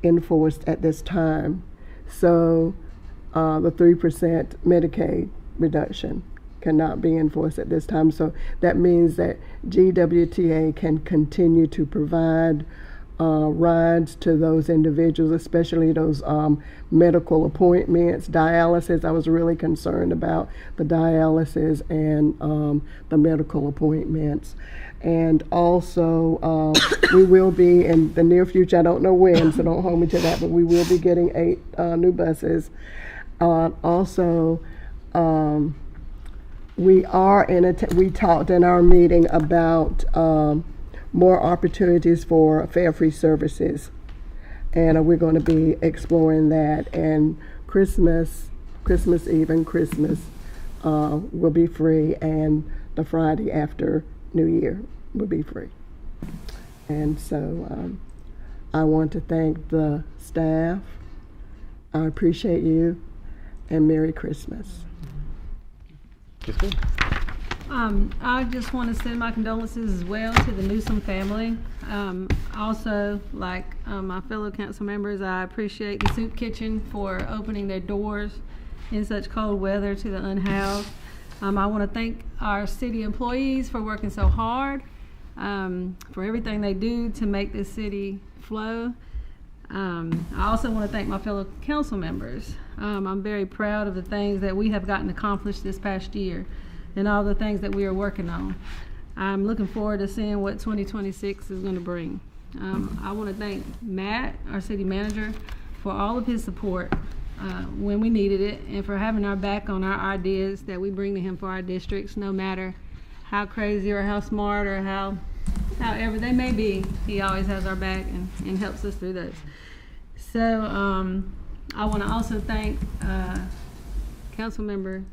enforced at this time. So the 3% Medicaid reduction cannot be enforced at this time. So that means that GWTA can continue to provide rides to those individuals, especially those medical appointments, dialysis. I was really concerned about the dialysis and the medical appointments. And also, we will be in the near future, I don't know when, so don't hold me to that, but we will be getting 8 new buses. Also, we talked in our meeting about more opportunities for fare-free services, and we're going to be exploring that. And Christmas Eve and Christmas will be free, and the Friday after New Year will be free. And so I want to thank the staff. I appreciate you, and Merry Christmas. I just want to send my condolences as well to the Newsom family. Also, like my fellow council members, I appreciate the Soup Kitchen for opening their doors in such cold weather to the unhoused. I want to thank our city employees for working so hard, for everything they do to make this city flow. I also want to thank my fellow council members. I'm very proud of the things that we have gotten accomplished this past year and all the things that we are working on. I'm looking forward to seeing what 2026 is going to bring. I want to thank Matt, our city manager, for all of his support when we needed it, and for having our back on our ideas that we bring to him for our districts, no matter how crazy or how smart or however they may be. He always has our back and helps us through those. So I want to also thank Councilmember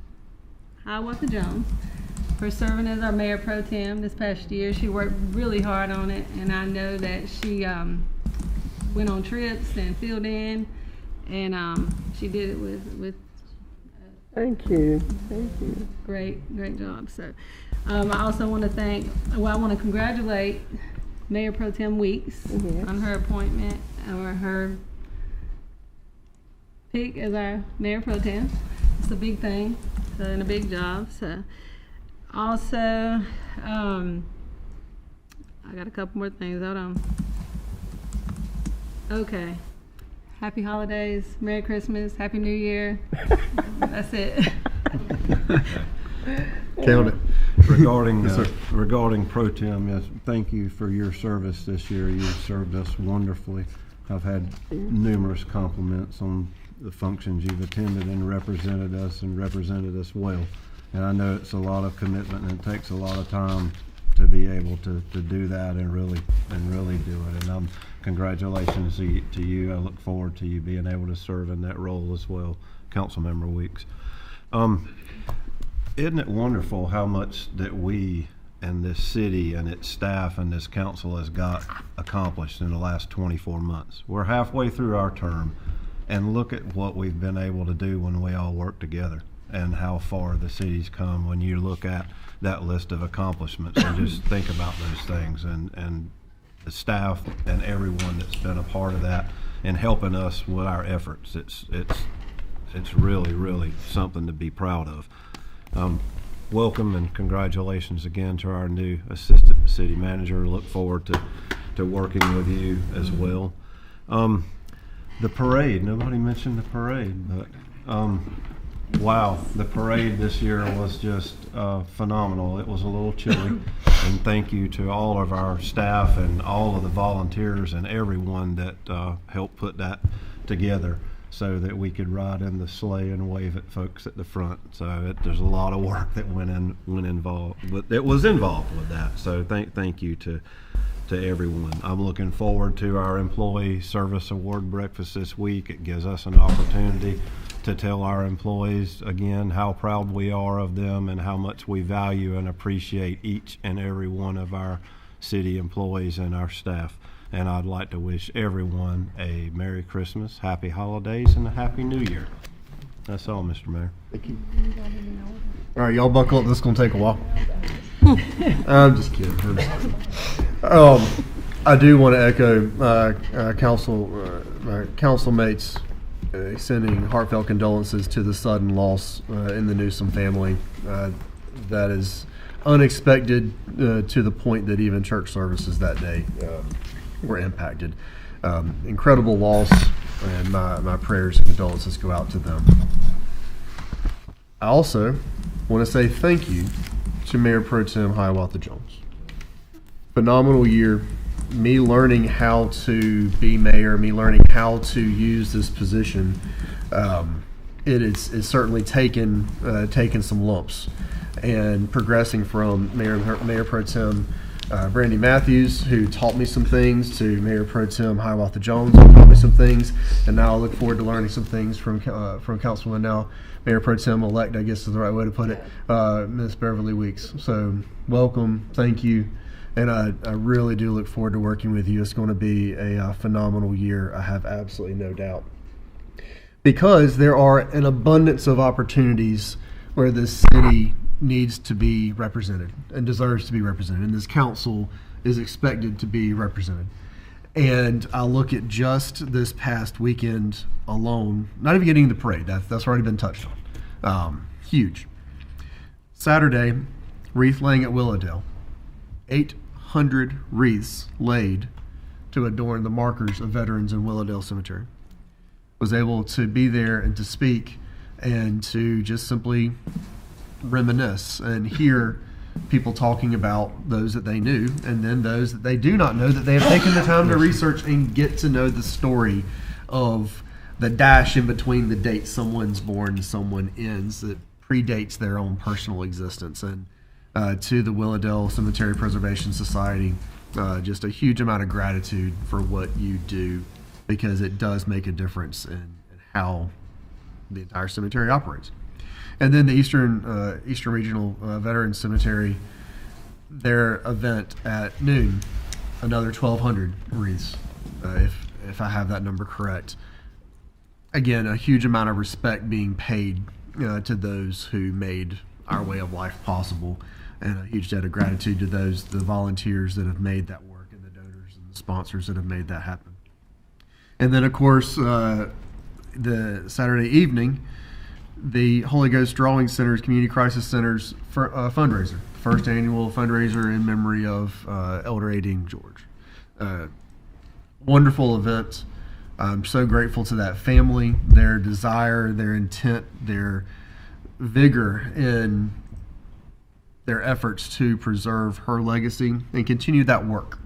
Hiawatha Jones for serving as our mayor pro tem this past year. She worked really hard on it, and I know that she went on trips and filled in, and she did it with Thank you. great job. So I also want to I want to congratulate Mayor Pro Tem Weeks on her appointment, or her pick as our Mayor Pro Tem. It's a big thing, and a big job. So also, I got a couple more things. Hold on. Okay. Happy holidays, Merry Christmas, Happy New Year. That's it. Count it. Regarding Pro Tem, yes, thank you for your service this year. You've served us wonderfully. I've had numerous compliments on the functions you've attended and represented us well. And I know it's a lot of commitment, and it takes a lot of time to be able to do that and really do it. And congratulations to you. I look forward to you being able to serve in that role as well, Councilmember Weeks. Isn't it wonderful how much that we and this city and its staff and this council has got accomplished in the last 24 months? We're halfway through our term, and look at what we've been able to do when we all work together, and how far the city's come when you look at that list of accomplishments and just think about those things, and the staff and everyone that's been a part of that and helping us with our efforts. It's really something to be proud of. Welcome and congratulations again to our new assistant city manager. Look forward to working with you as well. The parade, nobody mentioned the parade, but wow, the parade this year was just phenomenal. It was a little chilly, and thank you to all of our staff and all of the volunteers and everyone that helped put that together, so that we could ride in the sleigh and wave at folks at the front. So there's a lot of work that went involved, but it was involved with that. So thank you to to everyone. I'm looking forward to our Employee Service Award breakfast this week. It gives us an opportunity to tell our employees again how proud we are of them and how much we value and appreciate each and every one of our city employees and our staff. And I'd like to wish everyone a Merry Christmas, Happy Holidays, and a Happy New Year. That's all, Mr. Mayor. Thank you. All right, y'all buckle up. This is going to take a while. I'm just kidding. I do want to echo councilmates sending heartfelt condolences to the sudden loss in the Newsom family. That is unexpected to the point that even church services that day were impacted. Incredible loss, and my prayers and condolences go out to them. I also want to say thank you to Mayor Pro Tem Hiawatha Jones. Phenomenal year. Me learning how to be mayor, me learning how to use this position, it's certainly taken some lumps. And progressing from Mayor Pro Tem Brandy Matthews, who taught me some things, to Mayor Pro Tem Hiawatha Jones, who taught me some things, and now I look forward to learning some things from Councilwoman, now Mayor Pro Tem elect, I guess is the right way to put it, Ms. Beverly Weeks. So welcome, thank you, and I really do look forward to working with you. It's going to be a phenomenal year, I have absolutely no doubt, because there are an abundance of opportunities where this city needs to be represented and deserves to be represented, and this council is expected to be represented. And I look at just this past weekend alone, not even getting the parade, that's already been touched on. Huge. Saturday, wreath laying at Willowdale. 800 wreaths laid to adorn the markers of veterans in Willowdale Cemetery. Was able to be there and to speak and to just simply reminisce and hear people talking about those that they knew, and then those that they do not know, that they have taken the time to research and get to know the story of the dash in between the date someone's born and someone ends that predates their own personal existence. And to the Willowdale Cemetery Preservation Society, just a huge amount of gratitude for what you do, because it does make a difference in how the entire cemetery operates. And then the Eastern Regional Veterans Cemetery, their event at noon, another 1,200 wreaths, if I have that number correct. Again, a huge amount of respect being paid to those who made our way of life possible, and a huge debt of gratitude to the volunteers that have made that work, and the donors and the sponsors that have made that happen. And then, of course, the Saturday evening, the Holy Ghost Drawing Center's Community Crisis Center's fundraiser, first annual fundraiser in memory of Elder A. Dean George. Wonderful event. I'm so grateful to that family, their desire, their intent, their vigor in their efforts to preserve her legacy and continue that work.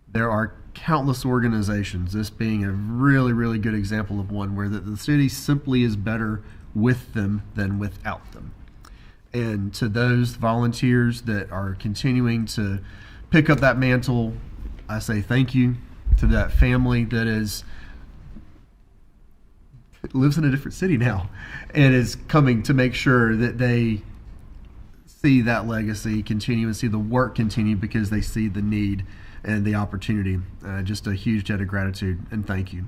There are countless organizations, this being a really, really good example of one where the city simply is better with them than without them. And to those volunteers that are continuing to pick up that mantle, I say thank you. To that family that lives in a different city now and is coming to make sure that they see that legacy continue and see the work continue, because they see the need and the opportunity. Just a huge debt of gratitude and thank you.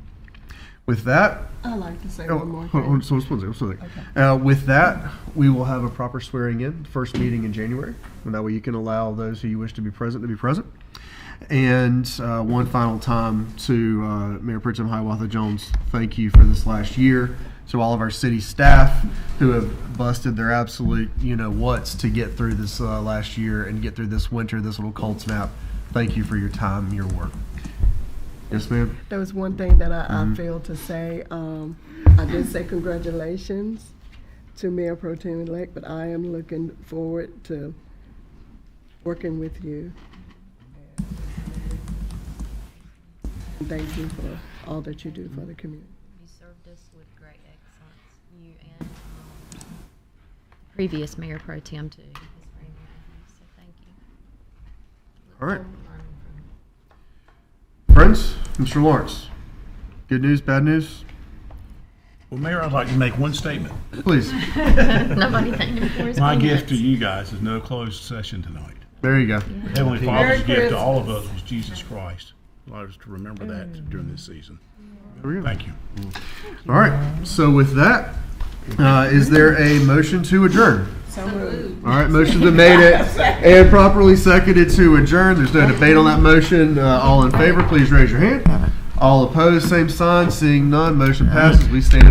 With that, I'd like to say one more thing. Okay. With that, we will have a proper swearing in, first meeting in January. And that way you can allow those who you wish to be present to be present. And one final time to Mayor Pro Tem Hiawatha Jones, thank you for this last year. To all of our city staff who have busted their absolute whats to get through this last year and get through this winter, this little cold snap. Thank you for your time and your work. Yes, ma'am. There was one thing that I failed to say. I did say congratulations to Mayor Pro Tem-elect, but I am looking forward to working with you. And thank you for all that you do for the community. You served us with great excellence. You and previous Mayor Pro Tem too. So thank you. All right. Friends, Mr. Lawrence, good news, bad news? Well, Mayor, I'd like to make one statement. Please. Nobody thanked him for his My comments. gift to you guys is no closed session tonight. There you go. Heavenly Father's Merry gift to all of Christmas. us was Jesus Christ. Allow us to remember that during this season. There we go. Thank you. All right. So with that, is there a motion to adjourn? So moved. All right. Motion's been made and properly seconded to adjourn. There's no debate on that motion. All in favor, please raise your hand. All opposed, same sign. Seeing none, motion passes. We stand.